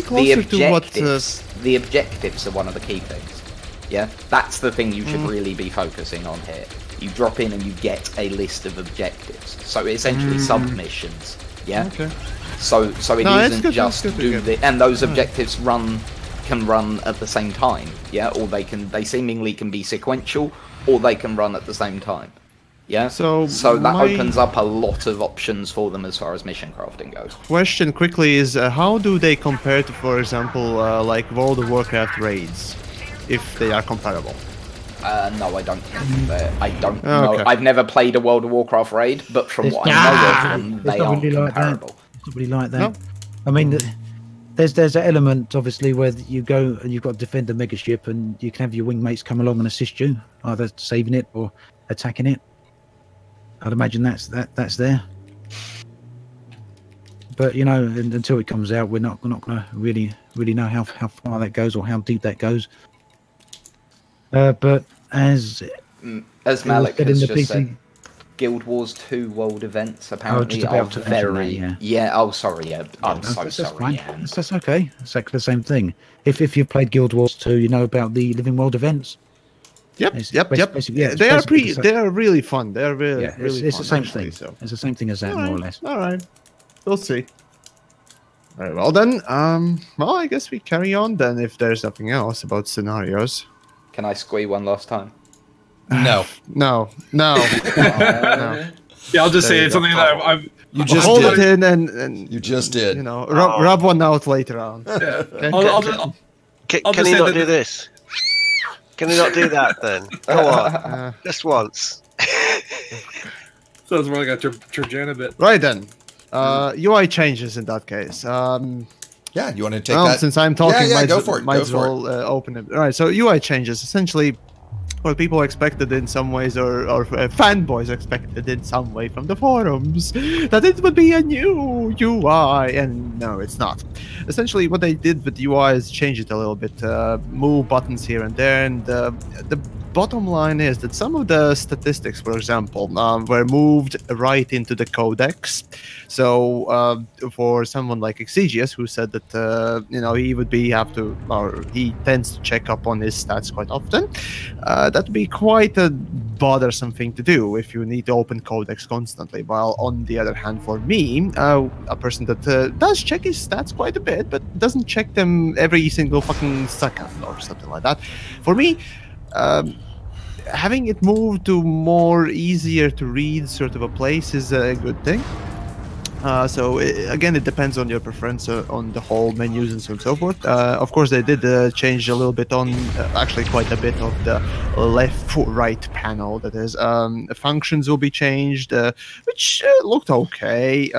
closer to what? The objectives are one of the key things. Yeah, that's the thing you should really be focusing on here. You drop in and you get a list of objectives. So essentially submissions. Yeah. Okay. So it isn't just do the and those objectives can run at the same time. Yeah, or they seemingly can be sequential, or they can run at the same time. Yeah. So that opens up a lot of options for them as far as mission crafting goes. Question quickly is how do they compare to, for example, like World of Warcraft raids, if they are comparable? No, I don't think that. I don't know. Okay. I've never played a World of Warcraft raid, but from what I know of them, they aren't comparable. It's not really like that. No. I mean, there's an element, obviously, where you go and you've got to defend the megaship, and you can have your wingmates come along and assist you, either saving it or attacking it. I'd imagine that's there. But you know, until it comes out, we're not going to really know how far that goes or how deep that goes. But as Malik has just said, Guild Wars 2 world events apparently are very... Yeah, oh, sorry, yeah. I'm so sorry. Yeah. That's okay. It's exactly the same thing. If you've played Guild Wars 2, you know about the Living World events. Yep. Yeah, they are really fun. They're really it's the same thing. So. It's the same thing as that, more or less. All right. We'll see. Very well then. Well, I guess we carry on then if there's nothing else about scenarios. Can I squee one last time? No. No. Yeah, I'll just say it's something that I've you just hold it in and you just did. You know, rub one out later on. Yeah. Okay. Can he not do this? Can he not do that then? Go on, just once. Sounds more like a Trojana bit. Right then, UI changes in that case. Yeah, you want to take that? Since I'm talking, go for it. Might as well open it. All right, so UI changes. Essentially, what people expected in some ways, or fanboys expected in some way from the forums, that it would be a new UI, and no, it's not. Essentially, what they did with the UI is change it a little bit, move buttons here and there, and the bottom line is that some of the statistics, for example, were moved right into the codex. So for someone like Exigeous, who said that he would he tends to check up on his stats quite often, that would be quite a bothersome thing to do if you need to open codex constantly. While on the other hand, for me, a person that does check his stats quite a bit, but doesn't check them every single fucking second or something like that, for me, having it moved to more easier to read sort of a place is a good thing. Again, it depends on your preference on the whole menus and so on and so forth. Of course, they did change a little bit on, actually quite a bit of the left-right panel. That is, functions will be changed, which looked okay.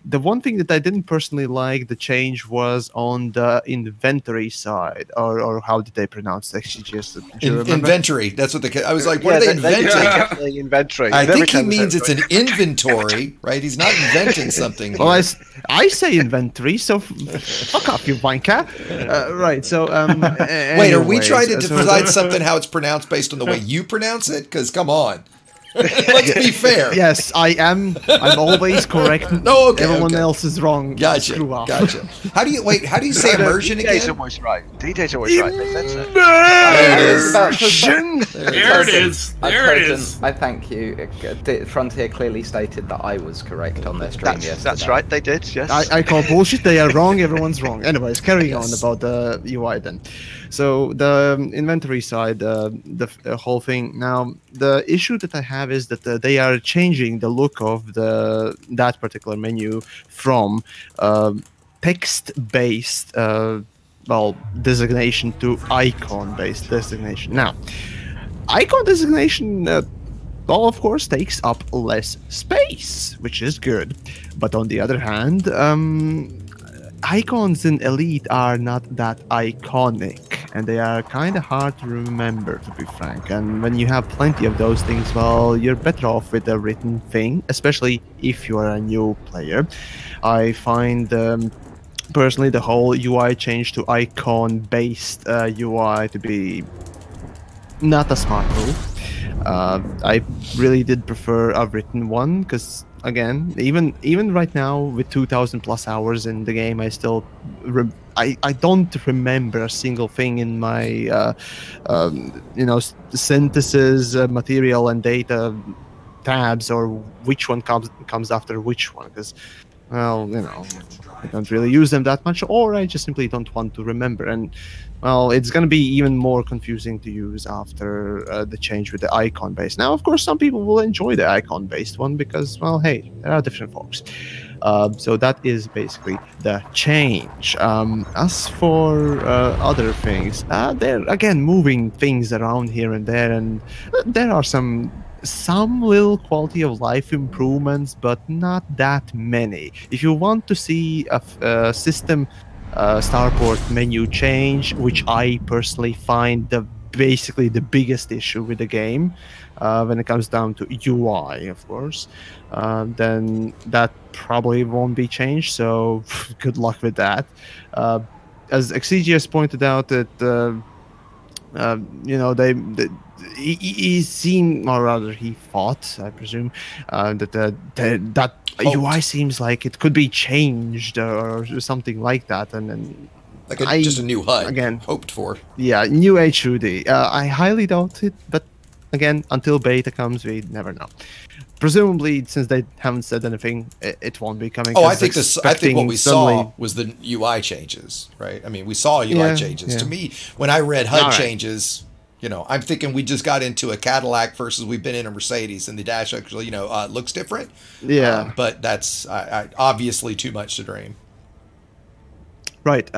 The one thing that I didn't personally like the change was on the inventory side, or how did they pronounce that? Inventory. That's what I was like, what are they inventing? Inventory. I think he means it's an inventory, right? He's not inventing something. Well, I say inventory, so fuck off, you wanker. Right, so... Wait, are we trying to decide something how it's pronounced based on the way you pronounce it? Because, come on. Let's be fair. Yes, I am. I'm always correct. No, okay. Everyone else is wrong. Gotcha. Screw off. Gotcha. How do you say immersion again? DJ's always right. DJ's always right. There it is. There it is. I thank you. Frontier clearly stated that I was correct on their stream yesterday. That's right. They did. Yes. I call bullshit. They are wrong. Everyone's wrong. Anyways, carrying on about the UI then. So the inventory side, the whole thing. Now, the issue that I have is that they are changing the look of that particular menu from text-based designation to icon-based designation. Now, icon designation, of course, takes up less space, which is good. But on the other hand, icons in Elite are not that iconic, and they are kind of hard to remember, to be frank. And when you have plenty of those things, well, you're better off with a written thing, especially if you are a new player. I find personally the whole UI change to icon-based UI to be not a smart move. I really did prefer a written one, because again, even right now with 2,000 plus hours in the game, I still I don't remember a single thing in my synthesis, material and data tabs, or which one comes after which one, because, well, I don't really use them that much, or I just simply don't want to remember. And, well, it's going to be even more confusing to use after the change with the icon-based. Now, of course, some people will enjoy the icon-based one because, well, hey, there are different folks. So that is basically the change. As for other things, they're, again, moving things around here and there, and there are some little quality of life improvements, but not that many. If you want to see a system starport menu change, which I personally find basically the biggest issue with the game when it comes down to UI, of course, then that probably won't be changed, so good luck with that. As Exigeous pointed out, that he seemed, or rather he thought, I presume, that UI seems like it could be changed or something like that, and then like just a new HUD again hoped for. Yeah, new HUD. I highly doubt it, but again, until beta comes, we never know. Presumably, since they haven't said anything, it won't be coming. Oh, I think what we saw was the UI changes, right? I mean, we saw UI changes. To me, when I read HUD changes, I'm thinking we just got into a Cadillac versus we've been in a Mercedes, and the dash actually, looks different. Yeah. But that's obviously too much to dream. Right.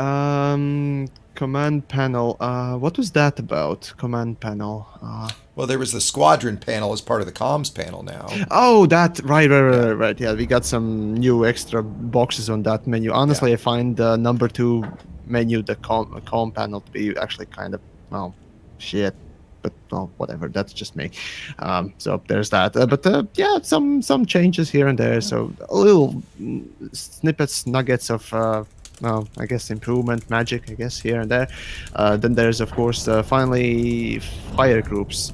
Command panel. What was that about? Command panel. Well, there was the squadron panel as part of the comms panel now. Oh, that right. Yeah, we got some new extra boxes on that menu. Honestly, I find the number 2 menu, the comm panel, to be actually kind of, well, shit. but well, whatever. That's just me. So there's that. But yeah, some changes here and there. So a little snippets, nuggets of well, I guess improvement, magic, I guess here and there. Then there's of course finally fire groups.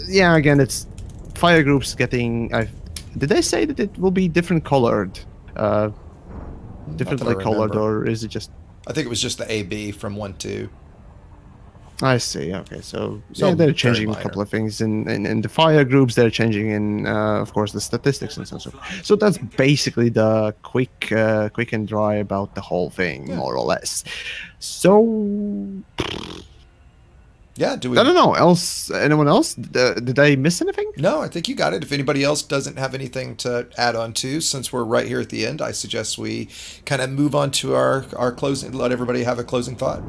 Yeah, again, it's fire groups getting. Did they say that it will be different colored? Differently colored, or is it just? I think it was just the AB from 1-2. I see. Okay, so yeah, they're changing a couple of things in the fire groups. They're changing in, of course, the statistics and so on. So that's basically the quick and dry about the whole thing, more or less. So. Yeah, I don't know. Anyone else? Did I miss anything? No, I think you got it. If anybody else doesn't have anything to add on to, since we're right here at the end, I suggest we kind of move on to our closing. Let everybody have a closing thought,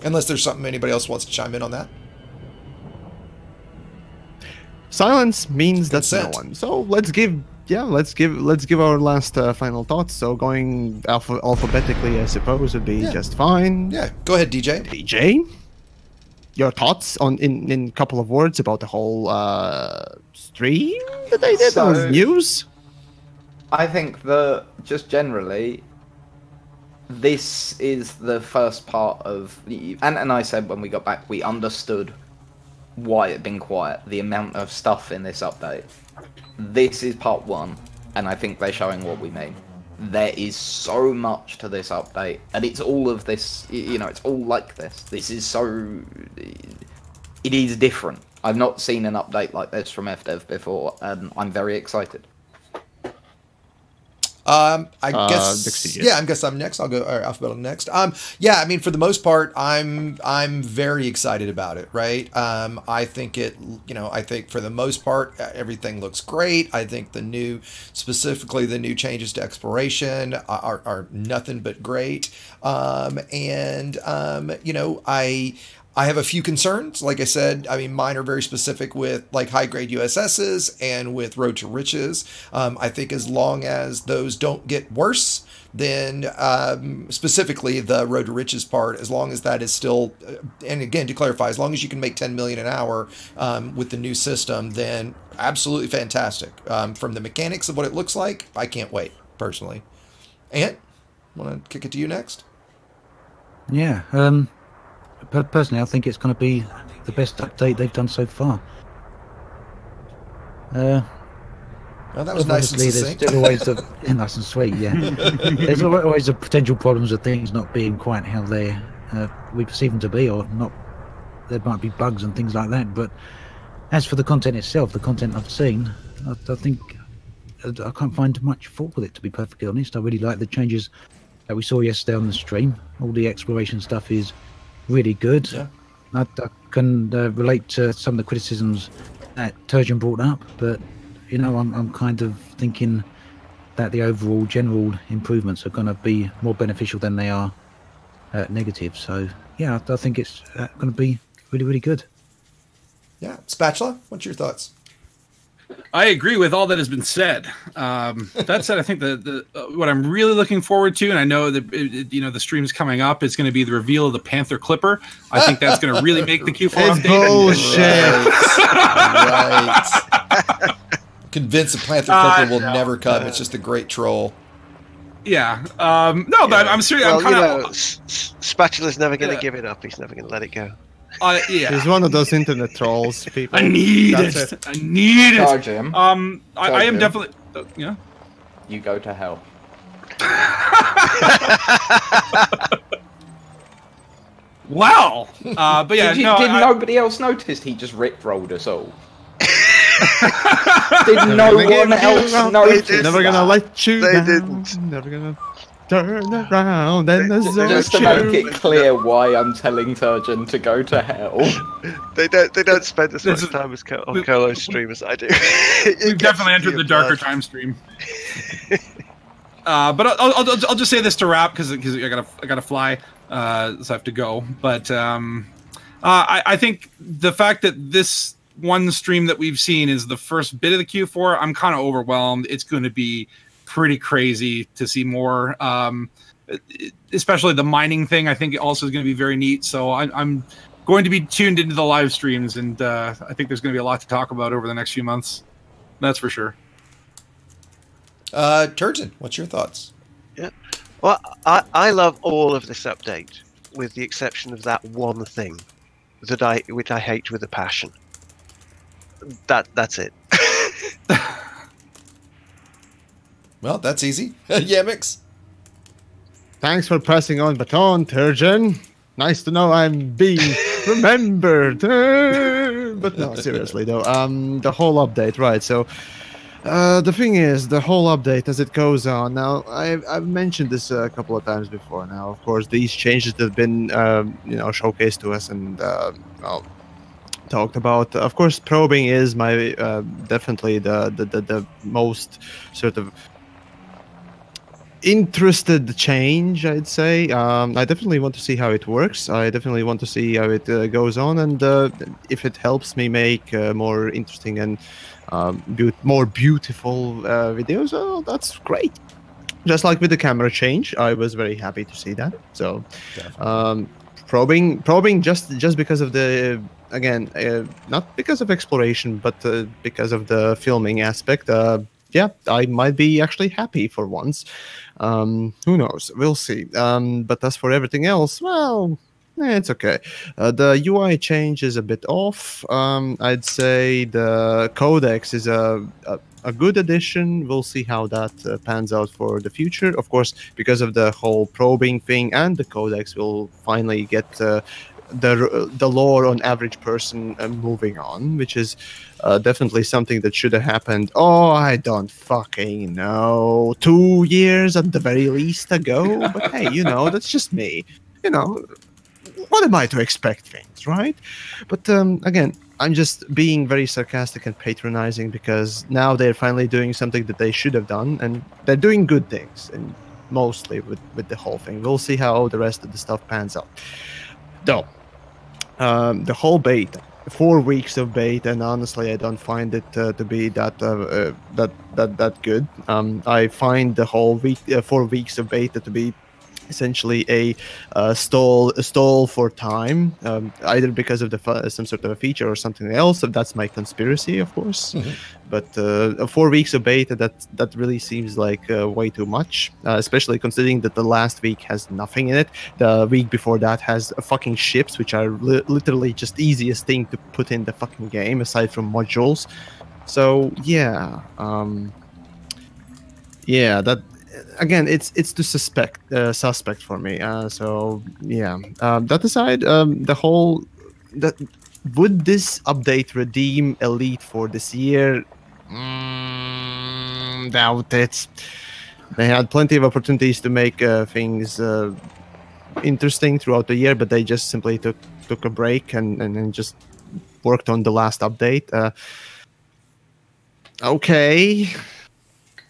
unless there's something anybody else wants to chime in on that. Silence means that's Consent. no one. So let's give our last final thoughts. So going alphabetically, I suppose, would be just fine. Yeah, go ahead, DJ. DJ. Your thoughts on in a couple of words about the whole stream that they did, or news? I think that just generally, this is the first part of and I said when we got back, we understood why it'd been quiet, the amount of stuff in this update. This is part 1, and I think they're showing what we mean. There is so much to this update, and it's all of this, it's all like this. This is so... It is different. I've not seen an update like this from FDev before, and I'm very excited. I guess I'm next. I'll go alphabetical next. Yeah, I mean, for the most part, I'm very excited about it. Right. I think I think for the most part, everything looks great. I think specifically the new changes to exploration are nothing but great. I have a few concerns. Like I said, I mean, mine are very specific with like high-grade USSs and with Road to Riches. I think as long as those don't get worse, then specifically the Road to Riches part, as long as that is still, and again, to clarify, as long as you can make 10 million an hour with the new system, then absolutely fantastic. From the mechanics of what it looks like, I can't wait, personally. Ant, want to kick it to you next? Yeah, personally, I think it's going to be the best update they've done so far. Well, that was nice and succinct. There's still always nice and sweet, yeah. There's always the potential problems of things not being quite how we perceive them to be, or not. There might be bugs and things like that. But as for the content itself, the content I've seen, I think I can't find much fault with it, to be perfectly honest. I really like the changes that we saw yesterday on the stream. All the exploration stuff is really good. Yeah. I can relate to some of the criticisms that Turgeon brought up, but I'm kind of thinking that the overall general improvements are going to be more beneficial than they are negative. So yeah, I think it's going to be really, really good. Yeah, Spatula, what's your thoughts? I agree with all that has been said. That said, I think the what I'm really looking forward to, and I know that the stream's coming up, is going to be the reveal of the Panther Clipper. I think that's going to really make the Q4 update. Bullshit. Right. Convinced the Panther Clipper will never come. It's just a great troll. Yeah. No, but I'm serious. Well, I'm kind of. Spatula's never going to give it up. He's never going to let it go. Yeah. He's one of those internet trolls, people. I need it. I need it. Charge him. I am definitely. Yeah. You go to hell. Wow. But yeah, did nobody else notice he just rickrolled us all? Did no one else notice? Never gonna let you They down. didn't. Never gonna turn around and Just to make it clear why I'm telling Turgeon to go to hell. They don't spend as much time on Colo's stream as I do. We've definitely entered the darker time stream. But I'll just say this to wrap because I gotta fly, so I have to go. But I think the fact that this one stream that we've seen is the first bit of the Q4, I'm kind of overwhelmed. It's going to be pretty crazy to see more, especially the mining thing. I think also is going to be very neat. So I'm going to be tuned into the live streams, and I think there's going to be a lot to talk about over the next few months. That's for sure. Turgeon, what's your thoughts? Yeah. Well, I love all of this update, with the exception of that one thing which I hate with a passion. That's it. Well, that's easy. Yamiks. Thanks for passing on baton, Turgeon. Nice to know I'm being remembered. But no, seriously though, the whole update, right? So, the thing is, the whole update as it goes on. Now, I've mentioned this a couple of times before. Now, of course, these changes that have been, showcased to us and talked about. Of course, probing is my definitely the most sort of interested change, I'd say. I definitely want to see how it works. I definitely want to see how it goes on, and if it helps me make more interesting and more beautiful videos, oh, that's great. Just like with the camera change, I was very happy to see that. So probing just because of the, again, not because of exploration, but because of the filming aspect. Yeah, I might be actually happy for once. Who knows? We'll see. But as for everything else, well, it's okay. The UI change is a bit off. I'd say the codex is a good addition. We'll see how that pans out for the future. Of course, because of the whole probing thing and the codex, we'll finally get the lore on average person moving on, which is definitely something that should have happened. Oh, I don't fucking know, 2 years at the very least ago. But hey, that's just me. What am I to expect things, right? But again, I'm just being very sarcastic and patronizing because now they're finally doing something that they should have done, and they're doing good things, and mostly with the whole thing. We'll see how the rest of the stuff pans out. Though, the whole beta, 4 weeks of beta, and honestly, I don't find it to be that good. I find the whole 4 weeks of beta to be essentially a stall for time, either because of some sort of a feature or something else. So that's my conspiracy, of course. But 4 weeks of beta, that really seems like way too much, especially considering that the last week has nothing in it. The week before that has fucking ships, which are literally just easiest thing to put in the fucking game aside from modules. So yeah, that. Again, it's too suspect for me. So yeah. That aside, would this update redeem Elite for this year? Doubt it. They had plenty of opportunities to make things interesting throughout the year, but they just simply took a break and just worked on the last update. Okay.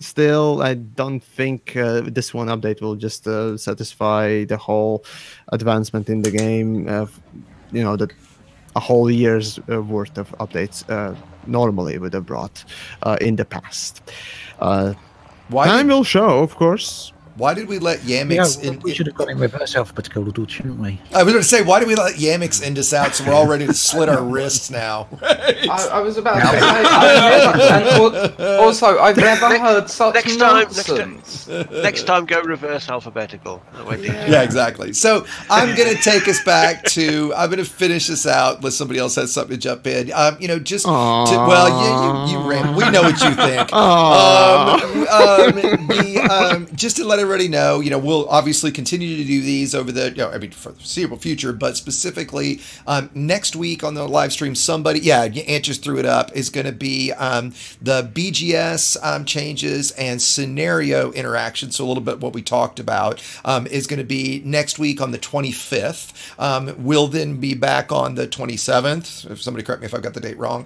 Still, I don't think this one update will just satisfy the whole advancement in the game. That a whole year's worth of updates normally would have brought in the past. Time will show, of course. Why did we let Yamiks in? We should have gone in reverse alphabetic order, shouldn't we? I was going to say, why did we let Yamiks end us out so we're all ready to slit our wrists now? Right? I was about to say, also, I've never heard such nonsense. Next time, go reverse alphabetical. Yeah, exactly. So I'm going to take us back to, I'm going to finish this out unless somebody else has something to jump in. You ran. We know what you think. Just to let everybody know, we'll obviously continue to do these over the, for the foreseeable future, but specifically next week on the live stream, Ant just threw it up, is going to be the BGS changes and scenario interaction. So a little bit what we talked about is going to be next week on the 25th. We'll then be back on the 27th. If somebody correct me if I've got the date wrong.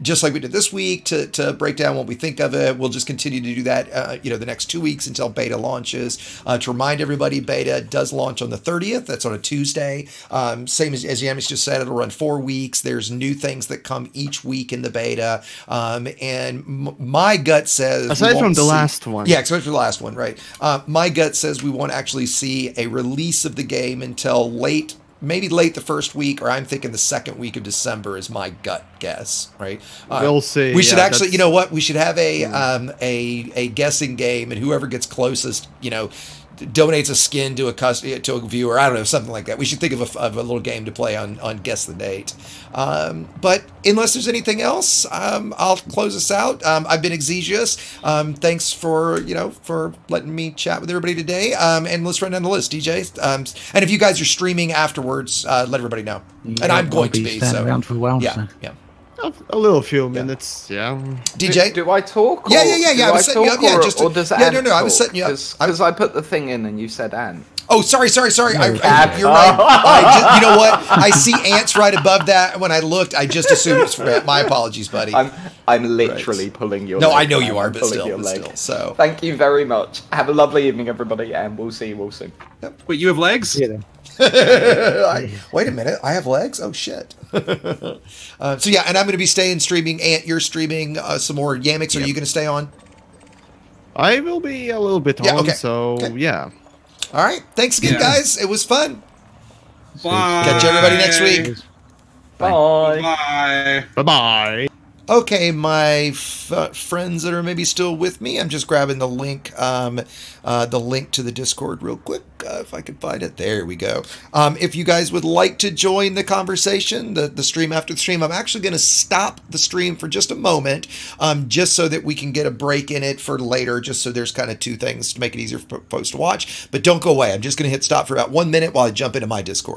Just like we did this week to break down what we think of it. We'll just continue to do that, the next 2 weeks until beta launches. To remind everybody, beta does launch on the 30th. That's on a Tuesday. Same as Yamiks just said, it'll run 4 weeks. There's new things that come each week in the beta. And my gut says... Aside from the last one. Yeah, except for the last one, right. My gut says we won't actually see a release of the game until late maybe late the first week, or I'm thinking the second week of December is my gut guess, right? We'll see. We should actually, you know what? We should have a guessing game, and whoever gets closest, you know, donates a skin to a viewer. I don't know, something like that. We should think of a little game to play on Guess the Date. But unless there's anything else, I'll close us out. I've been Exegious. Thanks for letting me chat with everybody today. And let's run down the list, DJ. And if you guys are streaming afterwards, let everybody know. Yeah, and I'm going to be around for a while. Yeah, so. yeah. A little few minutes, yeah. DJ, do I talk? Yeah. I was setting you up. Yeah, or does Ant no. I was setting you up because I put the thing in and you said Ant. Oh, sorry. No, you're right. You know what? I see ants right above that. When I looked, I just assumed it's for my apologies, buddy. I'm literally pulling your. No, leg I know you down. are, but still. So thank you very much. Have a lovely evening, everybody, and we'll see you all soon. Yep. Wait, you have legs? Yeah. Wait a minute, I have legs? Oh shit. So yeah, and I'm going to be staying streaming. Ant, you're streaming some more. Yamiks, are you going to stay on? I will be a little bit on, so yeah. All right, thanks again, guys. It was fun. Bye. Catch everybody next week. Bye. Bye. Bye-bye. Okay, my friends that are maybe still with me, I'm just grabbing the link to the Discord real quick, if I can find it. There we go. If you guys would like to join the conversation, the stream after the stream, I'm actually going to stop the stream for just a moment, just so that we can get a break in it for later, just so there's kind of two things to make it easier for folks to watch. But don't go away. I'm just going to hit stop for about 1 minute while I jump into my Discord.